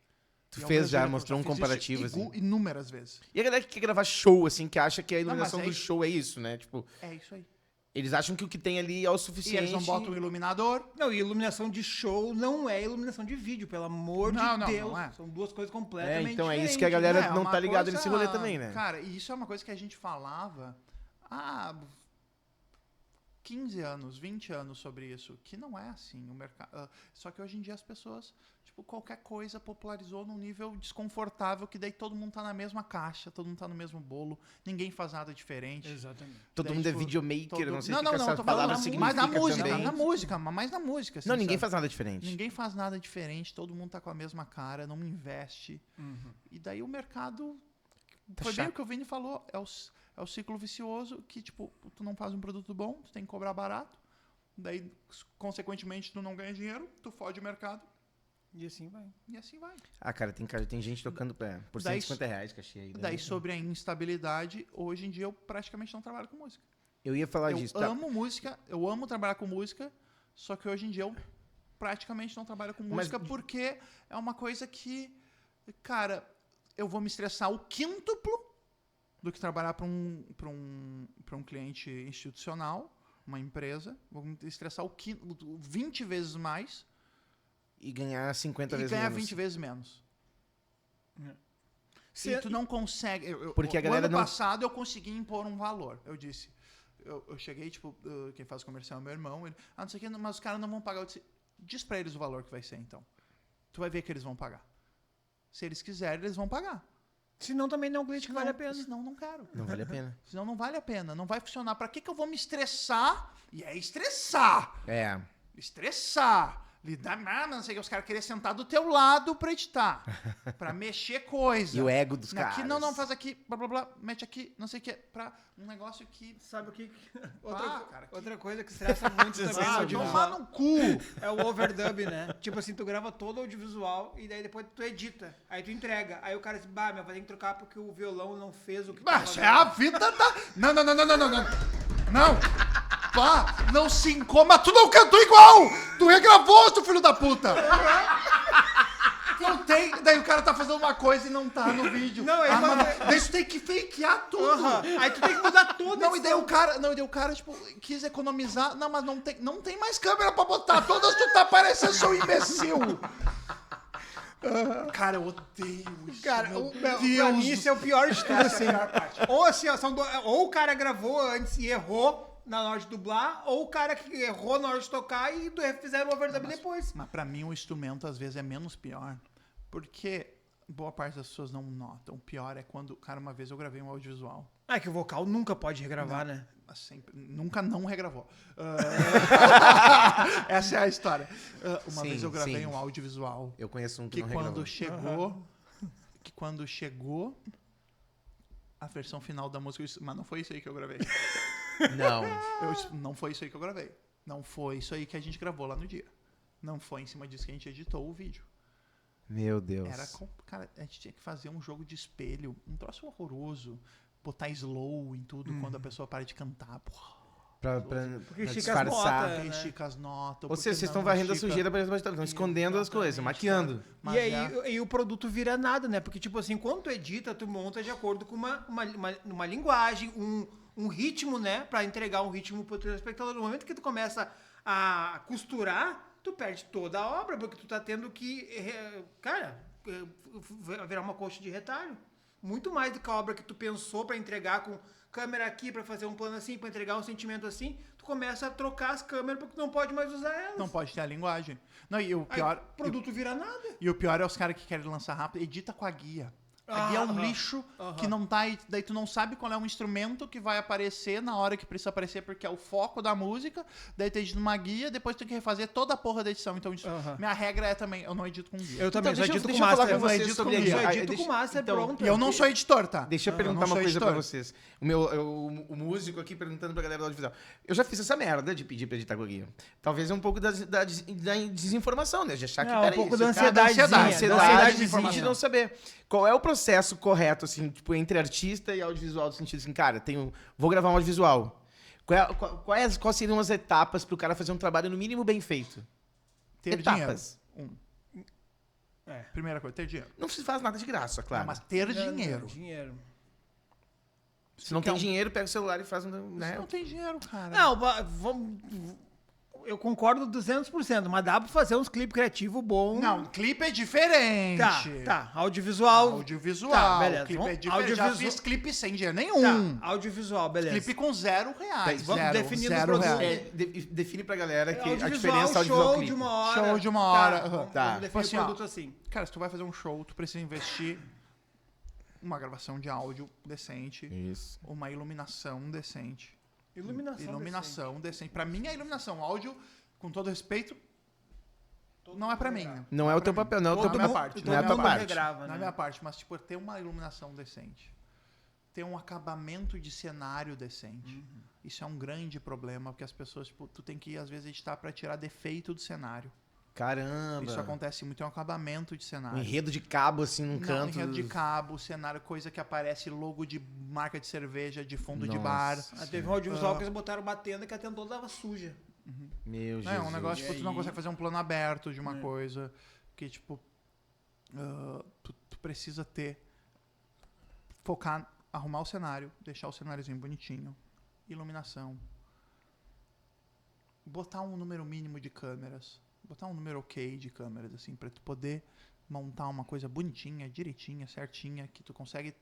[SPEAKER 1] Tu
[SPEAKER 3] E é um
[SPEAKER 1] fez já,
[SPEAKER 3] brasileiro,
[SPEAKER 1] mostrou
[SPEAKER 3] eu
[SPEAKER 1] um
[SPEAKER 3] fiz isso
[SPEAKER 1] comparativo, assim.
[SPEAKER 3] Inúmeras vezes.
[SPEAKER 1] E a galera que quer gravar show, assim, que acha que a
[SPEAKER 3] mas
[SPEAKER 1] iluminação
[SPEAKER 3] é
[SPEAKER 1] do
[SPEAKER 3] isso.
[SPEAKER 1] show é isso, né? Tipo,
[SPEAKER 3] É isso aí.
[SPEAKER 1] eles acham que o que tem ali é o
[SPEAKER 3] E
[SPEAKER 1] suficiente.
[SPEAKER 3] eles não botam um iluminador.
[SPEAKER 2] Não, e iluminação de show não é iluminação de vídeo, pelo amor
[SPEAKER 3] Não,
[SPEAKER 2] de
[SPEAKER 3] não,
[SPEAKER 2] Deus.
[SPEAKER 3] não é.
[SPEAKER 2] São duas coisas completamente
[SPEAKER 1] então é isso
[SPEAKER 2] diferentes.
[SPEAKER 1] que a galera
[SPEAKER 3] É
[SPEAKER 1] não
[SPEAKER 3] uma
[SPEAKER 1] tá ligado
[SPEAKER 3] coisa-
[SPEAKER 1] nesse rolê também, né?
[SPEAKER 3] Cara, e isso é uma coisa que a gente falava há 15 anos, 20 anos sobre isso, que não é assim o mercado. Só que hoje em dia as pessoas, tipo, qualquer coisa popularizou num nível desconfortável, que daí todo mundo tá na mesma caixa, todo mundo tá no mesmo bolo, ninguém faz nada diferente.
[SPEAKER 2] Exatamente.
[SPEAKER 1] Todo
[SPEAKER 3] Daí,
[SPEAKER 1] mundo é
[SPEAKER 3] tipo,
[SPEAKER 1] videomaker, não sei o
[SPEAKER 3] não,
[SPEAKER 1] que
[SPEAKER 3] não,
[SPEAKER 1] essa
[SPEAKER 3] tô
[SPEAKER 1] palavra
[SPEAKER 3] falando
[SPEAKER 1] significa
[SPEAKER 3] mas na música,
[SPEAKER 1] também.
[SPEAKER 3] na música, mas na música. assim,
[SPEAKER 1] Não, ninguém
[SPEAKER 3] sabe?
[SPEAKER 1] faz nada diferente.
[SPEAKER 3] Ninguém faz nada diferente, todo mundo tá com a mesma cara, não investe. E daí o mercado.
[SPEAKER 1] Tá
[SPEAKER 3] Foi bem
[SPEAKER 1] chato.
[SPEAKER 3] o que o Vini falou, é o ciclo vicioso que, tipo, tu não faz um produto bom, tu tem que cobrar barato, daí, consequentemente, tu não ganha dinheiro, tu fode o mercado,
[SPEAKER 2] E assim vai.
[SPEAKER 3] e assim vai.
[SPEAKER 1] Ah, cara, tem gente tocando por
[SPEAKER 3] Daí-
[SPEAKER 1] R$150 cachê aí.
[SPEAKER 3] Daí, sobre a instabilidade, hoje em dia eu praticamente não trabalho com música.
[SPEAKER 1] Eu ia falar
[SPEAKER 3] Eu
[SPEAKER 1] disso, tá?
[SPEAKER 3] amo música, eu amo trabalhar com música, só que hoje em dia eu praticamente não trabalho com
[SPEAKER 1] Mas-
[SPEAKER 3] música porque é uma coisa que, cara, eu vou me estressar o quíntuplo do que trabalhar para um cliente institucional, uma empresa. Vou me estressar 20 vezes mais
[SPEAKER 1] E ganhar 50
[SPEAKER 3] e
[SPEAKER 1] vezes
[SPEAKER 3] ganhar
[SPEAKER 1] menos.
[SPEAKER 3] 20 vezes menos.
[SPEAKER 2] Se-
[SPEAKER 3] E tu não consegue.
[SPEAKER 1] Porque a galera
[SPEAKER 3] o ano
[SPEAKER 1] não-
[SPEAKER 3] passado eu consegui impor um valor. Eu disse. Eu cheguei, tipo, quem faz comercial é meu irmão. Ele, não sei o que, mas os caras não vão pagar. Eu disse, diz pra eles o valor que vai ser, então. Tu vai ver que eles vão pagar. Se eles quiserem, eles vão pagar.
[SPEAKER 2] Senão também não é um cliente que vale a pena.
[SPEAKER 3] Senão não quero.
[SPEAKER 1] Não vale a pena.
[SPEAKER 3] Senão não vale a pena. Não vai funcionar. Pra que eu vou me estressar? E é estressar.
[SPEAKER 1] É.
[SPEAKER 3] Estressar. Lidar, não sei o que, os caras querem sentar do teu lado pra editar. Pra mexer coisa.
[SPEAKER 1] E o ego dos
[SPEAKER 3] Aqui,
[SPEAKER 1] caras.
[SPEAKER 3] não, faz aqui, blá, blá, blá, mete aqui, não sei o que, pra um negócio que...
[SPEAKER 2] Sabe o que?
[SPEAKER 3] cara,
[SPEAKER 2] Outra coisa que estressa muito também no
[SPEAKER 3] tomar
[SPEAKER 2] audiovisual
[SPEAKER 3] no cu.
[SPEAKER 2] é o overdub, né? Tipo assim, tu grava todo o audiovisual e daí depois tu edita. Aí tu entrega. Aí o cara diz, meu, vai ter que trocar porque o violão não fez o que
[SPEAKER 3] Mas é a vida da... Não. Não. Pá, não se incoma, tu não cantou igual. Tu regravou, tu filho da puta. Não tem, daí o cara tá fazendo uma coisa e não tá no vídeo.
[SPEAKER 2] Não, aí
[SPEAKER 3] mano,
[SPEAKER 2] mas-
[SPEAKER 3] daí tu tem que fakear tudo.
[SPEAKER 2] Aí tu tem que mudar tudo.
[SPEAKER 3] Não, e daí o cara, tipo, quis economizar. Não, mas não tem mais câmera pra botar. Todas tu tá parecendo seu imbecil. Cara, eu odeio isso.
[SPEAKER 2] Cara,
[SPEAKER 3] meu
[SPEAKER 2] pra
[SPEAKER 3] Deus
[SPEAKER 2] mim
[SPEAKER 3] do
[SPEAKER 2] isso é o pior de tudo, assim. Ou assim, ó, ou o cara gravou antes e errou na hora de dublar, ou o cara que errou na hora de tocar e fizeram o overdub depois.
[SPEAKER 3] Mas pra mim o instrumento às vezes é menos pior. Porque boa parte das pessoas não notam. O pior é quando, cara, uma vez eu gravei um audiovisual.
[SPEAKER 2] É que o vocal nunca pode regravar, né?
[SPEAKER 3] Sempre, nunca não regravou. Essa é a história. Uma
[SPEAKER 1] Sim,
[SPEAKER 3] vez eu gravei
[SPEAKER 1] sim.
[SPEAKER 3] um audiovisual
[SPEAKER 1] Eu conheço um que
[SPEAKER 3] que
[SPEAKER 1] não
[SPEAKER 3] quando
[SPEAKER 1] regravou.
[SPEAKER 3] chegou a versão final da música, eu disse, mas não foi isso aí que eu gravei.
[SPEAKER 1] Não.
[SPEAKER 3] Eu disse, não foi isso aí que eu gravei. Não foi isso aí que a gente gravou lá no dia. Não foi em cima disso que a gente editou o vídeo.
[SPEAKER 1] Meu Deus.
[SPEAKER 3] Cara, a gente tinha que fazer um jogo de espelho, um troço horroroso, botar slow em tudo quando a pessoa para de cantar. Porra,
[SPEAKER 1] Pra
[SPEAKER 2] estica as
[SPEAKER 1] disfarçar.
[SPEAKER 2] notas.
[SPEAKER 3] porque
[SPEAKER 2] né?
[SPEAKER 3] estica as notas.
[SPEAKER 1] Ou
[SPEAKER 3] porque
[SPEAKER 1] seja, vocês
[SPEAKER 3] não
[SPEAKER 1] estão varrendo a
[SPEAKER 3] estica-
[SPEAKER 1] sujeira pra estão escondendo as coisas, maquiando.
[SPEAKER 3] Mas
[SPEAKER 2] E aí e o produto vira nada, né? Porque, tipo assim, quando tu edita, tu monta de acordo com uma linguagem, um ritmo, né? Pra entregar um ritmo pro telespectador. No momento que tu começa a costurar, tu perde toda a obra, porque tu tá tendo que, cara, virar uma coxa de retalho. muito mais do que a obra que tu pensou pra entregar com câmera aqui, pra fazer um plano assim, pra entregar um sentimento assim, tu começa a trocar as câmeras porque tu não pode mais usar elas.
[SPEAKER 3] Não pode ter a linguagem. Não, e o
[SPEAKER 2] Aí
[SPEAKER 3] pior...
[SPEAKER 2] o produto vira nada.
[SPEAKER 3] E o pior é os caras que querem lançar rápido, edita com a guia. A guia é um lixo que não tá aí, daí tu não sabe qual é um instrumento que vai aparecer na hora que precisa aparecer, porque é o foco da música, daí tu edita uma guia, depois tu tem que refazer toda a porra da edição. Então, minha regra é também, eu não edito com guia.
[SPEAKER 2] Eu também,
[SPEAKER 1] Então,
[SPEAKER 2] só
[SPEAKER 1] deixa
[SPEAKER 2] edito
[SPEAKER 1] eu
[SPEAKER 2] com
[SPEAKER 1] falar
[SPEAKER 2] master.
[SPEAKER 1] com
[SPEAKER 3] eu
[SPEAKER 1] vocês
[SPEAKER 3] edito
[SPEAKER 1] sobre
[SPEAKER 3] com
[SPEAKER 1] a
[SPEAKER 3] guia.
[SPEAKER 2] Eu
[SPEAKER 1] guia.
[SPEAKER 2] edito com master,
[SPEAKER 1] Então,
[SPEAKER 2] pronto.
[SPEAKER 3] E eu não sou editor, tá?
[SPEAKER 1] Deixa eu
[SPEAKER 3] Eu
[SPEAKER 1] perguntar
[SPEAKER 3] não
[SPEAKER 1] uma
[SPEAKER 3] sou
[SPEAKER 1] coisa pra
[SPEAKER 3] editor.
[SPEAKER 1] vocês. O músico aqui perguntando pra galera do audiovisual. Eu já fiz essa merda de pedir pra editar com a guia. Talvez é um pouco da desinformação, né? De achar que,
[SPEAKER 2] Não, um
[SPEAKER 1] peraí,
[SPEAKER 2] pouco
[SPEAKER 1] esse
[SPEAKER 2] da
[SPEAKER 1] cara-
[SPEAKER 2] ansiedadezinha,
[SPEAKER 1] ansiedade de não saber. Qual é o processo correto, assim, tipo, entre artista e audiovisual, no sentido assim, cara, vou gravar um audiovisual. Quais seriam as etapas pro cara fazer um trabalho, no mínimo, bem feito?
[SPEAKER 3] Ter
[SPEAKER 1] Etapas.
[SPEAKER 3] dinheiro.
[SPEAKER 2] É.
[SPEAKER 3] Primeira coisa, ter dinheiro.
[SPEAKER 1] Não se faz nada de graça, claro.
[SPEAKER 3] Não, mas ter
[SPEAKER 2] Não,
[SPEAKER 3] dinheiro.
[SPEAKER 2] Dinheiro.
[SPEAKER 1] Se não tem dinheiro, pega o celular e faz um...
[SPEAKER 3] Você
[SPEAKER 1] Né?
[SPEAKER 3] não tem dinheiro, cara.
[SPEAKER 2] Não, vamos... Eu concordo 200%, mas dá pra fazer uns clipes criativos bons.
[SPEAKER 3] Não, clipe é diferente.
[SPEAKER 2] Tá. Audiovisual.
[SPEAKER 3] Audiovisual.
[SPEAKER 2] Tá, beleza.
[SPEAKER 3] Clipe
[SPEAKER 2] Vamos-
[SPEAKER 3] é diferente. Já
[SPEAKER 2] audiovisual-
[SPEAKER 3] fiz clipe sem dinheiro
[SPEAKER 2] Tá,
[SPEAKER 3] nenhum.
[SPEAKER 2] audiovisual, beleza.
[SPEAKER 3] Clipe com R$0.
[SPEAKER 2] Vamos
[SPEAKER 3] Zero,
[SPEAKER 2] definir os
[SPEAKER 3] zero
[SPEAKER 2] produtos.
[SPEAKER 3] reais.
[SPEAKER 1] Define pra galera que a
[SPEAKER 2] Audiovisual,
[SPEAKER 1] diferença audiovisual
[SPEAKER 2] show
[SPEAKER 1] clipe.
[SPEAKER 2] de uma hora.
[SPEAKER 3] Show de uma hora.
[SPEAKER 2] Tá, vamos,
[SPEAKER 1] Tá.
[SPEAKER 2] vamos definir
[SPEAKER 3] Assim,
[SPEAKER 2] o
[SPEAKER 3] ó,
[SPEAKER 2] produto assim.
[SPEAKER 3] Cara, se tu vai fazer um show, tu precisa investir uma gravação de áudio decente,
[SPEAKER 1] Isso.
[SPEAKER 3] uma iluminação decente.
[SPEAKER 2] Iluminação.
[SPEAKER 3] Decente. Pra mim, a iluminação, áudio, com todo respeito, não é pra mim. Né?
[SPEAKER 1] Não é o teu papel, não é o teu
[SPEAKER 3] Não é a minha
[SPEAKER 1] papel.
[SPEAKER 3] parte.
[SPEAKER 1] Não é a tua
[SPEAKER 2] mundo
[SPEAKER 1] parte.
[SPEAKER 2] regrava,
[SPEAKER 3] Não é
[SPEAKER 2] né?
[SPEAKER 3] a minha parte, mas tipo, ter uma iluminação decente. Ter um acabamento de cenário decente. Isso é um grande problema, porque as pessoas, tipo, tu tem que, às vezes, editar pra tirar defeito do cenário.
[SPEAKER 1] Caramba.
[SPEAKER 3] Isso acontece muito, é um acabamento de
[SPEAKER 1] Um
[SPEAKER 3] cenário.
[SPEAKER 1] enredo de cabo, assim, num
[SPEAKER 3] Não,
[SPEAKER 1] canto.
[SPEAKER 3] enredo de cabo, cenário, coisa que aparece logo de marca de cerveja, de fundo de
[SPEAKER 1] Nossa.
[SPEAKER 3] bar.
[SPEAKER 2] Teve um audiovisual que eles botaram uma tenda que a tenda toda tava suja.
[SPEAKER 1] Meu
[SPEAKER 3] É um
[SPEAKER 1] Jesus.
[SPEAKER 3] negócio, tipo, tu não
[SPEAKER 2] aí?
[SPEAKER 3] consegue fazer um plano aberto de uma coisa que, tipo, tu precisa focar, arrumar o cenário, deixar o cenáriozinho bonitinho, iluminação, botar um número mínimo de câmeras, botar um número ok de câmeras, assim, pra tu poder montar uma coisa bonitinha, direitinha, certinha, que tu consegue,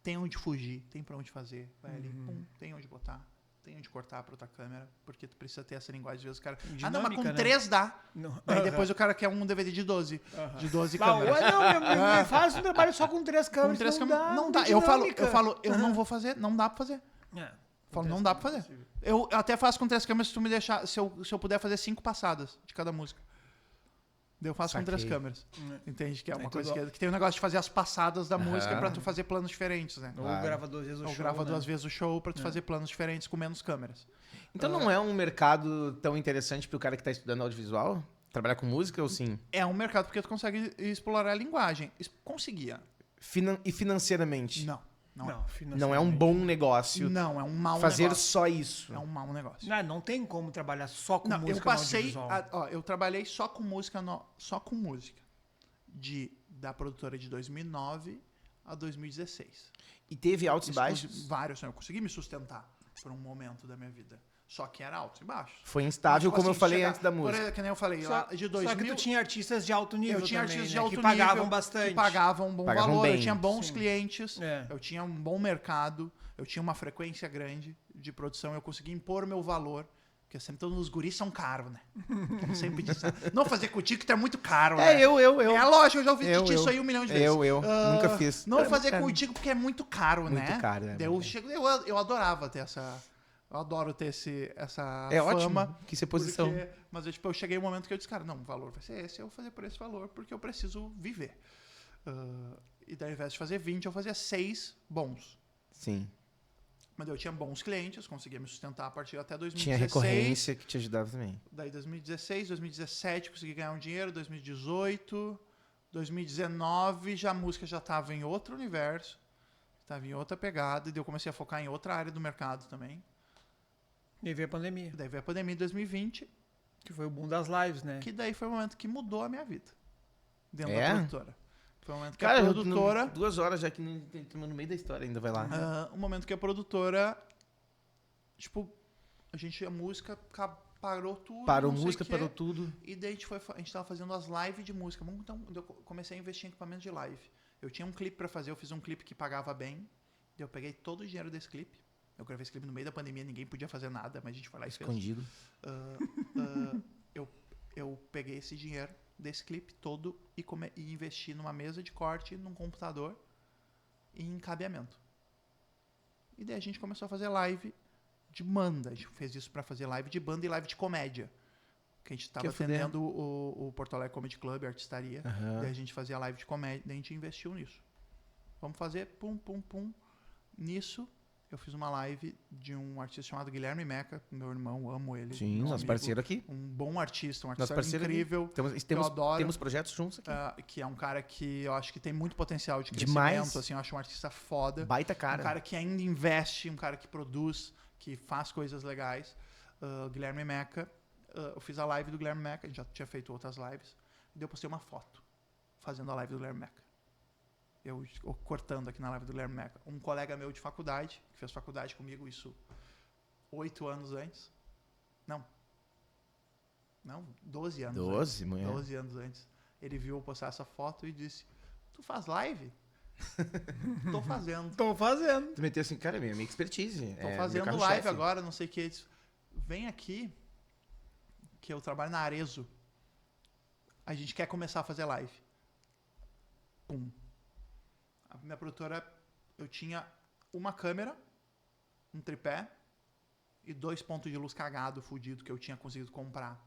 [SPEAKER 3] tem onde fugir, tem pra onde fazer, vai ali, pum, tem onde botar. Tem onde cortar pra outra câmera, porque tu precisa ter essa linguagem. Às vezes o cara. Não, mas com
[SPEAKER 2] Dinâmica, né?
[SPEAKER 3] 3 dá.
[SPEAKER 2] Não.
[SPEAKER 3] Aí depois o cara quer um DVD de 12. De 12
[SPEAKER 2] Ah,
[SPEAKER 3] câmeras.
[SPEAKER 2] não, me faz um trabalho só com 3 câmeras.
[SPEAKER 3] Com 3
[SPEAKER 2] não
[SPEAKER 3] câmeras.
[SPEAKER 2] dá,
[SPEAKER 3] Não
[SPEAKER 2] com
[SPEAKER 3] dá. Eu
[SPEAKER 2] dinâmica.
[SPEAKER 3] falo, eu não vou fazer, não dá pra fazer.
[SPEAKER 2] É.
[SPEAKER 3] Falo, não dá pra fazer. Eu até faço com 3 câmeras se tu me deixar. Se eu puder fazer 5 passadas de cada música. Daí eu faço com 3
[SPEAKER 1] Saquei.
[SPEAKER 3] câmeras. Entende? Que é uma
[SPEAKER 2] Aí
[SPEAKER 3] coisa
[SPEAKER 2] tudo-
[SPEAKER 3] que tem um negócio de fazer as passadas da
[SPEAKER 1] Aham.
[SPEAKER 3] música pra tu fazer planos diferentes, né?
[SPEAKER 2] Ou
[SPEAKER 1] Claro.
[SPEAKER 2] grava 2 vezes o
[SPEAKER 3] Ou
[SPEAKER 2] show,
[SPEAKER 3] grava
[SPEAKER 2] né?
[SPEAKER 3] 2 vezes o show pra tu fazer planos diferentes com menos câmeras.
[SPEAKER 1] Então não é um mercado tão interessante pro cara que tá estudando audiovisual? Trabalhar com música ou sim?
[SPEAKER 3] É um mercado porque tu consegue explorar a linguagem. Conseguia.
[SPEAKER 1] E financeiramente?
[SPEAKER 3] Não. Não,
[SPEAKER 1] Não é um bom negócio
[SPEAKER 3] Não, é um mau
[SPEAKER 1] fazer
[SPEAKER 3] negócio.
[SPEAKER 1] só isso.
[SPEAKER 3] É um mau negócio.
[SPEAKER 2] Não tem como trabalhar só com
[SPEAKER 3] Não,
[SPEAKER 2] música
[SPEAKER 3] eu passei.
[SPEAKER 2] no audiovisual.
[SPEAKER 3] Eu trabalhei só com música. Só com música. Da produtora de 2009 a 2016.
[SPEAKER 1] E teve altos e baixos?
[SPEAKER 3] Vários. Eu consegui me sustentar por um momento da minha vida. Só que era altos e baixos.
[SPEAKER 1] Foi instável,
[SPEAKER 3] Tipo
[SPEAKER 1] como eu
[SPEAKER 3] assim,
[SPEAKER 1] falei
[SPEAKER 3] chegar-
[SPEAKER 1] antes da
[SPEAKER 3] por
[SPEAKER 1] música.
[SPEAKER 3] exemplo, que nem eu falei,
[SPEAKER 2] Só,
[SPEAKER 3] lá de 2000...
[SPEAKER 2] só que tu tinha artistas de alto nível
[SPEAKER 3] Eu tinha
[SPEAKER 2] também,
[SPEAKER 3] artistas
[SPEAKER 2] né?
[SPEAKER 3] de alto
[SPEAKER 2] que
[SPEAKER 3] nível
[SPEAKER 2] pagavam bastante.
[SPEAKER 3] que pagavam um bom
[SPEAKER 1] Pagavam
[SPEAKER 3] valor,
[SPEAKER 1] bem.
[SPEAKER 3] eu tinha bons
[SPEAKER 2] Sim.
[SPEAKER 3] clientes,
[SPEAKER 2] É.
[SPEAKER 3] eu tinha um bom mercado, eu tinha uma frequência grande de produção, eu conseguia impor meu valor, porque sempre todos os guris são caros, né? Como sempre diz, não fazer contigo que tu é muito caro, né?
[SPEAKER 1] Eu.
[SPEAKER 3] É lógico, eu já ouvi
[SPEAKER 1] Eu,
[SPEAKER 3] isso
[SPEAKER 1] eu.
[SPEAKER 3] aí 1 milhão de vezes.
[SPEAKER 1] Eu. Nunca fiz.
[SPEAKER 3] Não
[SPEAKER 1] É,
[SPEAKER 3] fazer
[SPEAKER 1] é
[SPEAKER 3] contigo porque é muito caro,
[SPEAKER 1] muito
[SPEAKER 3] né?
[SPEAKER 1] caro, né?
[SPEAKER 3] Daí eu adorava ter essa... Eu adoro ter essa
[SPEAKER 1] É
[SPEAKER 3] fama.
[SPEAKER 1] ótimo. Que isso é posição.
[SPEAKER 3] Mas eu cheguei um momento que eu disse, cara, não, o valor vai ser esse, eu vou fazer por esse valor, porque eu preciso viver. E daí, ao invés de fazer 20, eu fazia 6 bons.
[SPEAKER 1] Sim.
[SPEAKER 3] Mas eu tinha bons clientes, conseguia me sustentar a partir até 2016.
[SPEAKER 1] Tinha recorrência que te ajudava também.
[SPEAKER 3] Daí 2016, 2017 consegui ganhar um dinheiro, 2018, 2019 já a música já estava em outro universo, estava em outra pegada, e daí eu comecei a focar em outra área do mercado também.
[SPEAKER 2] E veio a pandemia,
[SPEAKER 3] Daí veio a pandemia em 2020,
[SPEAKER 2] que foi o boom das lives, né?
[SPEAKER 3] que daí foi o momento que mudou a minha vida. Dentro
[SPEAKER 1] É?
[SPEAKER 3] da produtora. Foi o momento que
[SPEAKER 1] Cara,
[SPEAKER 3] a produtora...
[SPEAKER 1] 2 horas já que estamos no meio da história ainda, vai lá.
[SPEAKER 3] o momento que a produtora... Tipo, a música parou tudo.
[SPEAKER 1] Parou
[SPEAKER 3] não sei
[SPEAKER 1] música,
[SPEAKER 3] o quê.
[SPEAKER 1] parou tudo.
[SPEAKER 3] E daí a gente tava fazendo as lives de música. Então eu comecei a investir em equipamento de live. Eu tinha um clipe pra fazer, eu fiz um clipe que pagava bem. Eu peguei todo o dinheiro desse clipe. Eu gravei esse clipe no meio da pandemia, ninguém podia fazer nada, mas a gente foi lá e fez.
[SPEAKER 1] Escondido.
[SPEAKER 3] Eu peguei esse dinheiro desse clipe todo e investi numa mesa de corte, num computador e em cabeamento. E daí a gente começou a fazer live de banda. A gente fez isso pra fazer live de banda e live de comédia. Que a gente tava atendendo o Porto Alegre Comedy Club, a artistaria. Daí a gente fazia live de comédia, daí a gente investiu nisso. Vamos fazer pum, pum, pum. Nisso, eu fiz uma live de um artista chamado Guilherme Meca, meu irmão, amo ele.
[SPEAKER 1] Sim, nosso
[SPEAKER 3] amigo,
[SPEAKER 1] parceiro aqui.
[SPEAKER 3] Um bom artista, um
[SPEAKER 1] Nosso
[SPEAKER 3] artista
[SPEAKER 1] parceiro
[SPEAKER 3] incrível.
[SPEAKER 1] Temos,
[SPEAKER 3] eu adoro.
[SPEAKER 1] temos projetos juntos aqui.
[SPEAKER 3] Que é um cara que eu acho que tem muito potencial de crescimento.
[SPEAKER 1] Demais.
[SPEAKER 3] Assim, eu acho um artista foda.
[SPEAKER 1] Baita cara.
[SPEAKER 3] Um cara que ainda investe, um cara que produz, que faz coisas legais. Guilherme Meca. Eu fiz a live do Guilherme Meca, a gente já tinha feito outras lives. E daí eu postei uma foto fazendo a live do Guilherme Meca. Eu cortando aqui na live do Guilherme Meca. Um colega meu de faculdade, que fez faculdade comigo, isso 8 anos antes. Não, 12 anos
[SPEAKER 1] 12,
[SPEAKER 3] antes.
[SPEAKER 1] manhã.
[SPEAKER 3] 12 anos antes. Ele viu eu postar essa foto e disse: tu faz live? Tô fazendo.
[SPEAKER 2] Tô fazendo.
[SPEAKER 1] Tu meteu assim, cara, minha expertise.
[SPEAKER 3] Tô fazendo live agora, não sei o que. Ele disse, vem aqui, que eu trabalho na Arezzo. A gente quer começar a fazer live. Pum. A minha produtora, eu tinha uma câmera, um tripé e 2 pontos de luz cagado, fudido, que eu tinha conseguido comprar.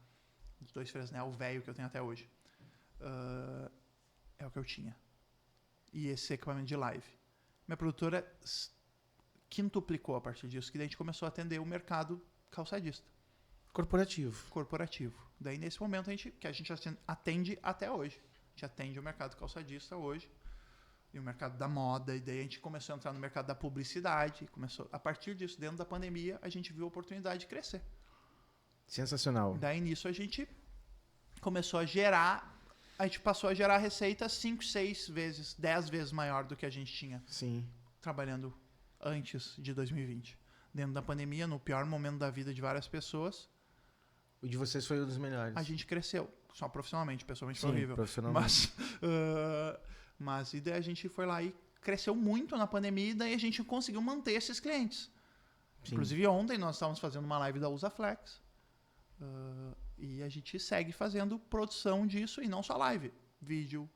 [SPEAKER 3] Os 2 Fresnel velho que eu tenho até hoje. É o que eu tinha. E esse equipamento de live. Minha produtora quintuplicou a partir disso, que daí a gente começou a atender o mercado calçadista. Corporativo. Daí, nesse momento, que a gente atende até hoje. A gente atende o mercado calçadista hoje. E o mercado da moda. E daí a gente começou a entrar no mercado da publicidade. A partir disso, dentro da pandemia, a gente viu a oportunidade de crescer.
[SPEAKER 1] Sensacional.
[SPEAKER 3] Daí, nisso, a gente começou a gerar... A gente passou a gerar receita 5, 6 vezes, 10 vezes maior do que a gente tinha.
[SPEAKER 1] Sim.
[SPEAKER 3] Trabalhando antes de 2020. Dentro da pandemia, no pior momento da vida de várias pessoas...
[SPEAKER 1] O de vocês foi um dos melhores.
[SPEAKER 3] A gente cresceu, só profissionalmente, pessoalmente
[SPEAKER 1] Sim,
[SPEAKER 3] foi horrível.
[SPEAKER 1] profissionalmente.
[SPEAKER 3] Mas e daí a gente foi lá e cresceu muito na pandemia e daí a gente conseguiu manter esses clientes.
[SPEAKER 1] Sim.
[SPEAKER 3] Inclusive ontem nós estávamos fazendo uma live da Usaflex e a gente segue fazendo produção disso e não só live, vídeo,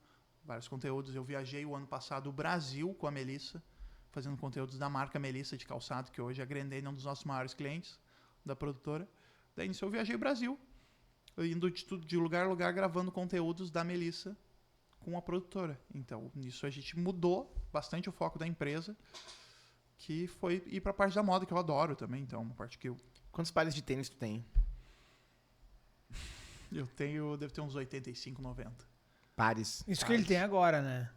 [SPEAKER 3] vários conteúdos. Eu viajei o ano passado o Brasil com a Melissa, fazendo conteúdos da marca Melissa de calçado, que hoje a Grendene é um dos nossos maiores clientes da produtora. Daí nisso eu viajei o Brasil, indo de lugar a lugar gravando conteúdos da Melissa com a produtora. Então, nisso a gente mudou bastante o foco da empresa, que foi ir para a parte da moda, que eu adoro também. Então, uma parte que eu...
[SPEAKER 1] Quantos pares de tênis tu tem?
[SPEAKER 3] Devo ter uns 85, 90.
[SPEAKER 1] Pares.
[SPEAKER 2] Isso que ele tem agora, né?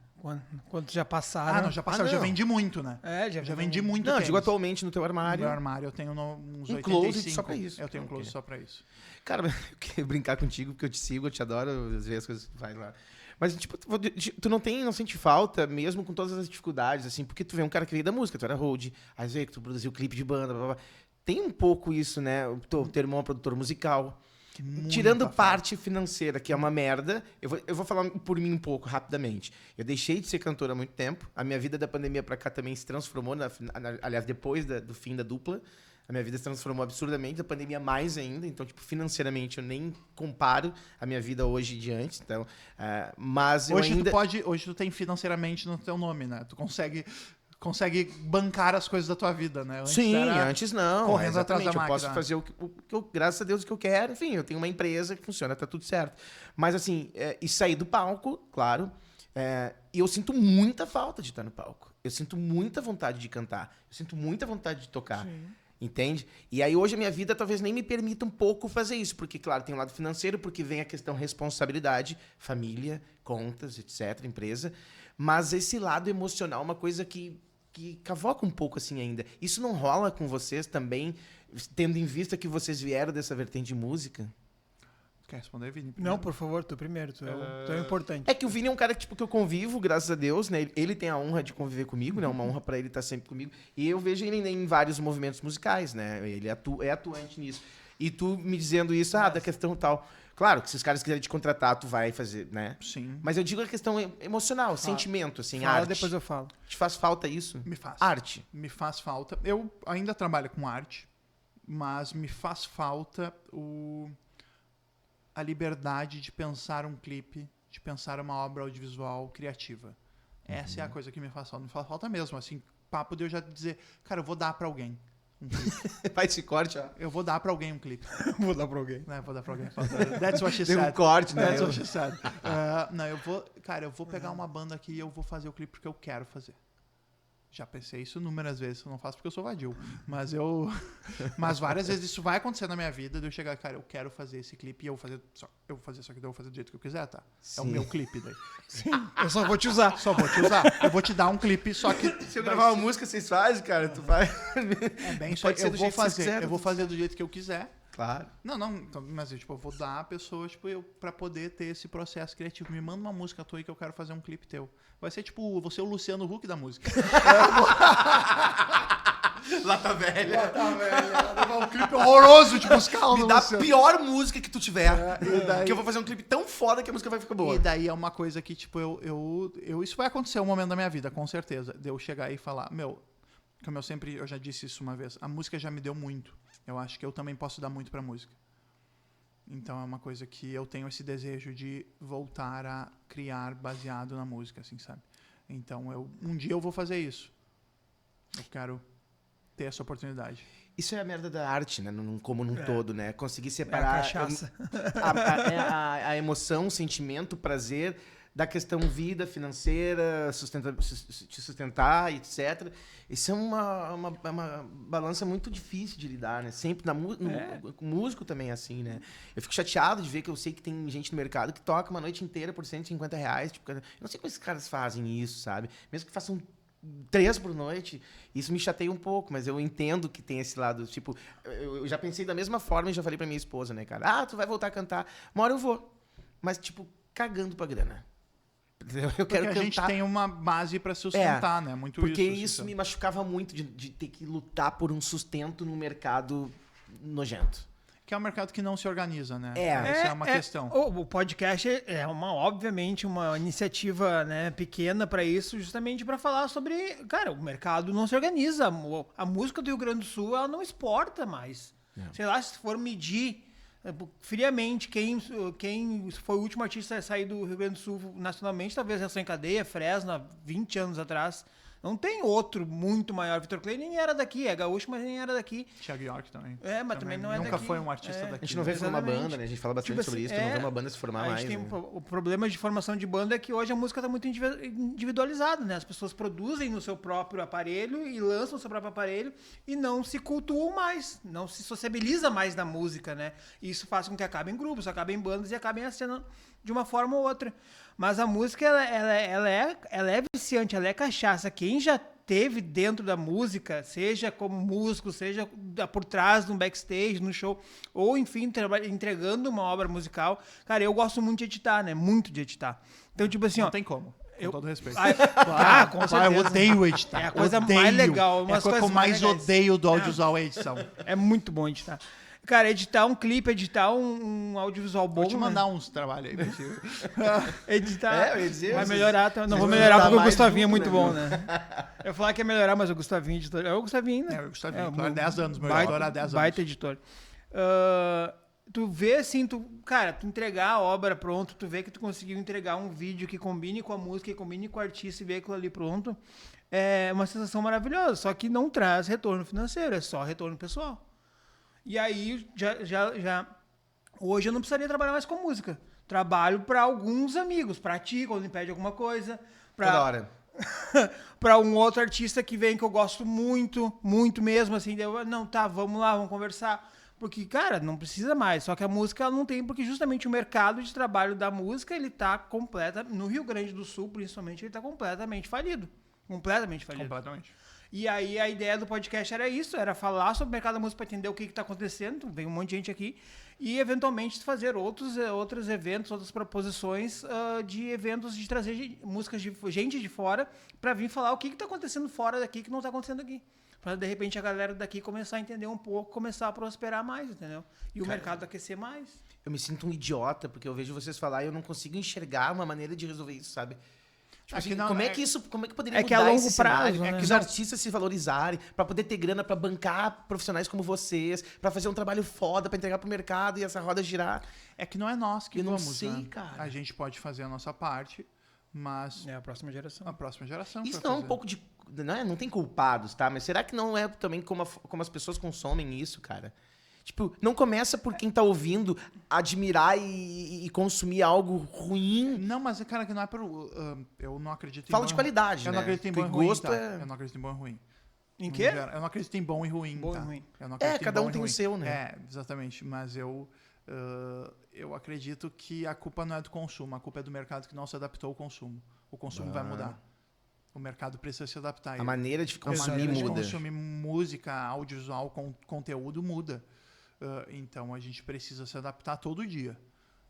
[SPEAKER 2] Quantos já passaram?
[SPEAKER 3] Não, já passaram.
[SPEAKER 1] não.
[SPEAKER 3] Já vendi muito, né?
[SPEAKER 2] Já
[SPEAKER 3] vendi muito
[SPEAKER 1] Não, eu
[SPEAKER 3] tênis.
[SPEAKER 1] digo atualmente no teu
[SPEAKER 3] No
[SPEAKER 1] armário.
[SPEAKER 3] meu armário eu tenho uns
[SPEAKER 1] Um
[SPEAKER 3] 85.
[SPEAKER 1] closet só pra isso.
[SPEAKER 3] Eu tenho um
[SPEAKER 1] Ok.
[SPEAKER 3] closet só pra isso.
[SPEAKER 1] Cara, eu queria brincar contigo, porque eu te sigo, eu te adoro, às vezes as coisas que tu faz lá. Mas, tipo, tu não sente falta, mesmo com todas as dificuldades, assim, porque tu vê um cara que veio da música, tu era hold, às vezes tu produziu clipe de banda, blá, blá, blá. Tem um pouco isso, né? O teu irmão é produtor musical.
[SPEAKER 3] Muita
[SPEAKER 1] Tirando
[SPEAKER 3] falta.
[SPEAKER 1] parte financeira, que é uma merda, eu vou falar por mim um pouco, rapidamente. Eu deixei de ser cantor há muito tempo. A minha vida da pandemia pra cá também se transformou, aliás, depois do fim da dupla. A minha vida se transformou absurdamente, da pandemia mais ainda. Então, tipo, financeiramente, eu nem comparo a minha vida hoje de antes. Então, mas
[SPEAKER 3] Hoje
[SPEAKER 1] eu ainda...
[SPEAKER 3] hoje tu tem financeiramente no teu nome, né? Tu consegue bancar as coisas da tua vida, né? Antes
[SPEAKER 1] Sim,
[SPEAKER 3] era
[SPEAKER 1] antes não.
[SPEAKER 3] correndo atrás
[SPEAKER 1] Exatamente.
[SPEAKER 3] da
[SPEAKER 1] Eu posso
[SPEAKER 3] máquina.
[SPEAKER 1] fazer o que eu, graças a Deus, o que eu quero. Enfim, eu tenho uma empresa que funciona, tá tudo certo. Mas, assim, e sair do palco, claro. E eu sinto muita falta de estar no palco. Eu sinto muita vontade de cantar. Eu sinto muita vontade de tocar.
[SPEAKER 2] Sim.
[SPEAKER 1] Entende? E aí hoje a minha vida talvez nem me permita um pouco fazer isso, porque, claro, tem o lado financeiro, porque vem a questão responsabilidade, família, contas, etc., empresa, mas esse lado emocional é uma coisa que cavoca um pouco assim ainda. Isso não rola com vocês também, tendo em vista que vocês vieram dessa vertente de música?
[SPEAKER 3] Quer responder, Vini?
[SPEAKER 2] Não, por favor, tu primeiro, tu é importante.
[SPEAKER 1] É que o Vini é um cara que eu convivo, graças a Deus, né? Ele tem a honra de conviver comigo, né? Uma honra pra ele estar sempre comigo. E eu vejo ele em vários movimentos musicais, né? Ele é atuante nisso. E tu me dizendo isso, da questão tal. Claro que se os caras quiserem te contratar, tu vai fazer, né?
[SPEAKER 3] Sim.
[SPEAKER 1] Mas eu digo a questão emocional, sentimento, assim,
[SPEAKER 2] Fala,
[SPEAKER 1] arte.
[SPEAKER 2] depois eu falo.
[SPEAKER 1] Te faz falta isso?
[SPEAKER 3] Me faz.
[SPEAKER 1] Arte.
[SPEAKER 3] Me faz falta. Eu ainda trabalho com arte, mas me faz falta a liberdade de pensar um clipe, de pensar uma obra audiovisual criativa. Essa é a coisa que me faz falta. Me faz falta mesmo, assim, papo de eu já dizer, cara, eu vou dar pra alguém um clipe.
[SPEAKER 1] Faz esse corte, ó.
[SPEAKER 3] Eu vou dar pra alguém um clipe.
[SPEAKER 2] Vou dar pra alguém.
[SPEAKER 3] Vou dar pra alguém. That's what she
[SPEAKER 1] Tem um
[SPEAKER 3] said.
[SPEAKER 1] corte, né?
[SPEAKER 3] That's what she said. Não, eu vou pegar uma banda aqui e eu vou fazer o clipe porque eu quero fazer. Já pensei isso inúmeras vezes, eu não faço porque eu sou vadio. Mas várias vezes isso vai acontecer na minha vida, de eu chegar, cara, eu quero fazer esse clipe e eu vou fazer só que eu vou fazer do jeito que eu quiser, tá? É o
[SPEAKER 1] Sim.
[SPEAKER 3] meu clipe daí.
[SPEAKER 2] Sim, eu só vou te usar.
[SPEAKER 3] Só vou te usar. Eu vou te dar um clipe, só que
[SPEAKER 1] Se eu gravar uma música, vocês fazem, cara, tu vai...
[SPEAKER 3] é bem isso.
[SPEAKER 1] Pode ser
[SPEAKER 3] Eu
[SPEAKER 1] do
[SPEAKER 3] vou
[SPEAKER 1] jeito que vocês
[SPEAKER 3] fazer,
[SPEAKER 1] quiserem.
[SPEAKER 3] eu vou fazer do jeito que eu quiser.
[SPEAKER 1] Claro.
[SPEAKER 3] Não, então, mas eu vou dar a pessoa, pra poder ter esse processo criativo. Me manda uma música tua aí que eu quero fazer um clipe teu. Vai ser você é o Luciano Huck da música.
[SPEAKER 1] Lata velha.
[SPEAKER 3] Um clipe horroroso de buscar
[SPEAKER 1] Me dá a pior música que tu tiver.
[SPEAKER 3] e daí-
[SPEAKER 1] Que eu vou fazer um clipe tão foda que a música vai ficar boa.
[SPEAKER 3] E daí é uma coisa que, tipo, isso vai acontecer um momento da minha vida, com certeza. De eu chegar aí e falar, como eu já disse isso uma vez, a música já me deu muito. Eu acho que eu também posso dar muito pra música. Então é uma coisa que eu tenho esse desejo de voltar a criar baseado na música, assim, sabe? Então um dia eu vou fazer isso. Eu quero ter essa oportunidade.
[SPEAKER 1] Isso é a merda da arte, né? Como num todo, né? Conseguir
[SPEAKER 2] É a
[SPEAKER 1] separar
[SPEAKER 2] cachaça.
[SPEAKER 1] a emoção, o sentimento, o prazer da questão vida financeira, te sustentar, etc. Isso é uma balança muito difícil de lidar, né? Sempre com músico também é assim, né? Eu fico chateado de ver que eu sei que tem gente no mercado que toca uma noite inteira por R$150. Tipo, eu não sei como esses caras fazem isso, sabe? Mesmo que façam 3 por noite, isso me chateia um pouco, mas eu entendo que tem esse lado, tipo, eu já pensei da mesma forma e já falei pra minha esposa, né, cara? Tu vai voltar a cantar. Uma hora eu vou. Mas, tipo, cagando pra grana. Eu quero
[SPEAKER 3] Porque a gente
[SPEAKER 1] cantar.
[SPEAKER 3] tem uma base pra sustentar, né? Muito
[SPEAKER 1] Porque
[SPEAKER 3] isso.
[SPEAKER 1] isso
[SPEAKER 3] assim,
[SPEAKER 1] me machucava muito de ter que lutar por um sustento num mercado nojento.
[SPEAKER 3] que é um mercado que não se organiza, né?
[SPEAKER 1] É.
[SPEAKER 3] Essa é uma questão.
[SPEAKER 2] O podcast é obviamente uma iniciativa, né, pequena para isso, justamente para falar sobre, cara, o mercado não se organiza. A música do Rio Grande do Sul, ela não exporta mais. Sei lá, se for medir friamente quem foi o último artista a sair do Rio Grande do Sul nacionalmente, talvez Reação em Cadeia, Fresno, 20 anos atrás. Não tem outro muito maior. Vitor Clay nem era daqui, é gaúcho, mas nem era daqui.
[SPEAKER 3] Thiago York também.
[SPEAKER 2] Mas também não é
[SPEAKER 3] nunca
[SPEAKER 2] daqui.
[SPEAKER 3] foi um artista
[SPEAKER 1] A
[SPEAKER 3] daqui.
[SPEAKER 1] gente não vê formar
[SPEAKER 2] Exatamente.
[SPEAKER 1] banda, né? A gente fala bastante
[SPEAKER 2] Tipo
[SPEAKER 1] sobre
[SPEAKER 2] assim,
[SPEAKER 1] isso, não vê uma banda se formar
[SPEAKER 2] a
[SPEAKER 1] mais.
[SPEAKER 2] gente tem
[SPEAKER 1] né?
[SPEAKER 2] o problema de formação de banda é que hoje a música está muito individualizada, né? As pessoas produzem no seu próprio aparelho e lançam no seu próprio aparelho e não se cultuam mais, não se sociabiliza mais na música, né? E isso faz com que acabem grupos, acabem bandas e acabem a cena de uma forma ou outra. Mas a música, ela é viciante, ela é cachaça. Quem já teve dentro da música, seja como músico, seja por trás de um backstage, no show, ou enfim, entregando uma obra musical. Cara, eu gosto muito de editar, né? Muito de editar. Então, tipo assim,
[SPEAKER 3] Não tem como. Com todo respeito.
[SPEAKER 2] Com certeza.
[SPEAKER 3] Eu odeio editar.
[SPEAKER 2] É a coisa
[SPEAKER 3] Odeio.
[SPEAKER 2] mais legal.
[SPEAKER 3] É
[SPEAKER 2] Umas
[SPEAKER 3] a coisa que eu
[SPEAKER 2] coisas
[SPEAKER 3] mais
[SPEAKER 2] legais.
[SPEAKER 3] odeio do audiovisual é a edição.
[SPEAKER 2] É muito bom editar. Cara, editar um clipe, editar um audiovisual bom.
[SPEAKER 3] Vou te mandar
[SPEAKER 2] né?
[SPEAKER 3] uns trabalhos aí. Mentira.
[SPEAKER 2] Editar.
[SPEAKER 1] eu ia dizer,
[SPEAKER 2] vai
[SPEAKER 1] vocês-
[SPEAKER 2] melhorar. Não
[SPEAKER 1] vocês
[SPEAKER 2] vou
[SPEAKER 1] vão
[SPEAKER 2] melhorar
[SPEAKER 1] editar
[SPEAKER 2] porque o
[SPEAKER 1] mais
[SPEAKER 2] Gustavinho é
[SPEAKER 1] junto,
[SPEAKER 2] muito
[SPEAKER 1] né,
[SPEAKER 2] bom, né? Eu ia falar que ia melhorar, mas o Gustavinho é editor. É o Gustavinho, né?
[SPEAKER 3] É, o Gustavinho, claro, 10 anos, meu
[SPEAKER 2] baita,
[SPEAKER 3] editor há 10 anos.
[SPEAKER 2] Baita editor. Tu vê assim, tu entregar a obra pronto, tu vê que tu conseguiu entregar um vídeo que combine com a música, que combine com o artista e ver aquilo ali pronto, é uma sensação maravilhosa, só que não traz retorno financeiro, é só retorno pessoal. E aí, hoje eu não precisaria trabalhar mais com música. Trabalho para alguns amigos, para ti, quando me pede alguma coisa,
[SPEAKER 1] Toda hora.
[SPEAKER 2] para um outro artista que vem que eu gosto muito, muito mesmo, assim, não, tá, vamos lá, vamos conversar. Porque, cara, não precisa mais. Só que a música ela não tem, porque justamente o mercado de trabalho da música, ele tá no Rio Grande do Sul, principalmente, ele tá completamente falido. Completamente falido.
[SPEAKER 3] Completamente.
[SPEAKER 2] E aí a ideia do podcast era isso, era falar sobre o mercado da música para entender o que está acontecendo, vem um monte de gente aqui, e eventualmente fazer outros eventos, outras proposições de eventos de trazer músicas de gente de fora para vir falar o que está acontecendo fora daqui que não está acontecendo aqui. Pra, de repente, a galera daqui começar a entender um pouco, começar a prosperar mais, entendeu? E o mercado aquecer mais.
[SPEAKER 1] Eu me sinto um idiota, porque eu vejo vocês falar e eu não consigo enxergar uma maneira de resolver isso, sabe? Tipo assim, como é que poderia
[SPEAKER 2] É que a
[SPEAKER 1] mudar
[SPEAKER 2] longo
[SPEAKER 1] esse
[SPEAKER 2] prazo,
[SPEAKER 1] cenário?
[SPEAKER 2] né?
[SPEAKER 1] É que os artistas se valorizarem, pra poder ter grana, pra bancar profissionais como vocês, pra fazer um trabalho foda, pra entregar pro mercado e essa roda girar.
[SPEAKER 3] É que não é nós que
[SPEAKER 1] Eu não
[SPEAKER 3] vamos,
[SPEAKER 1] sei,
[SPEAKER 3] né?
[SPEAKER 1] cara.
[SPEAKER 3] A gente pode fazer a nossa parte, mas
[SPEAKER 2] É a próxima geração.
[SPEAKER 3] a próxima geração
[SPEAKER 1] Isso
[SPEAKER 3] vai
[SPEAKER 1] não é um
[SPEAKER 3] fazer.
[SPEAKER 1] pouco de... Não tem culpados, tá? Mas será que não é também como as pessoas consomem isso, cara? Tipo, não começa por quem tá ouvindo admirar e consumir algo ruim.
[SPEAKER 3] Não, mas, cara, que não é pro... eu não acredito em
[SPEAKER 1] Fala
[SPEAKER 3] bom
[SPEAKER 1] de
[SPEAKER 3] e
[SPEAKER 1] qualidade,
[SPEAKER 3] Eu
[SPEAKER 1] né?
[SPEAKER 3] não acredito em bom e
[SPEAKER 1] Porque
[SPEAKER 3] ruim,
[SPEAKER 1] gosto
[SPEAKER 3] tá?
[SPEAKER 1] é-
[SPEAKER 3] Eu não acredito em bom e ruim.
[SPEAKER 2] Em
[SPEAKER 3] No
[SPEAKER 2] quê?
[SPEAKER 3] geral, eu não acredito em bom e ruim,
[SPEAKER 2] Bom e
[SPEAKER 3] tá?
[SPEAKER 2] ruim.
[SPEAKER 3] Eu não acredito em
[SPEAKER 1] cada
[SPEAKER 3] bom
[SPEAKER 1] um
[SPEAKER 3] e
[SPEAKER 1] tem o
[SPEAKER 3] ruim.
[SPEAKER 1] seu, né?
[SPEAKER 3] É, exatamente. Mas eu acredito que a culpa não é do consumo, a culpa é do mercado que não se adaptou ao consumo. O consumo vai mudar. O mercado precisa se adaptar.
[SPEAKER 1] A maneira de
[SPEAKER 3] A
[SPEAKER 1] consumir
[SPEAKER 3] maneira de
[SPEAKER 1] muda.
[SPEAKER 3] consumir música, audiovisual, conteúdo muda. Então a gente precisa se adaptar todo dia.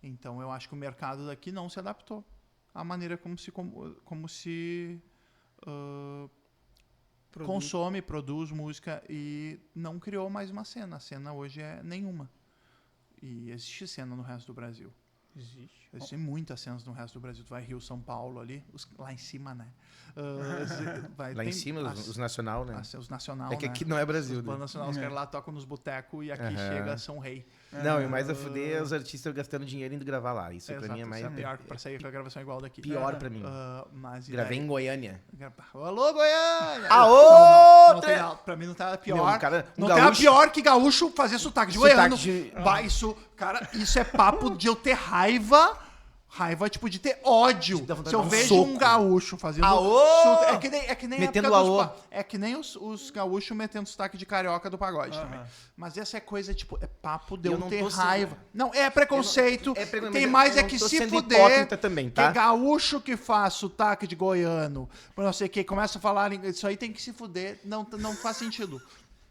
[SPEAKER 3] Então eu acho que o mercado daqui não se adaptou à maneira como se consome, produz música e não criou mais uma cena. A cena hoje é nenhuma. E existe cena no resto do Brasil.
[SPEAKER 2] Existe.
[SPEAKER 3] Existem muitas cenas no resto do Brasil. Tu vai Rio, São Paulo ali, lá em cima, né?
[SPEAKER 1] Lá em cima, os nacional, né?
[SPEAKER 3] Os nacional,
[SPEAKER 1] É que
[SPEAKER 3] né?
[SPEAKER 1] aqui não é Brasil,
[SPEAKER 3] Os bandas
[SPEAKER 1] né?
[SPEAKER 3] nacional, os caras lá tocam nos botecos e aqui
[SPEAKER 1] Aham.
[SPEAKER 3] chega São Rei.
[SPEAKER 1] Não, e o mais a fuder é os artistas gastando dinheiro indo gravar lá. Isso pra mim é mais...
[SPEAKER 3] Isso é pior, pra sair com a gravação igual daqui.
[SPEAKER 1] Pior pra mim.
[SPEAKER 3] Mas e
[SPEAKER 1] Gravei
[SPEAKER 3] daí?
[SPEAKER 1] em Goiânia.
[SPEAKER 3] Alô, Goiânia!
[SPEAKER 1] A
[SPEAKER 3] Não,
[SPEAKER 1] outra!
[SPEAKER 3] tem nada. Pra mim não tá pior.
[SPEAKER 1] Meu, cara, um
[SPEAKER 3] não tem nada
[SPEAKER 1] gaúcho-
[SPEAKER 3] pior que gaúcho fazer sotaque de
[SPEAKER 1] Sotaque
[SPEAKER 3] goiano.
[SPEAKER 1] de-
[SPEAKER 3] Bah, isso é papo de eu ter raiva. Raiva, tipo, de ter ódio.
[SPEAKER 1] Dá vontade
[SPEAKER 3] Se eu
[SPEAKER 1] de dar um
[SPEAKER 3] vejo
[SPEAKER 1] soco.
[SPEAKER 3] um gaúcho fazendo...
[SPEAKER 1] Aô!
[SPEAKER 3] É que nem
[SPEAKER 1] Metendo
[SPEAKER 3] a época
[SPEAKER 1] aô.
[SPEAKER 3] É que nem os gaúchos metendo sotaque de carioca do pagode também. Mas essa é coisa, tipo, é papo de
[SPEAKER 1] E
[SPEAKER 3] eu
[SPEAKER 1] eu não
[SPEAKER 3] ter
[SPEAKER 1] tô sendo-
[SPEAKER 3] raiva. Não, é preconceito.
[SPEAKER 1] É preconceito,
[SPEAKER 3] Tem
[SPEAKER 1] mas
[SPEAKER 3] mais
[SPEAKER 1] eu
[SPEAKER 3] é
[SPEAKER 1] não
[SPEAKER 3] que
[SPEAKER 1] tô
[SPEAKER 3] se
[SPEAKER 1] sendo
[SPEAKER 3] fuder.
[SPEAKER 1] hipócrita também, tá?
[SPEAKER 3] Que gaúcho que faz sotaque de goiano, não sei o que, começa a falar... Isso aí tem que se fuder. Não faz sentido.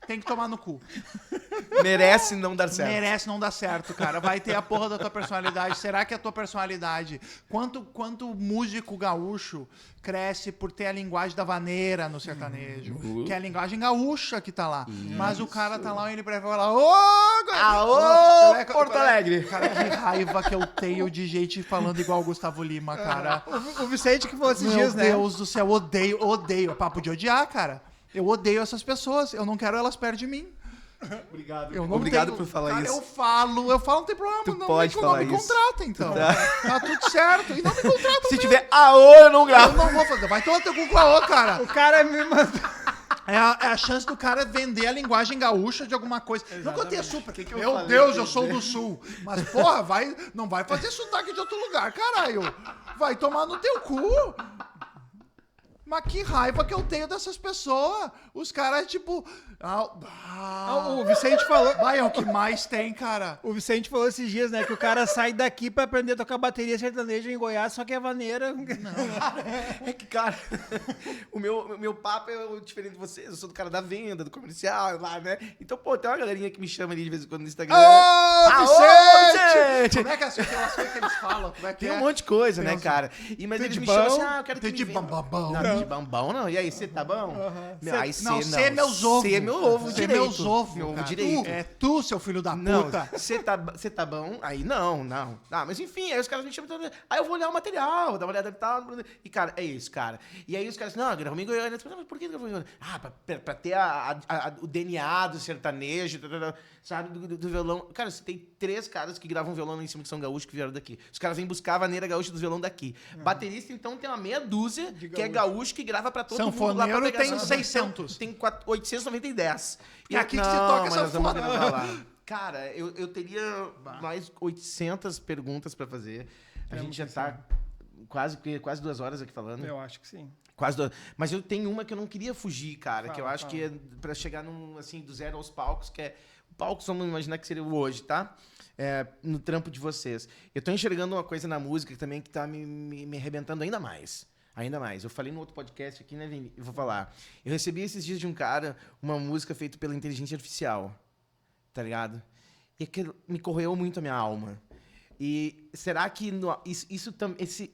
[SPEAKER 3] Tem que tomar no cu.
[SPEAKER 1] Merece não dar certo.
[SPEAKER 3] Merece não dar certo, cara. Vai ter a porra da tua personalidade. Será que a tua personalidade... Quanto músico gaúcho cresce por ter a linguagem da vaneira no sertanejo? Que é a linguagem gaúcha que tá lá. Mas o cara tá lá e ele prefere falar...
[SPEAKER 1] Aô, Porto Alegre!
[SPEAKER 3] Cara, que raiva que eu tenho de gente falando igual o Gustavo Lima, cara.
[SPEAKER 2] O Vicente que falou esses
[SPEAKER 3] Meu
[SPEAKER 2] dias, né?
[SPEAKER 3] Deus do céu, odeio. É papo de odiar, cara. Eu odeio essas pessoas. Eu não quero elas perto de mim.
[SPEAKER 1] Obrigado.
[SPEAKER 3] Eu não
[SPEAKER 1] Obrigado
[SPEAKER 3] tenho-
[SPEAKER 1] por falar
[SPEAKER 3] cara,
[SPEAKER 1] isso.
[SPEAKER 3] Eu falo, não tem problema.
[SPEAKER 1] Tu
[SPEAKER 3] não
[SPEAKER 1] pode
[SPEAKER 3] não
[SPEAKER 1] falar
[SPEAKER 3] me
[SPEAKER 1] isso.
[SPEAKER 3] contrata, então. Tá tudo certo. E não me contrata.
[SPEAKER 1] Se tiver aô, eu não
[SPEAKER 3] Eu
[SPEAKER 1] gravo.
[SPEAKER 3] não vou fazer. Vai tomar teu cu com a O, cara.
[SPEAKER 2] O cara me mandou...
[SPEAKER 3] É a chance do cara vender a linguagem gaúcha de alguma coisa. Não que eu tenha super.
[SPEAKER 1] que eu
[SPEAKER 3] Meu
[SPEAKER 1] falei
[SPEAKER 3] Deus,
[SPEAKER 1] pra
[SPEAKER 3] eu sou do sul. Mas, porra, não vai fazer sotaque de outro lugar, caralho. Vai tomar no teu cu. Mas que raiva que eu tenho dessas pessoas. Os caras, tipo...
[SPEAKER 2] O Vicente falou...
[SPEAKER 3] Vai, é o que mais tem, cara.
[SPEAKER 2] O Vicente falou esses dias, né? Que o cara sai daqui pra aprender a tocar bateria sertaneja em Goiás, só que é vaneira.
[SPEAKER 1] É que, cara, o meu papo é diferente de vocês. Eu sou do cara da venda, do comercial, lá, né? Então, pô, tem uma galerinha que me chama ali de vez em quando no Instagram.
[SPEAKER 3] Ô,
[SPEAKER 1] Vicente!
[SPEAKER 3] Como é que é aquelas coisas que eles falam? Como é que
[SPEAKER 1] Tem
[SPEAKER 3] é?
[SPEAKER 1] um monte de coisa,
[SPEAKER 3] Tem
[SPEAKER 1] né,
[SPEAKER 3] uns-
[SPEAKER 1] cara? Mas
[SPEAKER 3] Tem
[SPEAKER 1] eles
[SPEAKER 3] de
[SPEAKER 1] me chamam
[SPEAKER 3] bom,
[SPEAKER 1] assim, eu quero que
[SPEAKER 3] tem
[SPEAKER 1] me
[SPEAKER 3] de
[SPEAKER 1] venda.
[SPEAKER 3] bambambão.
[SPEAKER 1] Não, de bambão não. E aí, você tá bom? Aí,
[SPEAKER 3] Não, cê é meus ovos.
[SPEAKER 1] Cê é meu ovo
[SPEAKER 3] Cê é
[SPEAKER 1] direito.
[SPEAKER 3] meus ovos,
[SPEAKER 1] Meu ovo
[SPEAKER 3] cara.
[SPEAKER 1] direito.
[SPEAKER 3] É tu, seu filho da
[SPEAKER 1] Não,
[SPEAKER 3] puta.
[SPEAKER 1] você tá bom? Aí não. Ah, mas enfim, aí os caras me chamam. Aí eu vou olhar o material, vou dar uma olhada e tal. E, cara, é isso, cara. E aí os caras, não, gravamos em Goiânia. Mas por que gravamos em Goiânia? Ah, pra ter o DNA do sertanejo, sabe, do violão. Cara, você tem 3 caras que gravam violão lá em cima que são gaúchos que vieram daqui. Os caras vêm buscar a vaneira gaúcha dos violão daqui. Baterista, então, tem uma meia dúzia que é gaúcho que grava pra todo mundo lá pra
[SPEAKER 3] Sanfoneiro
[SPEAKER 1] pegar
[SPEAKER 3] tem
[SPEAKER 1] essa-
[SPEAKER 3] 600.
[SPEAKER 1] Tem 890 e 10.
[SPEAKER 3] É aqui que se toca
[SPEAKER 1] mas nós vamos
[SPEAKER 3] sanfona.
[SPEAKER 1] gravar lá. Cara, eu teria mais 800 perguntas pra fazer. A gente já tá quase 2 horas aqui falando.
[SPEAKER 2] Eu acho que sim.
[SPEAKER 1] Quase 2. Mas eu tenho uma que eu não queria fugir, cara. Que eu
[SPEAKER 2] Fala,
[SPEAKER 1] acho que é pra chegar assim, do zero aos palcos, que é... O palco, vamos imaginar que seria o hoje, tá? No trampo de vocês. Eu tô enxergando uma coisa na música também que tá me arrebentando ainda mais. Ainda mais. Eu falei no outro podcast aqui, né, Vini? Eu vou falar. Eu recebi esses dias de um cara uma música feita pela inteligência artificial. Tá ligado? E aquilo me corroeu muito a minha alma. E será que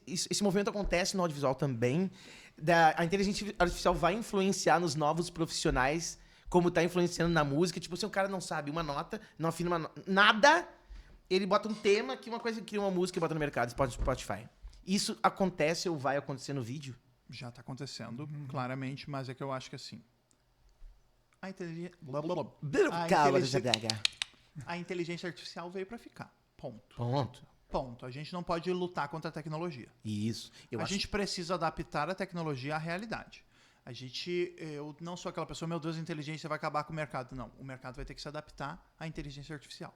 [SPEAKER 1] esse movimento acontece no audiovisual também? A inteligência artificial vai influenciar nos novos profissionais como tá influenciando na música. Tipo, se o cara não sabe uma nota, não afina uma nota, nada, ele bota um tema, que uma coisa cria uma música e bota no mercado, Spotify. Isso acontece ou vai acontecer no vídeo?
[SPEAKER 3] Já tá acontecendo, claramente, mas é que eu acho que assim... A inteligência artificial veio pra ficar. Ponto. A gente não pode lutar contra a tecnologia.
[SPEAKER 1] Isso.
[SPEAKER 3] A gente precisa adaptar a tecnologia à realidade. Eu não sou aquela pessoa, meu Deus, a inteligência vai acabar com o mercado. Não, o mercado vai ter que se adaptar à inteligência artificial.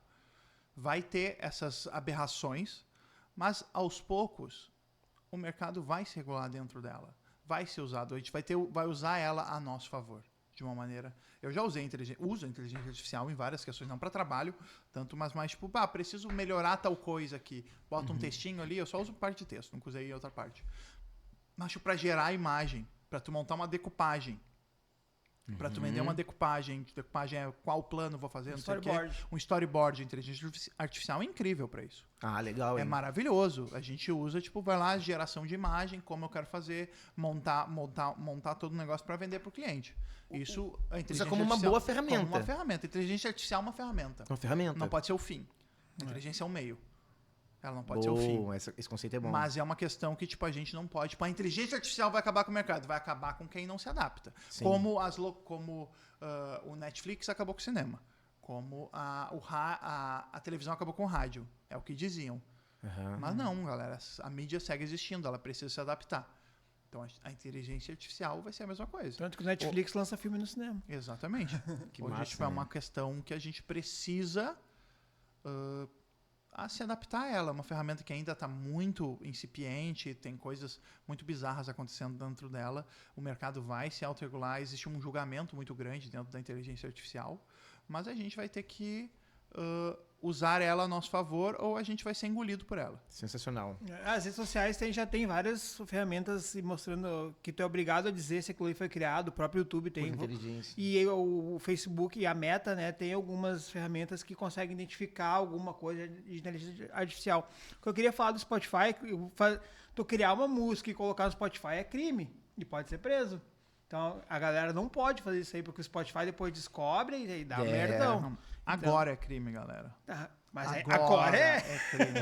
[SPEAKER 3] Vai ter essas aberrações, mas aos poucos o mercado vai se regular dentro dela. Vai ser usado. A gente vai usar ela a nosso favor. De uma maneira... Eu já uso a inteligência artificial em várias questões, não para trabalho, tanto, mas mais tipo, preciso melhorar tal coisa aqui. Bota um textinho ali, eu só uso parte de texto, nunca usei outra parte. Mas para gerar a imagem, para tu montar uma decupagem, para tu vender uma decupagem é qual plano vou fazer, não sei o quê. Um storyboard de inteligência artificial é incrível para isso.
[SPEAKER 1] Ah, legal, hein?
[SPEAKER 3] É maravilhoso. A gente usa, tipo, vai lá, geração de imagem, como eu quero fazer, montar todo o negócio para vender para o cliente. Isso, a inteligência
[SPEAKER 1] como uma boa ferramenta.
[SPEAKER 3] Como uma ferramenta. A inteligência artificial é uma ferramenta.
[SPEAKER 1] Uma ferramenta.
[SPEAKER 3] Não pode ser o fim. A inteligência é um meio. Ela não pode ser o fim.
[SPEAKER 1] Esse conceito é bom.
[SPEAKER 3] Mas é uma questão que, tipo, a gente não pode... Tipo, a inteligência artificial vai acabar com o mercado. Vai acabar com quem não se adapta.
[SPEAKER 1] Sim.
[SPEAKER 3] Como o Netflix acabou com o cinema. Como a televisão acabou com o rádio. É o que diziam. Mas não, galera. A mídia segue existindo. Ela precisa se adaptar. Então, a inteligência artificial vai ser a mesma coisa.
[SPEAKER 2] Tanto que o Netflix lança filme no cinema.
[SPEAKER 3] Exatamente.
[SPEAKER 1] Que
[SPEAKER 3] Hoje,
[SPEAKER 1] massa,
[SPEAKER 3] tipo, é uma questão que a gente precisa... a se adaptar a ela. É uma ferramenta que ainda está muito incipiente, tem coisas muito bizarras acontecendo dentro dela. O mercado vai se autorregular, existe um julgamento muito grande dentro da inteligência artificial, mas a gente vai ter que usar ela a nosso favor ou a gente vai ser engolido por ela.
[SPEAKER 1] Sensacional.
[SPEAKER 2] As redes sociais já tem várias ferramentas mostrando que tu é obrigado a dizer se aquilo aí foi criado, o próprio YouTube tem.
[SPEAKER 1] Inteligência.
[SPEAKER 2] E o Facebook e a Meta, né, tem algumas ferramentas que conseguem identificar alguma coisa de inteligência artificial. O que eu queria falar do Spotify, tu criar uma música e colocar no Spotify é crime e pode ser preso. Então, a galera não pode fazer isso aí, porque o Spotify depois descobre e dá merdão.
[SPEAKER 3] Agora é crime, galera.
[SPEAKER 2] Mas agora é
[SPEAKER 3] crime.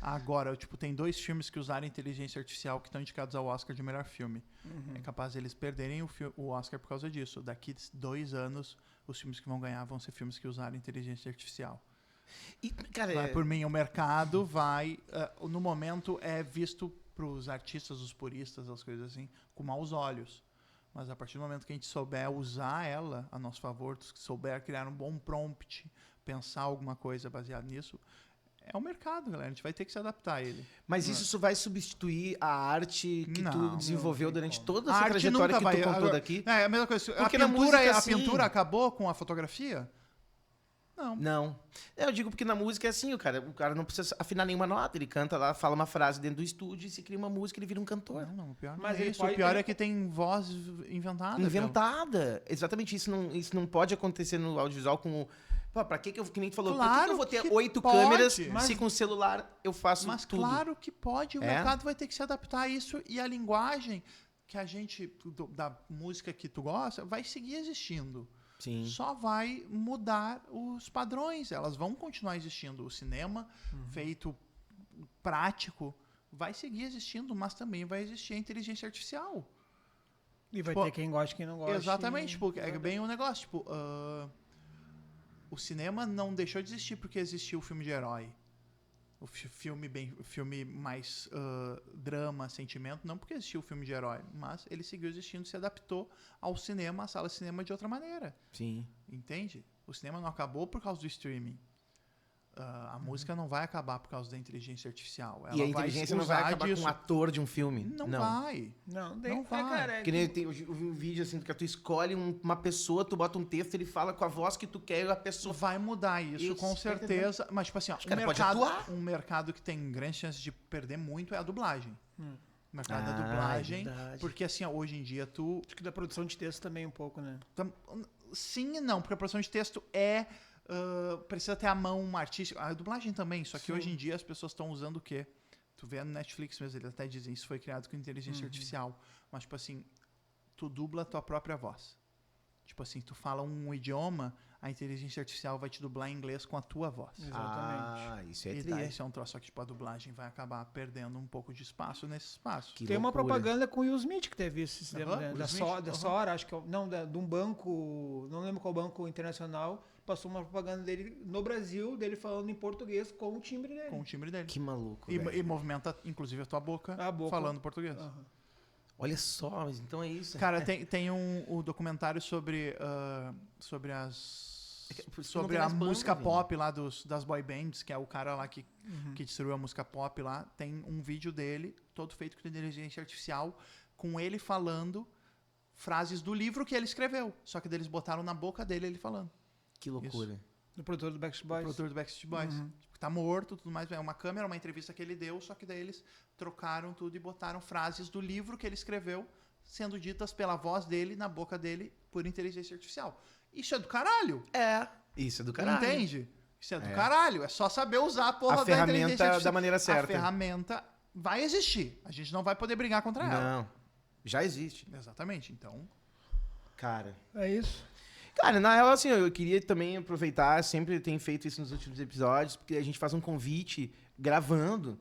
[SPEAKER 3] Agora, tipo, tem 2 filmes que usaram inteligência artificial que estão indicados ao Oscar de melhor filme. É capaz eles perderem o Oscar por causa disso. Daqui 2 anos, os filmes que vão ganhar vão ser filmes que usaram inteligência artificial.
[SPEAKER 1] E, cara,
[SPEAKER 3] Vai por mim, o mercado vai... no momento, é visto pros artistas, os puristas, as coisas assim, com maus olhos. Mas a partir do momento que a gente souber usar ela a nosso favor, souber criar um bom prompt, pensar alguma coisa baseada nisso, é o mercado, galera. A gente vai ter que se adaptar a ele.
[SPEAKER 1] Mas isso vai substituir a arte que tu desenvolveu durante toda essa
[SPEAKER 3] A arte
[SPEAKER 1] trajetória
[SPEAKER 3] nunca
[SPEAKER 1] que tu
[SPEAKER 3] vai.
[SPEAKER 1] contou daqui?
[SPEAKER 3] É a mesma coisa.
[SPEAKER 1] Porque na música,
[SPEAKER 3] A
[SPEAKER 1] assim-
[SPEAKER 3] pintura acabou com a fotografia?
[SPEAKER 1] Não. Eu digo porque na música é assim, o cara não precisa afinar nenhuma nota, ele canta lá, fala uma frase dentro do estúdio e se cria uma música, ele vira um cantor.
[SPEAKER 3] Não, o pior não
[SPEAKER 2] Mas
[SPEAKER 3] é
[SPEAKER 2] ele
[SPEAKER 3] isso.
[SPEAKER 2] pode
[SPEAKER 3] O pior
[SPEAKER 2] ter-
[SPEAKER 3] é que tem voz inventada.
[SPEAKER 1] Inventada. Exatamente, isso não pode acontecer no audiovisual com... Pô, pra que nem tu falou,
[SPEAKER 3] Claro
[SPEAKER 1] por que eu vou ter
[SPEAKER 3] que
[SPEAKER 1] 8
[SPEAKER 3] pode.
[SPEAKER 1] câmeras
[SPEAKER 3] Mas-
[SPEAKER 1] se com o celular eu faço
[SPEAKER 3] Mas
[SPEAKER 1] tudo?
[SPEAKER 3] claro que pode. O
[SPEAKER 1] É?
[SPEAKER 3] mercado vai ter que se adaptar a isso. E a linguagem que a gente... Da música que tu gosta, vai seguir existindo.
[SPEAKER 1] Sim.
[SPEAKER 3] Só vai mudar os padrões. Elas vão continuar existindo. O cinema feito prático vai seguir existindo, mas também vai existir a inteligência artificial.
[SPEAKER 2] E vai
[SPEAKER 3] Tipo,
[SPEAKER 2] ter quem gosta e quem não gosta.
[SPEAKER 3] Exatamente. Tipo, é bem um negócio. Tipo, o cinema não deixou de existir porque existiu o filme de herói. O filme mais drama, sentimento, não porque existiu o filme de herói, mas ele seguiu existindo, se adaptou ao cinema, à sala de cinema de outra maneira.
[SPEAKER 1] Sim.
[SPEAKER 3] Entende? O cinema não acabou por causa do streaming. A música não vai acabar por causa da inteligência artificial. Ela
[SPEAKER 1] E a inteligência não vai
[SPEAKER 3] usar
[SPEAKER 1] acabar
[SPEAKER 3] disso.
[SPEAKER 1] com um ator de um filme.
[SPEAKER 3] Não vai.
[SPEAKER 2] Não
[SPEAKER 3] Não vai.
[SPEAKER 2] cara.
[SPEAKER 1] Que nem eu vi um vídeo assim, que tu escolhe uma pessoa, tu bota um texto, ele fala com a voz que tu quer e a pessoa...
[SPEAKER 3] Vai mudar isso,
[SPEAKER 1] Isso,
[SPEAKER 3] com
[SPEAKER 1] tá
[SPEAKER 3] certeza. Mas, tipo assim, ó,
[SPEAKER 1] cara pode atuar.
[SPEAKER 3] um mercado que tem grandes chances de perder muito é a dublagem. O mercado da
[SPEAKER 1] Ah,
[SPEAKER 3] dublagem.
[SPEAKER 1] é verdade.
[SPEAKER 3] Porque, assim, ó, hoje em dia,
[SPEAKER 2] Acho que da produção de texto também um pouco, né?
[SPEAKER 3] Sim e não, porque a produção de texto precisa ter a mão artística. A dublagem também, só que hoje em dia as pessoas estão usando o quê? Tu vê no Netflix mesmo, eles até dizem isso foi criado com inteligência artificial. Mas, tipo assim, tu dubla a tua própria voz. Tipo assim, tu fala um idioma, a inteligência artificial vai te dublar em inglês com a tua voz.
[SPEAKER 1] Ah, isso é
[SPEAKER 3] E daí
[SPEAKER 1] triste.
[SPEAKER 3] esse é um troço, só que tipo, a dublagem vai acabar perdendo um pouco de espaço nesse espaço.
[SPEAKER 1] Que
[SPEAKER 2] Tem uma
[SPEAKER 1] loucura.
[SPEAKER 2] propaganda com o Will Smith que teve esse sistema, né?
[SPEAKER 3] Will
[SPEAKER 2] Da
[SPEAKER 3] Smith,
[SPEAKER 2] Sora, acho que de um banco, não lembro qual banco internacional, passou uma propaganda dele no Brasil, dele falando em português com o timbre dele.
[SPEAKER 3] Com o timbre dele.
[SPEAKER 1] Que maluco,
[SPEAKER 3] E,
[SPEAKER 1] velho.
[SPEAKER 3] e movimenta, inclusive, a tua boca, falando português.
[SPEAKER 2] Aham.
[SPEAKER 1] Olha só, mas então é isso.
[SPEAKER 3] Cara, tem um documentário sobre
[SPEAKER 1] Não tem
[SPEAKER 3] a
[SPEAKER 1] mais banda,
[SPEAKER 3] música
[SPEAKER 1] Vini.
[SPEAKER 3] pop lá das boy bands, que é o cara lá que destruiu a música pop lá. Tem um vídeo dele, todo feito com inteligência artificial, com ele falando frases do livro que ele escreveu. Só que eles botaram na boca dele ele falando.
[SPEAKER 1] Que loucura.
[SPEAKER 2] Do produtor do Backstreet
[SPEAKER 3] O
[SPEAKER 2] Boys.
[SPEAKER 3] produtor do Backstreet Boys. Tipo, tá morto, tudo mais. É uma câmera, uma entrevista que ele deu, só que daí eles trocaram tudo e botaram frases do livro que ele escreveu, sendo ditas pela voz dele, na boca dele, por inteligência artificial. Isso é do caralho.
[SPEAKER 1] É, isso é do caralho.
[SPEAKER 3] Entende? Isso é do caralho. É só saber usar a porra
[SPEAKER 1] A
[SPEAKER 3] da inteligência
[SPEAKER 1] ferramenta
[SPEAKER 3] artificial.
[SPEAKER 1] da maneira certa.
[SPEAKER 3] A ferramenta vai existir. A gente não vai poder brigar contra ela.
[SPEAKER 1] Não, já existe.
[SPEAKER 3] Exatamente. Então,
[SPEAKER 1] Cara...
[SPEAKER 2] É isso.
[SPEAKER 1] Cara, na real, assim, eu queria também aproveitar, sempre tenho feito isso nos últimos episódios, porque a gente faz um convite gravando,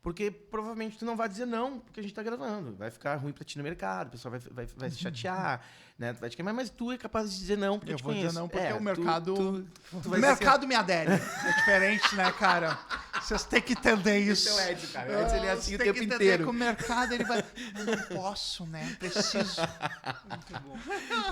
[SPEAKER 1] porque provavelmente tu não vai dizer não, porque a gente tá gravando. Vai ficar ruim pra ti no mercado, o pessoal vai se chatear, né? Tu vai te queimar, mas tu é capaz de dizer não, porque
[SPEAKER 3] eu
[SPEAKER 1] te
[SPEAKER 3] vou
[SPEAKER 1] conheço.
[SPEAKER 3] dizer não, porque
[SPEAKER 1] É,
[SPEAKER 3] o mercado...
[SPEAKER 1] tu
[SPEAKER 3] o
[SPEAKER 1] vai
[SPEAKER 3] mercado me adere. É diferente, né, cara? Vocês têm que entender isso.
[SPEAKER 1] Esse é o Edson, cara. O Edson, ele é assim o
[SPEAKER 3] Tem
[SPEAKER 1] tempo
[SPEAKER 3] que entender
[SPEAKER 1] inteiro.
[SPEAKER 3] que o mercado, ele vai... Eu não posso, né? Preciso.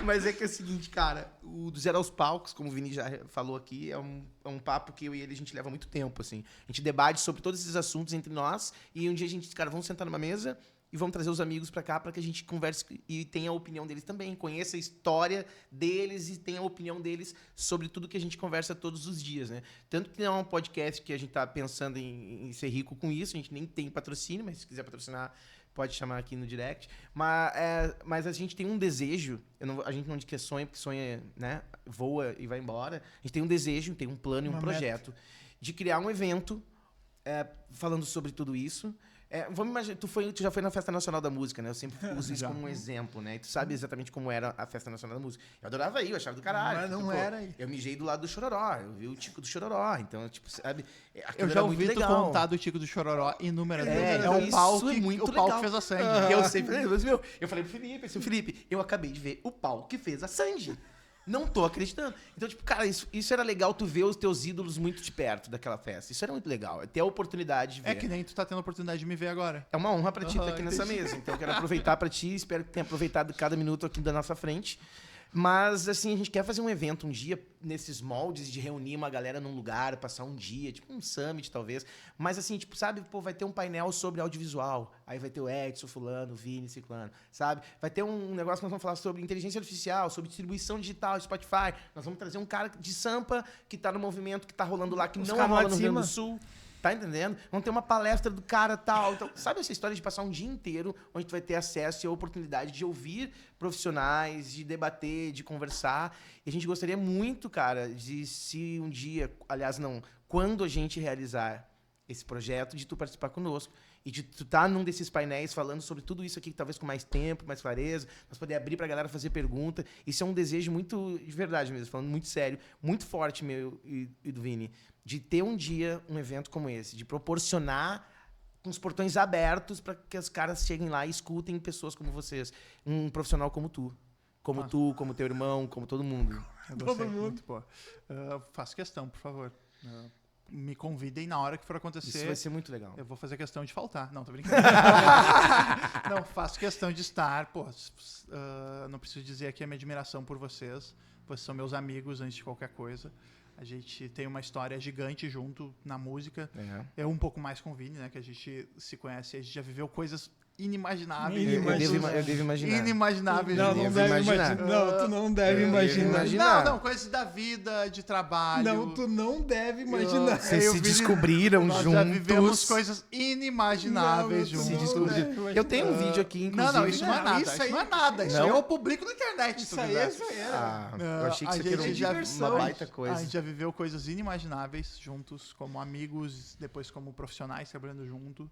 [SPEAKER 1] Mas é que é o seguinte, cara, o do Zero aos Palcos, como o Vini já falou aqui, é um papo que eu e ele a gente leva muito tempo, assim. A gente debate sobre todos esses assuntos entre nós e um dia a gente, cara, vamos sentar numa mesa e vamos trazer os amigos pra cá pra que a gente converse e tenha a opinião deles também, conheça a história deles e tenha a opinião deles sobre tudo que a gente conversa todos os dias, né? Tanto que não é um podcast que a gente tá pensando em ser rico com isso, a gente nem tem patrocínio, mas se quiser patrocinar, pode chamar aqui no direct. Mas a gente tem um desejo, a gente não diz que é sonho, porque sonho né, voa e vai embora. A gente tem um desejo, tem um plano e um
[SPEAKER 2] Uma
[SPEAKER 1] projeto de criar um evento falando sobre tudo isso. Vamos imaginar, tu já foi na Festa Nacional da Música, né? Eu sempre uso isso como um exemplo, né? E tu sabe exatamente como era a Festa Nacional da Música. Eu adorava ir, eu achava do caralho.
[SPEAKER 2] Mas não
[SPEAKER 1] Tipo,
[SPEAKER 2] era aí.
[SPEAKER 1] Eu mijei do lado do Chororó, eu vi o Tico do Chororó. Então, tipo, sabe?
[SPEAKER 3] Eu já ouvi tu contar do Tico do Chororó inúmeras vezes. É
[SPEAKER 1] então
[SPEAKER 3] o pau
[SPEAKER 1] isso é
[SPEAKER 3] que
[SPEAKER 1] muito
[SPEAKER 3] o pau
[SPEAKER 1] legal.
[SPEAKER 3] que fez a Sandy.
[SPEAKER 1] Eu sempre, eu falei pro Felipe, eu acabei de ver o pau que fez a Sandy. Não tô acreditando. Então, tipo, cara, isso era legal tu ver os teus ídolos muito de perto daquela festa. Isso era muito legal. Ter a oportunidade de ver.
[SPEAKER 3] É que nem tu tá tendo a oportunidade de me ver agora.
[SPEAKER 1] É uma honra pra ti estar aqui nessa mesa. Então, eu quero aproveitar pra ti. Espero que tenha aproveitado cada minuto aqui da nossa frente. Mas, assim, a gente quer fazer um evento um dia nesses moldes de reunir uma galera num lugar, passar um dia, tipo um summit, talvez. Mas, assim, tipo, sabe, pô, vai ter um painel sobre audiovisual. Aí vai ter o Edson, fulano, o Vini, ciclano, sabe? Vai ter um negócio que nós vamos falar sobre inteligência artificial, sobre distribuição digital, Spotify. Nós vamos trazer um cara de Sampa que tá no movimento que tá rolando lá, que
[SPEAKER 2] Os
[SPEAKER 1] não
[SPEAKER 2] caras lá
[SPEAKER 1] rola
[SPEAKER 2] de
[SPEAKER 1] no Rio Grande do
[SPEAKER 2] cima.
[SPEAKER 1] Sul. Tá entendendo? Vamos ter uma palestra do cara tal. Então, sabe essa história de passar um dia inteiro onde tu vai ter acesso e a oportunidade de ouvir profissionais, de debater, de conversar. E a gente gostaria muito, cara, de se um dia, aliás, não, quando a gente realizar esse projeto, de tu participar conosco e de tu estar num desses painéis falando sobre tudo isso aqui, talvez com mais tempo, mais clareza, nós poder abrir pra galera fazer pergunta. Isso é um desejo muito, de verdade mesmo, falando muito sério, muito forte meu e do Vini, de ter um dia um evento como esse, de proporcionar com os portões abertos para que os caras cheguem lá e escutem pessoas como vocês, um profissional como tu, como teu irmão, como todo mundo.
[SPEAKER 3] Eu gostei, muito boa. Faço questão, por favor. Me convidem na hora que for acontecer.
[SPEAKER 1] Isso vai ser muito legal.
[SPEAKER 3] Eu vou fazer questão de faltar. Não, tô brincando. Não, faço questão de estar. Pô, não preciso dizer aqui a minha admiração por vocês. Vocês são meus amigos antes de qualquer coisa. A gente tem uma história gigante junto na música. Eu um pouco mais com o Vini, né? Que a gente se conhece. A gente já viveu coisas inimagináveis.
[SPEAKER 1] Eu devo imaginar.
[SPEAKER 3] Inimagináveis.
[SPEAKER 2] Não,
[SPEAKER 3] juntos.
[SPEAKER 2] não deve
[SPEAKER 1] imaginar.
[SPEAKER 2] imaginar. Não, tu não deve
[SPEAKER 1] Eu devo
[SPEAKER 2] imaginar.
[SPEAKER 1] imaginar.
[SPEAKER 3] Não, coisas da vida, de trabalho.
[SPEAKER 2] Não, tu não deve imaginar.
[SPEAKER 1] Vocês
[SPEAKER 3] Eu
[SPEAKER 1] se
[SPEAKER 3] vi-
[SPEAKER 1] descobriram
[SPEAKER 3] Nós
[SPEAKER 1] juntos.
[SPEAKER 3] já vivemos coisas inimagináveis
[SPEAKER 2] Não,
[SPEAKER 1] Se
[SPEAKER 3] juntos.
[SPEAKER 1] descobriram. Eu tenho um vídeo aqui, inclusive.
[SPEAKER 3] Não, isso não é nada.
[SPEAKER 2] Isso
[SPEAKER 3] Isso,
[SPEAKER 2] aí-
[SPEAKER 3] não é nada. Isso
[SPEAKER 1] Não?
[SPEAKER 3] aí eu publico na internet.
[SPEAKER 2] Isso aí é zoeira.
[SPEAKER 1] Ah, eu achei que
[SPEAKER 3] A
[SPEAKER 1] isso aqui era
[SPEAKER 3] gente já-
[SPEAKER 1] uma baita coisa.
[SPEAKER 3] A gente já viveu coisas inimagináveis juntos, como amigos, depois como profissionais trabalhando junto.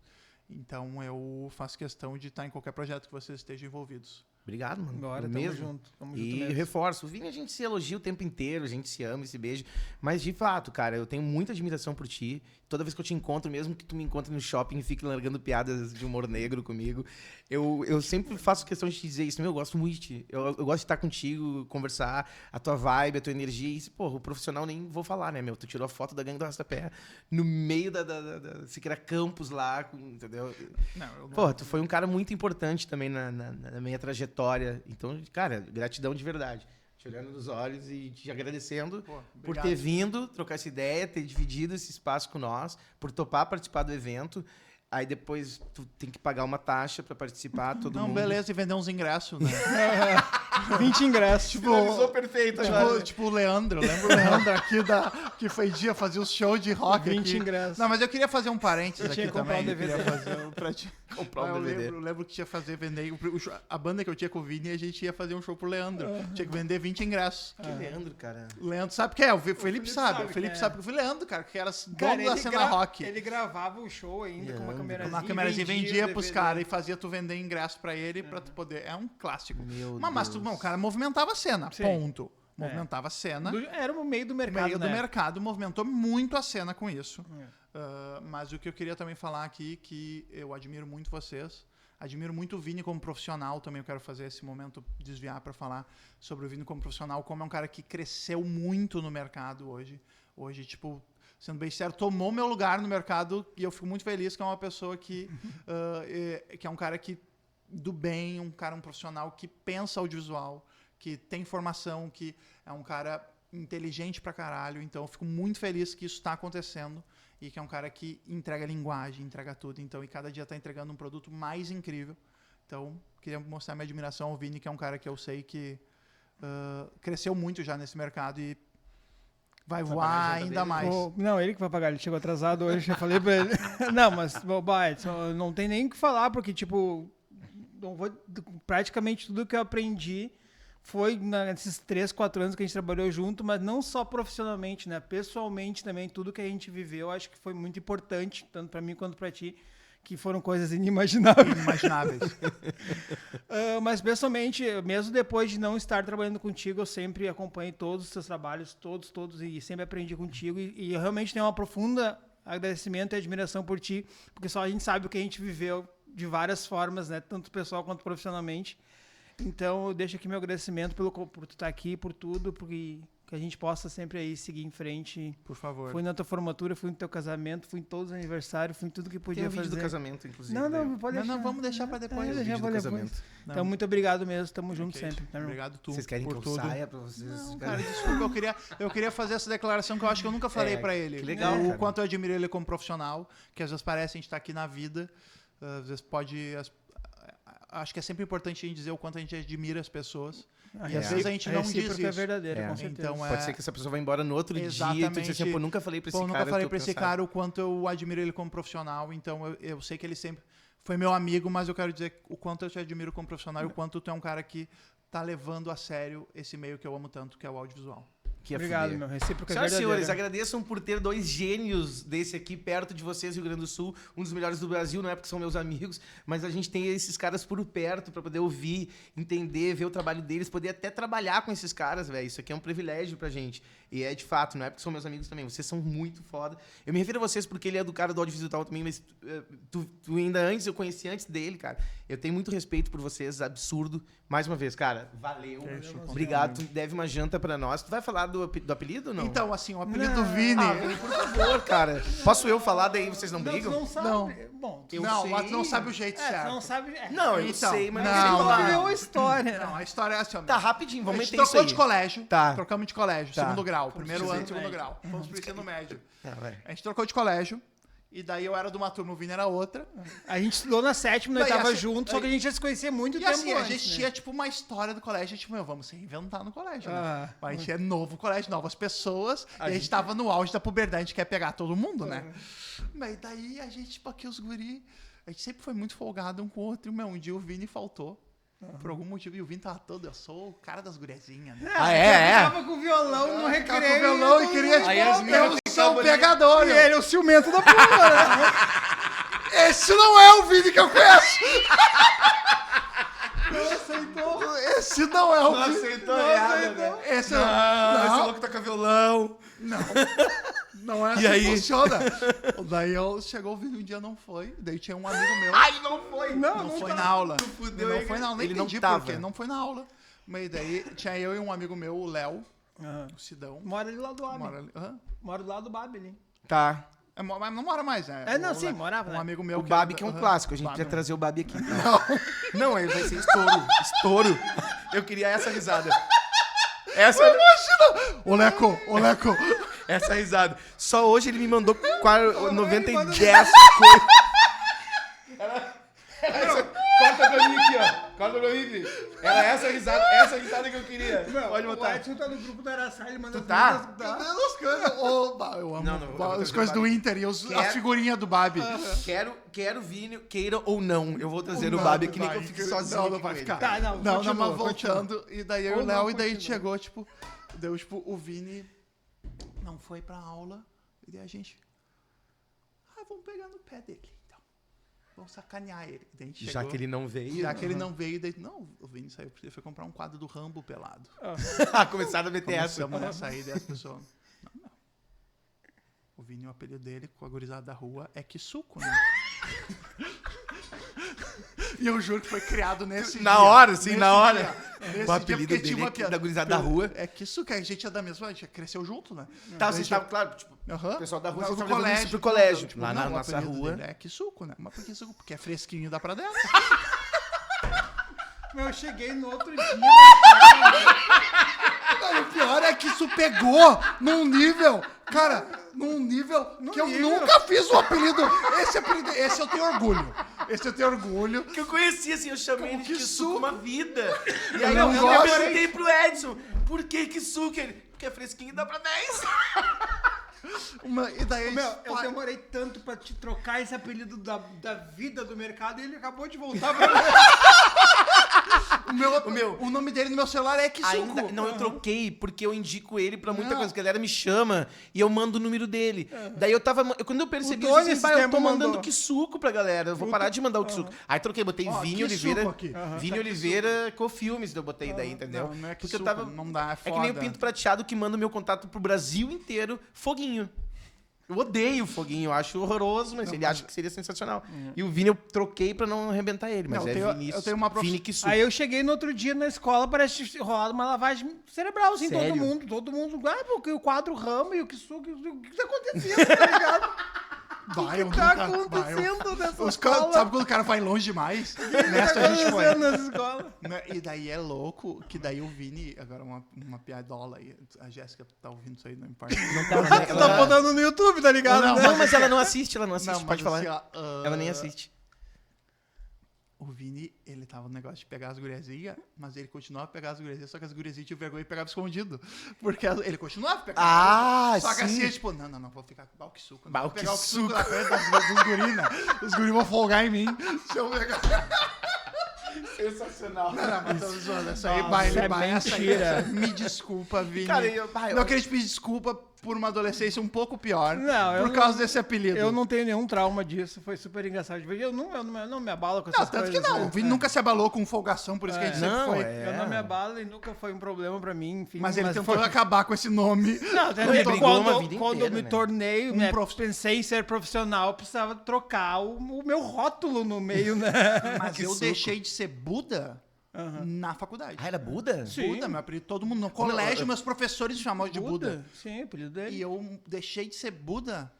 [SPEAKER 3] Então eu faço questão de estar em qualquer projeto que vocês estejam envolvidos.
[SPEAKER 1] Obrigado, mano.
[SPEAKER 2] Bora, tamo
[SPEAKER 1] mesmo.
[SPEAKER 2] junto. Tamo
[SPEAKER 1] E
[SPEAKER 2] junto mesmo.
[SPEAKER 1] reforço, o Vini a gente se elogia o tempo inteiro, a gente se ama e se beija. Mas de fato, cara, eu tenho muita admiração por ti. Toda vez que eu te encontro, mesmo que tu me encontre no shopping e fique largando piadas de humor negro comigo, eu sempre faço questão de te dizer isso. Meu, eu gosto muito de ti. Eu gosto de estar contigo, conversar, a tua vibe, a tua energia. E, porra, o profissional nem vou falar, né, meu? Tu tirou a foto da Gangue do Arrastapé no meio da Siqueira Campos lá, entendeu? Porra, tu foi um cara muito importante também na minha trajetória. Então, cara, gratidão de verdade. Te olhando nos olhos e te agradecendo por ter vindo, trocar essa ideia, ter dividido esse espaço com nós, por topar participar do evento. Aí depois tu tem que pagar uma taxa pra participar, todo mundo.
[SPEAKER 3] Não, beleza, e vender uns ingressos, né?
[SPEAKER 2] 20 ingressos.
[SPEAKER 1] Finalizou perfeito,
[SPEAKER 3] Tipo o Leandro, lembra o Leandro aqui que foi dia fazer o show de rock
[SPEAKER 2] 20
[SPEAKER 3] aqui.
[SPEAKER 2] ingressos.
[SPEAKER 3] Não, mas eu queria fazer um parênteses aqui
[SPEAKER 2] tinha que comprar
[SPEAKER 3] também.
[SPEAKER 2] um DVD.
[SPEAKER 3] Eu queria fazer pra ti.
[SPEAKER 1] Comprar um
[SPEAKER 3] eu
[SPEAKER 1] DVD.
[SPEAKER 3] lembro que tinha vender a banda que eu tinha com o Vini, a gente ia fazer um show pro Leandro. Tinha que vender 20 ingressos.
[SPEAKER 1] Que Leandro, cara.
[SPEAKER 3] O Leandro sabe quem é, o Felipe sabe. O Felipe sabe que eu fui Leandro, cara, que era dono da cena rock.
[SPEAKER 2] Ele gravava o show ainda com uma câmerazinha.
[SPEAKER 3] Na câmerazinha vendia pros
[SPEAKER 2] DVD.
[SPEAKER 3] caras e fazia tu vender ingresso pra ele pra tu poder. É um clássico.
[SPEAKER 1] Meu
[SPEAKER 3] Mas
[SPEAKER 1] Deus.
[SPEAKER 3] o cara movimentava a cena,
[SPEAKER 2] Sim.
[SPEAKER 3] ponto. Movimentava a cena.
[SPEAKER 2] Era o meio do
[SPEAKER 3] O
[SPEAKER 2] mercado,
[SPEAKER 3] meio do
[SPEAKER 2] né?
[SPEAKER 3] mercado movimentou muito a cena com isso. Mas o que eu queria também falar aqui, que eu admiro muito vocês. Admiro muito o Vini como profissional também. Eu quero fazer esse momento, desviar para falar sobre o Vini como profissional, como é um cara que cresceu muito no mercado hoje. Hoje, tipo, sendo bem sincero, tomou meu lugar no mercado e eu fico muito feliz que é uma pessoa que é um cara que do bem, um profissional que pensa audiovisual, que tem formação, que é um cara inteligente pra caralho. Então eu fico muito feliz que isso está acontecendo e que é um cara que entrega linguagem, entrega tudo. Então, e cada dia tá entregando um produto mais incrível. Então, queria mostrar minha admiração ao Vini, que é um cara que eu sei que cresceu muito já nesse mercado e vai voar ainda mais.
[SPEAKER 2] Não, ele que vai pagar, ele chegou atrasado hoje, já falei pra ele. Não, mas, Edson, não tem nem o que falar, porque, tipo, praticamente tudo que eu aprendi foi nesses 3, 4 anos que a gente trabalhou junto, mas não só profissionalmente, né? Pessoalmente também, tudo que a gente viveu, acho que foi muito importante, tanto pra mim quanto pra ti, que foram coisas inimagináveis. Mas pessoalmente, mesmo depois de não estar trabalhando contigo, eu sempre acompanhei todos os teus trabalhos, todos, e sempre aprendi contigo, e eu realmente tenho uma profunda agradecimento e admiração por ti, porque só a gente sabe o que a gente viveu de várias formas, né? Tanto pessoal quanto profissionalmente. Então, eu deixo aqui meu agradecimento por tu estar aqui, por tudo, porque que a gente possa sempre aí seguir em frente.
[SPEAKER 3] Por favor.
[SPEAKER 2] Fui na tua formatura, fui no teu casamento, fui em todos os aniversários, fui em tudo que podia
[SPEAKER 1] Tem o
[SPEAKER 2] fazer.
[SPEAKER 1] vídeo do casamento, inclusive.
[SPEAKER 2] Não, pode deixar.
[SPEAKER 3] Não, vamos deixar pra depois.
[SPEAKER 1] o vídeo do casamento.
[SPEAKER 2] Então, muito obrigado mesmo, tamo junto
[SPEAKER 3] Ok.
[SPEAKER 2] sempre. Tá, irmão?
[SPEAKER 3] Obrigado tu
[SPEAKER 1] Vocês querem
[SPEAKER 3] por
[SPEAKER 1] que eu
[SPEAKER 3] tudo.
[SPEAKER 1] saia pra vocês?
[SPEAKER 3] Não, cara, desculpa, eu queria fazer essa declaração que eu acho que eu nunca falei pra ele.
[SPEAKER 1] que legal,
[SPEAKER 3] O
[SPEAKER 1] cara.
[SPEAKER 3] quanto eu admiro ele como profissional, que às vezes parece a gente tá aqui na vida, às vezes acho que é sempre importante a gente dizer o quanto a gente admira as pessoas. E às vezes a gente não diz isso.
[SPEAKER 2] É verdadeiro,
[SPEAKER 1] É.
[SPEAKER 2] com certeza.
[SPEAKER 3] Então,
[SPEAKER 1] Pode ser que essa pessoa vá embora no outro dia e tu diz assim, pô, nunca falei pra esse cara.
[SPEAKER 3] nunca falei
[SPEAKER 1] o que
[SPEAKER 3] pra
[SPEAKER 1] eu
[SPEAKER 3] esse
[SPEAKER 1] pensava.
[SPEAKER 3] cara o quanto eu admiro ele como profissional. Então eu sei que ele sempre foi meu amigo, mas eu quero dizer o quanto eu te admiro como profissional e o quanto tu é um cara que tá levando a sério esse meio que eu amo tanto, que é o audiovisual.
[SPEAKER 1] Que ia
[SPEAKER 2] Obrigado,
[SPEAKER 1] fuder.
[SPEAKER 2] meu. Recíproca
[SPEAKER 1] Senhoras e
[SPEAKER 2] verdadeira.
[SPEAKER 1] senhores, agradeçam por ter 2 gênios desse aqui perto de vocês, Rio Grande do Sul, um dos melhores do Brasil, não é porque são meus amigos, mas a gente tem esses caras por perto pra poder ouvir, entender, ver o trabalho deles, poder até trabalhar com esses caras, velho. Isso aqui é um privilégio pra gente. E é de fato, não é porque são meus amigos também, vocês são muito foda. Eu me refiro a vocês porque ele é do cara do audiovisual também, mas tu ainda antes, eu conheci antes dele, cara. Eu tenho muito respeito por vocês, absurdo. Mais uma vez, cara, valeu. Obrigado, tu deve uma janta pra nós. Tu vai falar do apelido ou não?
[SPEAKER 3] Então, assim, o apelido do Vini...
[SPEAKER 1] Vini, por favor, cara. Posso eu falar, daí vocês não
[SPEAKER 2] Não, tu
[SPEAKER 1] brigam?
[SPEAKER 2] não sabe.
[SPEAKER 3] Não.
[SPEAKER 2] Bom, tu
[SPEAKER 3] não,
[SPEAKER 1] sei.
[SPEAKER 3] mas tu não sabe o jeito
[SPEAKER 2] tu
[SPEAKER 3] certo.
[SPEAKER 2] não sabe.
[SPEAKER 1] Não, eu
[SPEAKER 3] Então,
[SPEAKER 1] sei, mas
[SPEAKER 3] não,
[SPEAKER 1] não sei
[SPEAKER 2] Não
[SPEAKER 1] falar.
[SPEAKER 2] viveu a história.
[SPEAKER 3] Não, a história é assim, ó.
[SPEAKER 1] Tá, rapidinho, vamos
[SPEAKER 3] a gente
[SPEAKER 1] meter isso
[SPEAKER 3] trocou
[SPEAKER 1] aí.
[SPEAKER 3] de colégio.
[SPEAKER 1] Tá.
[SPEAKER 3] Trocamos de colégio,
[SPEAKER 1] Tá.
[SPEAKER 3] segundo grau. Primeiro ano,
[SPEAKER 2] ensino
[SPEAKER 3] segundo
[SPEAKER 2] médio.
[SPEAKER 3] grau. Fomos pro ensino médio.
[SPEAKER 1] Vai.
[SPEAKER 3] A gente trocou de colégio. E daí eu era de uma turma, o Vini era outra.
[SPEAKER 2] A gente estudou na 7ª, na
[SPEAKER 3] Daí,
[SPEAKER 2] 8ª
[SPEAKER 3] assim,
[SPEAKER 2] junto, só que a gente já se conhecia muito
[SPEAKER 3] E
[SPEAKER 2] tempo
[SPEAKER 3] assim, a
[SPEAKER 2] antes,
[SPEAKER 3] gente
[SPEAKER 2] né?
[SPEAKER 3] tinha tipo uma história do colégio, tipo, vamos se reinventar no colégio, né?
[SPEAKER 2] Ah.
[SPEAKER 3] A gente é novo colégio, novas pessoas, e a gente tava no auge da puberdade, a gente quer pegar todo mundo, né? Mas daí a gente, tipo, aqui os guri, a gente sempre foi muito folgado um com o outro, e um dia o Vini faltou. Por algum motivo, e o Vini tava todo, eu sou o cara das guriazinhas, né?
[SPEAKER 1] Ah, é?
[SPEAKER 2] Tava com o violão no recreio.
[SPEAKER 3] Ficava com o violão e queria, tipo,
[SPEAKER 1] Aí as
[SPEAKER 3] eu
[SPEAKER 1] meninas
[SPEAKER 3] sou
[SPEAKER 1] ficavam
[SPEAKER 3] o
[SPEAKER 1] ali.
[SPEAKER 3] pegador.
[SPEAKER 2] E ele é o ciumento da porra, né?
[SPEAKER 3] Esse não é o Vini que eu conheço!
[SPEAKER 2] Não aceitou.
[SPEAKER 3] Esse não é o
[SPEAKER 1] Não
[SPEAKER 3] Vini.
[SPEAKER 1] aceitou nada, né?
[SPEAKER 3] Esse
[SPEAKER 1] Esse
[SPEAKER 3] não.
[SPEAKER 1] louco toca violão.
[SPEAKER 3] Não é
[SPEAKER 1] E
[SPEAKER 3] assim
[SPEAKER 1] aí?
[SPEAKER 3] que funciona. Daí chegou o Vini um dia, não foi. Daí tinha um amigo meu.
[SPEAKER 1] Ai, não foi.
[SPEAKER 3] Não foi na aula.
[SPEAKER 1] fudeu
[SPEAKER 3] Não
[SPEAKER 1] aí,
[SPEAKER 3] foi na aula. Nem
[SPEAKER 1] ele não
[SPEAKER 3] entendi
[SPEAKER 1] tava.
[SPEAKER 3] por quê. Não foi na aula. Mas daí tinha eu e um amigo meu, o Léo, o Sidão.
[SPEAKER 2] Mora ali lá do Babi.
[SPEAKER 3] Mora ali. Hã?
[SPEAKER 2] Mora do lado do Babi ali.
[SPEAKER 1] Tá.
[SPEAKER 3] Mas não mora mais, né?
[SPEAKER 2] É, não,
[SPEAKER 3] O
[SPEAKER 2] sim,
[SPEAKER 3] Léo-
[SPEAKER 2] morava,
[SPEAKER 3] Um
[SPEAKER 2] né?
[SPEAKER 3] amigo meu.
[SPEAKER 1] O Babi que é um
[SPEAKER 3] aham.
[SPEAKER 1] clássico. A gente
[SPEAKER 3] Babi.
[SPEAKER 1] quer trazer o Babi aqui. Não, ele vai ser estouro. Estouro. Eu queria essa risada. Essa,
[SPEAKER 3] Ô, Leco,
[SPEAKER 1] essa risada. Só hoje ele me mandou 90 e
[SPEAKER 2] manda
[SPEAKER 1] 10 coisas. Corta pra mim aqui, ó. Corta pra mim, Fih. Era essa risada que eu queria. Pode
[SPEAKER 2] O
[SPEAKER 1] botar.
[SPEAKER 2] Edson tá no grupo da Araçá, ele manda
[SPEAKER 1] Tu tá?
[SPEAKER 3] As coisas. Eu amo
[SPEAKER 1] Não, eu vou
[SPEAKER 3] as
[SPEAKER 1] trazer
[SPEAKER 3] coisas
[SPEAKER 1] o
[SPEAKER 3] do
[SPEAKER 1] Babi.
[SPEAKER 3] Inter e
[SPEAKER 1] Quero-
[SPEAKER 3] as figurinhas do Babi.
[SPEAKER 1] Quero Vini, queira ou não. Eu vou trazer o Babi aqui, nem que eu fique sozinho.
[SPEAKER 3] Não
[SPEAKER 1] aqui
[SPEAKER 3] vai
[SPEAKER 1] com ele.
[SPEAKER 3] ficar.
[SPEAKER 2] Tá, não,
[SPEAKER 3] Não,
[SPEAKER 2] continua,
[SPEAKER 3] mas
[SPEAKER 2] continua.
[SPEAKER 3] voltando. E daí eu e
[SPEAKER 2] Ou
[SPEAKER 3] o Léo,
[SPEAKER 2] não,
[SPEAKER 3] e daí
[SPEAKER 2] continua.
[SPEAKER 3] chegou, tipo... Deu, tipo, o Vini não foi pra aula. E daí a gente... vamos pegar no pé dele, então. Vamos sacanear ele. Daí a gente
[SPEAKER 1] Já
[SPEAKER 3] chegou,
[SPEAKER 1] que ele não veio.
[SPEAKER 3] Já que ele não veio, daí... Não, o Vini saiu porque ele foi comprar um quadro do Rambo pelado.
[SPEAKER 1] Começaram a meter essa.
[SPEAKER 3] Começamos na saída e as pessoas... Não. O Vini, o apelido dele com a gurizada da rua é Kisuko, né? E eu juro que foi criado nesse
[SPEAKER 1] Na
[SPEAKER 3] dia.
[SPEAKER 1] hora, sim,
[SPEAKER 3] Nesse
[SPEAKER 1] na hora.
[SPEAKER 3] dia. Nesse
[SPEAKER 1] O
[SPEAKER 3] dia,
[SPEAKER 1] apelido
[SPEAKER 3] porque
[SPEAKER 1] dele
[SPEAKER 3] tinha uma
[SPEAKER 1] é
[SPEAKER 3] piada.
[SPEAKER 1] da gurizada da rua.
[SPEAKER 3] É Kisuko, a gente é da mesma, a gente cresceu junto, né?
[SPEAKER 1] Tá,
[SPEAKER 3] Daí
[SPEAKER 1] vocês
[SPEAKER 3] já-
[SPEAKER 1] estavam, claro, tipo,
[SPEAKER 3] Aham.
[SPEAKER 1] o pessoal da rua,
[SPEAKER 3] Não,
[SPEAKER 1] vocês
[SPEAKER 3] do
[SPEAKER 1] estavam levando isso pro
[SPEAKER 3] tudo,
[SPEAKER 1] colégio.
[SPEAKER 3] tipo,
[SPEAKER 1] Lá na
[SPEAKER 3] não, o
[SPEAKER 1] nossa
[SPEAKER 3] apelido
[SPEAKER 1] rua.
[SPEAKER 3] dele é Kisuko, né? Mas por que Kisuko? Porque é fresquinho e dá pra dentro.
[SPEAKER 2] Meu, eu cheguei no outro dia.
[SPEAKER 3] Cara, o pior é que isso pegou num nível, cara, num nível que eu nunca fiz o apelido. Esse eu tenho orgulho. Esse eu tenho orgulho.
[SPEAKER 1] Que eu conheci, assim, eu chamei
[SPEAKER 3] Como
[SPEAKER 1] ele de
[SPEAKER 3] que
[SPEAKER 1] Kisuko
[SPEAKER 3] suco?
[SPEAKER 1] uma vida. E aí
[SPEAKER 3] não
[SPEAKER 1] eu
[SPEAKER 3] gosto.
[SPEAKER 1] perguntei pro Edson, por que Kisuko? Ele, porque é fresquinho e dá pra 10.
[SPEAKER 3] E daí
[SPEAKER 2] Meu, eu demorei tanto pra te trocar esse apelido da vida do mercado e ele acabou de voltar pra mim.
[SPEAKER 3] o nome dele no meu celular é Kisuko.
[SPEAKER 1] Ainda, não, eu troquei, porque eu indico ele pra muita
[SPEAKER 3] Não.
[SPEAKER 1] coisa. A galera me chama e eu mando o número dele. Daí quando eu percebi,
[SPEAKER 2] O
[SPEAKER 1] eu
[SPEAKER 2] Tony
[SPEAKER 1] disse,
[SPEAKER 2] esse
[SPEAKER 1] "Bah, eu tô
[SPEAKER 2] tempo
[SPEAKER 1] mandando
[SPEAKER 2] mandou.
[SPEAKER 1] Kisuko pra galera. Eu vou parar de mandar o Kisuko." Aí troquei, botei
[SPEAKER 3] Ó,
[SPEAKER 1] Vini
[SPEAKER 3] Kisuko
[SPEAKER 1] Oliveira.
[SPEAKER 3] aqui.
[SPEAKER 1] Vini Oliveira Cofilmes, eu botei daí, entendeu?
[SPEAKER 3] Não é
[SPEAKER 1] Porque
[SPEAKER 3] Kisuko,
[SPEAKER 1] eu tava.
[SPEAKER 3] não dá, é
[SPEAKER 1] É que nem o
[SPEAKER 3] foda.
[SPEAKER 1] Pinto Prateado que manda o meu contato pro Brasil inteiro, Foguinho. Eu odeio o Foguinho, eu acho horroroso, mas ele acha que seria sensacional. E o Vini eu troquei pra não arrebentar ele, mas
[SPEAKER 3] Não,
[SPEAKER 1] é
[SPEAKER 3] eu tenho-
[SPEAKER 1] Vinícius.
[SPEAKER 3] eu tenho uma
[SPEAKER 1] Vini Kisuko.
[SPEAKER 2] Aí eu cheguei no outro dia na escola, parece ter rolado uma lavagem cerebral, assim,
[SPEAKER 1] Sério?
[SPEAKER 2] todo mundo. Porque o quadro Ramo e o Kisuko, o que tá acontecendo, tá ligado?
[SPEAKER 3] Vai, eu
[SPEAKER 2] O que tá
[SPEAKER 3] nunca- vai, eu-
[SPEAKER 2] acontecendo nessa
[SPEAKER 3] Os caras,
[SPEAKER 2] escola?
[SPEAKER 3] sabe quando o cara vai longe demais?
[SPEAKER 2] O que
[SPEAKER 3] Nessa
[SPEAKER 2] tá
[SPEAKER 3] a gente foi.
[SPEAKER 2] acontecendo nessa escola?
[SPEAKER 3] Né? E daí é louco que daí o Vini, agora uma piadola aí, a Jéssica tá ouvindo isso aí, não importa.
[SPEAKER 2] Tu tá botando no YouTube, tá ligado?
[SPEAKER 3] Não,
[SPEAKER 2] né?
[SPEAKER 1] Não, mas ela não assiste, pode
[SPEAKER 3] mas
[SPEAKER 1] falar.
[SPEAKER 3] assim, ó,
[SPEAKER 1] Ela nem assiste.
[SPEAKER 3] O Vini, ele tava no negócio de pegar as guriazinhas, mas ele continuava a pegar as guriazinhas, só que as guriazinhas tinham vergonha e pegava escondido. Porque ele continuava a pegar.
[SPEAKER 1] Ah,
[SPEAKER 3] Só que
[SPEAKER 1] sim.
[SPEAKER 3] assim, tipo, não, vou ficar com o Balksuco.
[SPEAKER 1] Bah,
[SPEAKER 3] Vou
[SPEAKER 1] o
[SPEAKER 3] pegar o
[SPEAKER 1] Kisuko.
[SPEAKER 3] Kisuko na frente dos guris, né? Os guris vão folgar em mim. Se eu pegar...
[SPEAKER 1] Sensacional.
[SPEAKER 3] Não, mas tô zoando. Essa aí,
[SPEAKER 2] Nossa,
[SPEAKER 3] baile,
[SPEAKER 2] é
[SPEAKER 3] baile, essa aí.
[SPEAKER 2] mentira.
[SPEAKER 3] Me desculpa, Vini.
[SPEAKER 1] Cara,
[SPEAKER 3] Não queria te pedir desculpa por uma adolescência um pouco pior.
[SPEAKER 2] Não, eu
[SPEAKER 3] por causa desse apelido.
[SPEAKER 2] Eu não tenho nenhum trauma disso, foi super engraçado de ver. Eu não me abalo com
[SPEAKER 3] Não,
[SPEAKER 2] essas
[SPEAKER 3] tanto
[SPEAKER 2] coisas.
[SPEAKER 3] que não.
[SPEAKER 2] né?
[SPEAKER 3] O Vini nunca se abalou com folgação, por isso que a gente sempre
[SPEAKER 1] Não,
[SPEAKER 3] foi.
[SPEAKER 1] é.
[SPEAKER 2] Eu não me abalo e nunca foi um problema pra mim, enfim.
[SPEAKER 3] Mas ele tentou
[SPEAKER 2] foi...
[SPEAKER 3] acabar com esse nome.
[SPEAKER 2] Não, até
[SPEAKER 1] Ele brigou
[SPEAKER 2] quando,
[SPEAKER 1] uma vida
[SPEAKER 2] quando
[SPEAKER 1] inteira,
[SPEAKER 2] eu me
[SPEAKER 1] né?
[SPEAKER 2] tornei, né, pensei em ser profissional, eu precisava trocar o meu rótulo no meio, né?
[SPEAKER 3] Mas eu
[SPEAKER 1] suco.
[SPEAKER 3] deixei de ser Buda na faculdade.
[SPEAKER 1] Ah, era Buda?
[SPEAKER 2] Sim.
[SPEAKER 3] Buda, meu apelido, todo mundo no colégio, meus professores me chamavam de Buda.
[SPEAKER 2] Sim, o apelido dele.
[SPEAKER 3] E eu deixei de ser Buda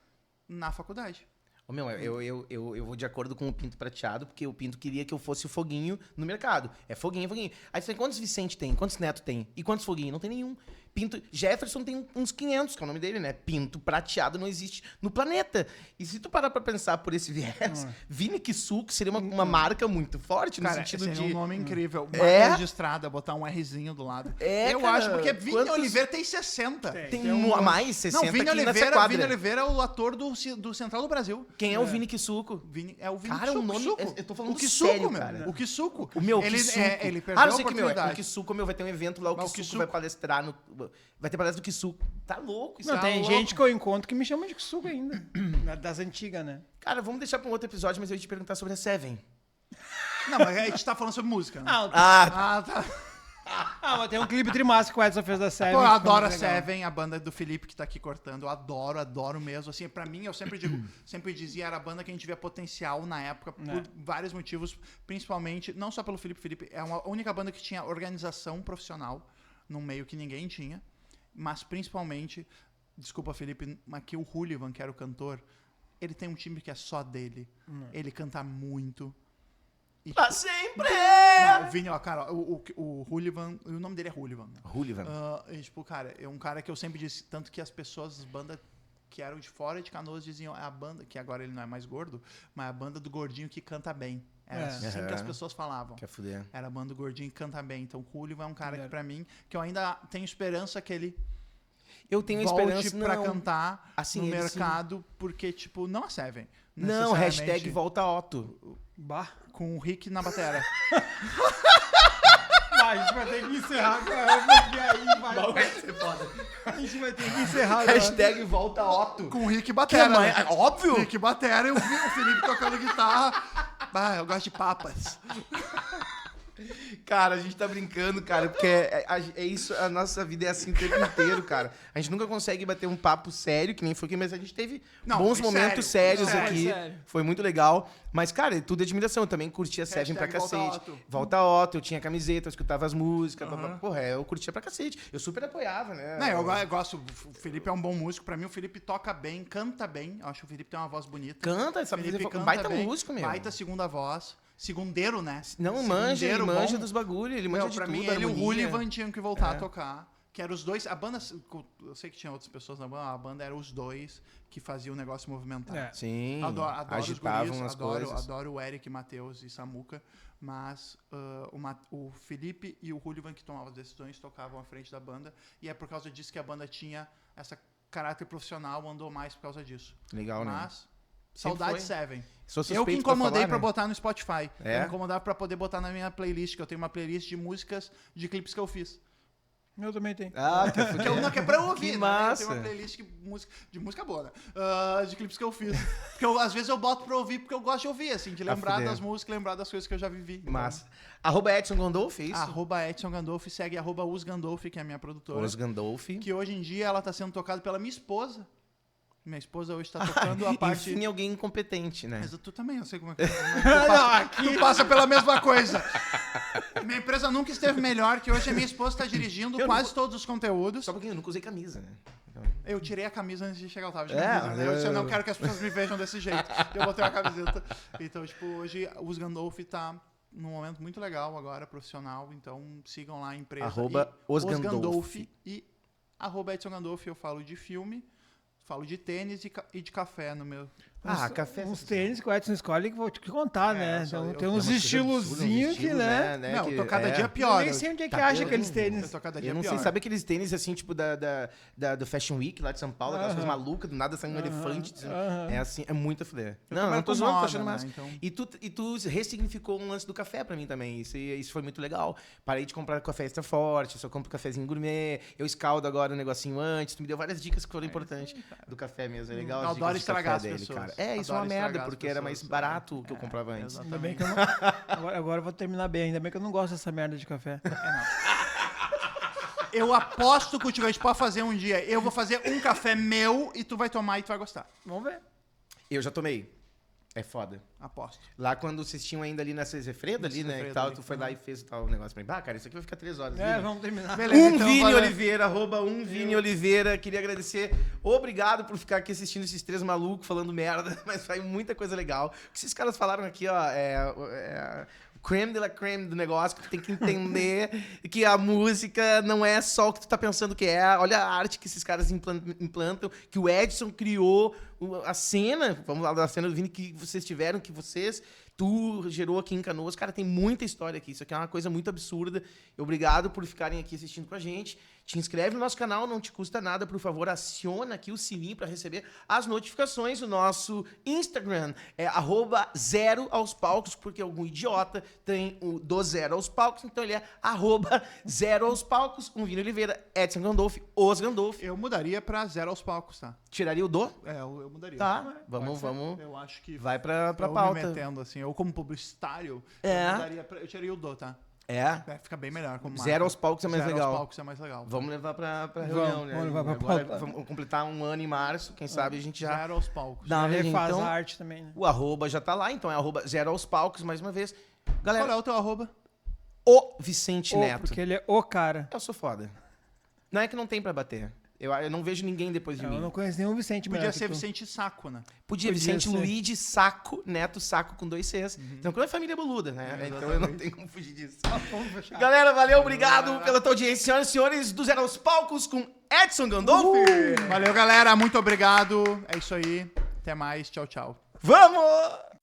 [SPEAKER 3] na faculdade.
[SPEAKER 1] Ô, meu, eu vou de acordo com o Pinto Prateado, porque o Pinto queria que eu fosse o Foguinho no mercado. É Foguinho, Foguinho. Aí você tem quantos Vicente tem? Quantos Neto tem? E quantos Foguinho? Não tem nenhum. Pinto... Jefferson tem uns 500, que é o nome dele, né? Pinto Prateado não existe no planeta. E se tu parar pra pensar por esse viés, Vini Kisuko seria uma marca muito forte no
[SPEAKER 3] Cara,
[SPEAKER 1] sentido
[SPEAKER 3] seria
[SPEAKER 1] de...
[SPEAKER 3] um nome incrível.
[SPEAKER 1] É?
[SPEAKER 3] Marca registrada, botar um Rzinho do lado.
[SPEAKER 1] É,
[SPEAKER 3] eu
[SPEAKER 1] cara,
[SPEAKER 3] acho, porque Vini
[SPEAKER 1] quantos-
[SPEAKER 3] Oliveira tem 60.
[SPEAKER 1] Tem a mais 60
[SPEAKER 3] Não, Vini
[SPEAKER 1] aqui nessa
[SPEAKER 3] Oliveira,
[SPEAKER 1] quadra.
[SPEAKER 3] Vini Oliveira é o ator do Central do Brasil.
[SPEAKER 1] Quem é o Vini Kisuko?
[SPEAKER 3] É o Vini
[SPEAKER 1] Cara, o nome-
[SPEAKER 3] Kisuko.
[SPEAKER 1] eu tô falando
[SPEAKER 3] o Kisuko,
[SPEAKER 1] sério,
[SPEAKER 3] meu.
[SPEAKER 1] cara.
[SPEAKER 3] O Kisuko.
[SPEAKER 1] O meu,
[SPEAKER 3] ele,
[SPEAKER 1] Kisuko.
[SPEAKER 3] ele perdeu
[SPEAKER 1] Ah, não
[SPEAKER 3] a
[SPEAKER 1] sei que meu,
[SPEAKER 3] oportunidade.
[SPEAKER 1] o Kisuko, meu, vai ter um evento lá, o
[SPEAKER 3] Mas o
[SPEAKER 1] Kisuko
[SPEAKER 3] Kisuko-
[SPEAKER 1] vai palestrar no... Vai ter palestra do Kisuko. Tá louco isso.
[SPEAKER 2] Não,
[SPEAKER 1] tá
[SPEAKER 2] tem
[SPEAKER 1] louco.
[SPEAKER 2] gente que eu encontro que me chama de Kisuko ainda. Das antigas, né?
[SPEAKER 1] Cara, vamos deixar pra um outro episódio, mas eu ia te perguntar sobre a Seven.
[SPEAKER 3] Não, mas a gente tá falando sobre música, né?
[SPEAKER 2] Ah,
[SPEAKER 1] Ah,
[SPEAKER 3] Ah, tá.
[SPEAKER 2] Ah, mas tem um clipe trimassa que o Edson fez da Seven.
[SPEAKER 3] Pô, eu
[SPEAKER 2] que foi
[SPEAKER 3] adoro a
[SPEAKER 2] muito legal.
[SPEAKER 3] Seven, a banda do Felipe que tá aqui cortando. Eu adoro mesmo. Assim, pra mim, eu sempre digo, sempre dizia, era a banda que a gente via potencial na época, por vários motivos, principalmente, não só pelo Felipe. Felipe é a única banda que tinha organização profissional, num meio que ninguém tinha, mas principalmente, desculpa, Felipe, mas que o Hooligan, que era o cantor, ele tem um time que é só dele. Ele canta muito. E,
[SPEAKER 1] Pra sempre!
[SPEAKER 3] não, o Vini, ó, cara, o Hooligan, o nome dele é Hooligan.
[SPEAKER 1] Hooligan.
[SPEAKER 3] E, tipo, cara, é um cara que eu sempre disse, tanto que as pessoas, as bandas que eram de fora de Canoas diziam, é a banda, que agora ele não é mais gordo, mas é a banda do gordinho que canta bem. Era assim que as pessoas falavam.
[SPEAKER 1] Quer fuder.
[SPEAKER 3] Era a banda do gordinho que canta bem. Então o Hooligan é um cara que, pra mim, que eu ainda tenho esperança que ele
[SPEAKER 1] Eu tenho
[SPEAKER 3] volte
[SPEAKER 1] esperança
[SPEAKER 3] pra
[SPEAKER 1] não.
[SPEAKER 3] cantar
[SPEAKER 1] Assim,
[SPEAKER 3] no
[SPEAKER 1] ele
[SPEAKER 3] mercado, porque, tipo, não a Seven.
[SPEAKER 1] Não,
[SPEAKER 3] necessariamente,
[SPEAKER 1] hashtag volta Otto.
[SPEAKER 2] Bah.
[SPEAKER 3] com o Rick na batera.
[SPEAKER 2] A gente vai ter que encerrar, cara. Porque aí vai ser foda. A gente vai ter que encerrar agora.
[SPEAKER 1] Hashtag volta Otto.
[SPEAKER 3] Com o Rick
[SPEAKER 1] Que é
[SPEAKER 3] batera.
[SPEAKER 1] mais...
[SPEAKER 3] né?
[SPEAKER 1] Óbvio!
[SPEAKER 3] Rick batera e o Felipe tocando guitarra. Ah, eu gosto de papas.
[SPEAKER 1] Cara, a gente tá brincando, cara, porque é isso, a nossa vida é assim o tempo inteiro, cara. A gente nunca consegue bater um papo sério, que nem foi aqui, mas a gente teve
[SPEAKER 3] Não,
[SPEAKER 1] bons
[SPEAKER 3] foi
[SPEAKER 1] momentos
[SPEAKER 3] sério,
[SPEAKER 1] sérios
[SPEAKER 3] foi
[SPEAKER 1] aqui.
[SPEAKER 2] sério.
[SPEAKER 1] Foi muito legal. Mas, cara, tudo é admiração. Eu também curtia Seven pra
[SPEAKER 3] Hashtag volta
[SPEAKER 1] cacete.
[SPEAKER 3] Otto.
[SPEAKER 1] Volta Otto, eu tinha camiseta, eu escutava as músicas. Porra, eu curtia pra cacete. Eu super apoiava, né?
[SPEAKER 3] Não, eu gosto. O Felipe é um bom músico. Pra mim, o Felipe toca bem, canta bem. Eu acho que o Felipe tem uma voz bonita.
[SPEAKER 1] Canta, sabe?
[SPEAKER 3] Felipe canta
[SPEAKER 1] Baita
[SPEAKER 3] bem,
[SPEAKER 1] músico, meu.
[SPEAKER 3] Baita segunda voz. Segundeiro, né?
[SPEAKER 1] Não, manja, ele
[SPEAKER 3] Segundeiro
[SPEAKER 1] manja
[SPEAKER 3] bom.
[SPEAKER 1] dos bagulho, ele manja
[SPEAKER 3] Meu,
[SPEAKER 1] de
[SPEAKER 3] pra
[SPEAKER 1] tudo,
[SPEAKER 3] mim, ele e o
[SPEAKER 1] harmonia.
[SPEAKER 3] Hooligan tinham que voltar a tocar. Que eram os dois. A banda. Eu sei que tinha outras pessoas na banda. A banda era os dois que faziam o negócio movimentar.
[SPEAKER 2] É.
[SPEAKER 1] Sim,
[SPEAKER 3] Adoro os
[SPEAKER 1] agitavam
[SPEAKER 3] guris,
[SPEAKER 1] as coisas.
[SPEAKER 3] adoro o Eric, Matheus e Samuca, mas o Felipe e o Hooligan que tomavam as decisões tocavam à frente da banda, e é por causa disso que a banda tinha essa caráter profissional, andou mais por causa disso.
[SPEAKER 1] Legal, né?
[SPEAKER 3] Mas,
[SPEAKER 1] Sempre
[SPEAKER 3] saudade
[SPEAKER 1] foi.
[SPEAKER 3] Seven.
[SPEAKER 1] Sou
[SPEAKER 3] Eu que
[SPEAKER 1] suspeito pra
[SPEAKER 3] incomodei
[SPEAKER 1] falar,
[SPEAKER 3] pra
[SPEAKER 1] né?
[SPEAKER 3] botar no Spotify.
[SPEAKER 1] É?
[SPEAKER 3] Eu incomodava pra poder botar na minha playlist, que eu tenho uma playlist de músicas, de clipes que eu fiz.
[SPEAKER 2] Eu também tenho.
[SPEAKER 1] Ah, que
[SPEAKER 3] Que eu não que é pra eu ouvir,
[SPEAKER 1] Que
[SPEAKER 3] né?
[SPEAKER 1] massa.
[SPEAKER 3] Eu tenho uma playlist de música boa, né? De clipes que eu fiz. Porque às vezes eu boto pra ouvir porque eu gosto de ouvir, assim, de lembrar
[SPEAKER 1] fuder.
[SPEAKER 3] das músicas, lembrar das coisas que eu já vivi. Então,
[SPEAKER 1] Massa. Arroba Edson Gondolf, é isso?
[SPEAKER 3] Arroba Edson Gandolfi, segue arroba Us Gandolfi, que é a minha produtora.
[SPEAKER 1] Os Gandolf.
[SPEAKER 3] Que hoje em dia ela tá sendo tocada pela minha esposa. Minha esposa hoje tá tocando a parte...
[SPEAKER 1] Enfim, alguém incompetente, né?
[SPEAKER 3] Mas tu também, eu sei como é que tu passa pela mesma coisa. Minha empresa nunca esteve melhor, que hoje a minha esposa está dirigindo
[SPEAKER 1] Eu
[SPEAKER 3] quase
[SPEAKER 1] não-
[SPEAKER 3] todos os conteúdos.
[SPEAKER 1] Só porque eu nunca usei camisa, né? Então,
[SPEAKER 3] Eu tirei a camisa antes de chegar, eu tava de
[SPEAKER 1] É,
[SPEAKER 3] camisa,
[SPEAKER 1] mas
[SPEAKER 3] né? Eu disse, eu não
[SPEAKER 1] eu-
[SPEAKER 3] quero que as pessoas me vejam desse jeito. Eu botei uma camiseta. Então, tipo, hoje o Us Gandolf tá num momento muito legal agora, profissional. Então, sigam lá a empresa.
[SPEAKER 1] Arroba
[SPEAKER 3] E
[SPEAKER 1] Os Gandolf.
[SPEAKER 3] E arroba Edson Gandolf, eu falo de filme, falo de tênis e de café no meu...
[SPEAKER 1] café.
[SPEAKER 2] Uns tênis que o Edson escolhe que vou te contar, né?
[SPEAKER 3] eu só-
[SPEAKER 2] Então
[SPEAKER 3] eu-
[SPEAKER 2] tem
[SPEAKER 3] é
[SPEAKER 2] uns
[SPEAKER 1] uma coisa absurda,
[SPEAKER 2] estilozinhos
[SPEAKER 1] um
[SPEAKER 2] que,
[SPEAKER 1] estilo,
[SPEAKER 2] né?
[SPEAKER 3] Não, eu tô cada dia
[SPEAKER 2] Eu
[SPEAKER 3] pior.
[SPEAKER 2] nem sei onde é que
[SPEAKER 1] Tá
[SPEAKER 2] acha
[SPEAKER 1] bem.
[SPEAKER 2] aqueles
[SPEAKER 3] Eu
[SPEAKER 2] tênis.
[SPEAKER 3] tô cada dia
[SPEAKER 1] Eu não
[SPEAKER 3] pior.
[SPEAKER 1] sei, sabe aqueles tênis assim, tipo do Fashion Week lá de São Paulo, aquelas coisas malucas, do nada sai um elefante. É assim, é muito a fuder. Não,
[SPEAKER 3] trabalho
[SPEAKER 1] não tô
[SPEAKER 3] com
[SPEAKER 1] zoando, tô
[SPEAKER 3] moda,
[SPEAKER 1] achando
[SPEAKER 3] né,
[SPEAKER 1] massa.
[SPEAKER 3] então-
[SPEAKER 1] E tu ressignificou um lance do café pra mim também. Isso foi muito legal. Parei de comprar café extra forte, só compro cafezinho gourmet. Eu escaldo agora o negocinho antes. Tu me deu várias dicas que foram importantes do café mesmo. É legal.
[SPEAKER 3] Eu
[SPEAKER 1] as
[SPEAKER 3] adoro
[SPEAKER 1] dicas de
[SPEAKER 3] estragar
[SPEAKER 1] café
[SPEAKER 3] as pessoas.
[SPEAKER 1] cara. É, isso é
[SPEAKER 3] Adoro
[SPEAKER 1] uma merda,
[SPEAKER 3] estragar as
[SPEAKER 1] porque era mais
[SPEAKER 3] pessoas.
[SPEAKER 1] barato o que eu comprava antes.
[SPEAKER 2] Ainda bem que eu não... Agora eu vou terminar bem. Ainda bem que eu não gosto dessa merda de café.
[SPEAKER 3] Eu aposto contigo, a gente pode fazer um dia. Eu vou fazer um café meu e tu vai tomar e tu vai gostar.
[SPEAKER 2] Vamos ver.
[SPEAKER 1] Eu já tomei. É foda.
[SPEAKER 3] Aposto.
[SPEAKER 1] Lá quando vocês tinham ainda ali nessas refredas ali,
[SPEAKER 3] Nesse
[SPEAKER 1] né?
[SPEAKER 3] refredo
[SPEAKER 1] E tal,
[SPEAKER 3] ali.
[SPEAKER 1] tu foi lá e fez tal negócio pra mim. Ah, cara, isso aqui vai ficar 3 horas.
[SPEAKER 2] É,
[SPEAKER 1] Vini.
[SPEAKER 2] vamos terminar.
[SPEAKER 3] Beleza, então
[SPEAKER 1] Vini
[SPEAKER 3] valeu.
[SPEAKER 1] Oliveira, arroba Vini Oliveira. Queria agradecer. Obrigado por ficar aqui assistindo esses 3 malucos falando merda, mas sai muita coisa legal. O que esses caras falaram aqui, ó, o creme de la creme do negócio, que tu tem que entender que a música não é só o que tu tá pensando que é. Olha a arte que esses caras implantam, que o Edson criou, a cena, vamos lá da cena do Vini que vocês tiveram, tu gerou aqui em Canoas. Cara, tem muita história aqui. Isso aqui é uma coisa muito absurda. Obrigado por ficarem aqui assistindo com a gente. Te inscreve no nosso canal, não te custa nada. Por favor, aciona aqui o sininho para receber as notificações. O nosso Instagram é @0aos-palcos, porque algum idiota tem o do 0 aos palcos. Então ele é @0aos-palcos. Vini Oliveira, Edson Gandolf, Os Gandolf.
[SPEAKER 3] Eu mudaria pra 0 aos palcos, tá?
[SPEAKER 1] Tiraria o do?
[SPEAKER 3] É, eu mudaria.
[SPEAKER 1] Tá, vamos.
[SPEAKER 3] Eu acho que...
[SPEAKER 1] Vai pra
[SPEAKER 3] eu me
[SPEAKER 1] pauta.
[SPEAKER 3] metendo, assim, eu como publicitário,
[SPEAKER 1] É.
[SPEAKER 3] eu tiraria o do, tá?
[SPEAKER 1] É?
[SPEAKER 3] Fica bem melhor. Como
[SPEAKER 1] Zero
[SPEAKER 3] marca.
[SPEAKER 1] aos palcos é mais
[SPEAKER 3] Zero
[SPEAKER 1] legal.
[SPEAKER 3] aos palcos é mais legal.
[SPEAKER 1] Vamos levar pra reunião, né?
[SPEAKER 2] vamos levar pra
[SPEAKER 1] Agora
[SPEAKER 2] pauta.
[SPEAKER 1] vamos completar um ano em março, quem sabe a gente já
[SPEAKER 3] Zero aos palcos.
[SPEAKER 1] dá uma
[SPEAKER 2] Ele
[SPEAKER 1] olhadinha.
[SPEAKER 2] faz
[SPEAKER 1] Então,
[SPEAKER 2] a arte também, né?
[SPEAKER 1] o arroba já tá lá, então é arroba Zero aos Palcos, mais uma vez. Galera,
[SPEAKER 3] Qual é o teu arroba?
[SPEAKER 1] o Vicente Neto.
[SPEAKER 2] Porque ele é o cara.
[SPEAKER 1] Eu sou foda. Não é que não tem pra bater. Eu não vejo ninguém depois de
[SPEAKER 2] Eu
[SPEAKER 1] mim.
[SPEAKER 2] não conheço nenhum Vicente
[SPEAKER 3] Podia
[SPEAKER 2] melhor que
[SPEAKER 3] ser
[SPEAKER 2] tu.
[SPEAKER 3] Vicente Saco, né?
[SPEAKER 1] Podia Vicente
[SPEAKER 2] ser.
[SPEAKER 1] Luigi Saco, Neto Saco com 2 Cs. Tranquilo, é família boluda, né? Então eu não tenho como fugir disso. Galera, valeu, obrigado pela tua audiência. Senhoras e senhores, do Zero aos Palcos com Edson Gandolfi.
[SPEAKER 3] Valeu, galera. Muito obrigado. É isso aí. Até mais. Tchau, tchau.
[SPEAKER 1] Vamos!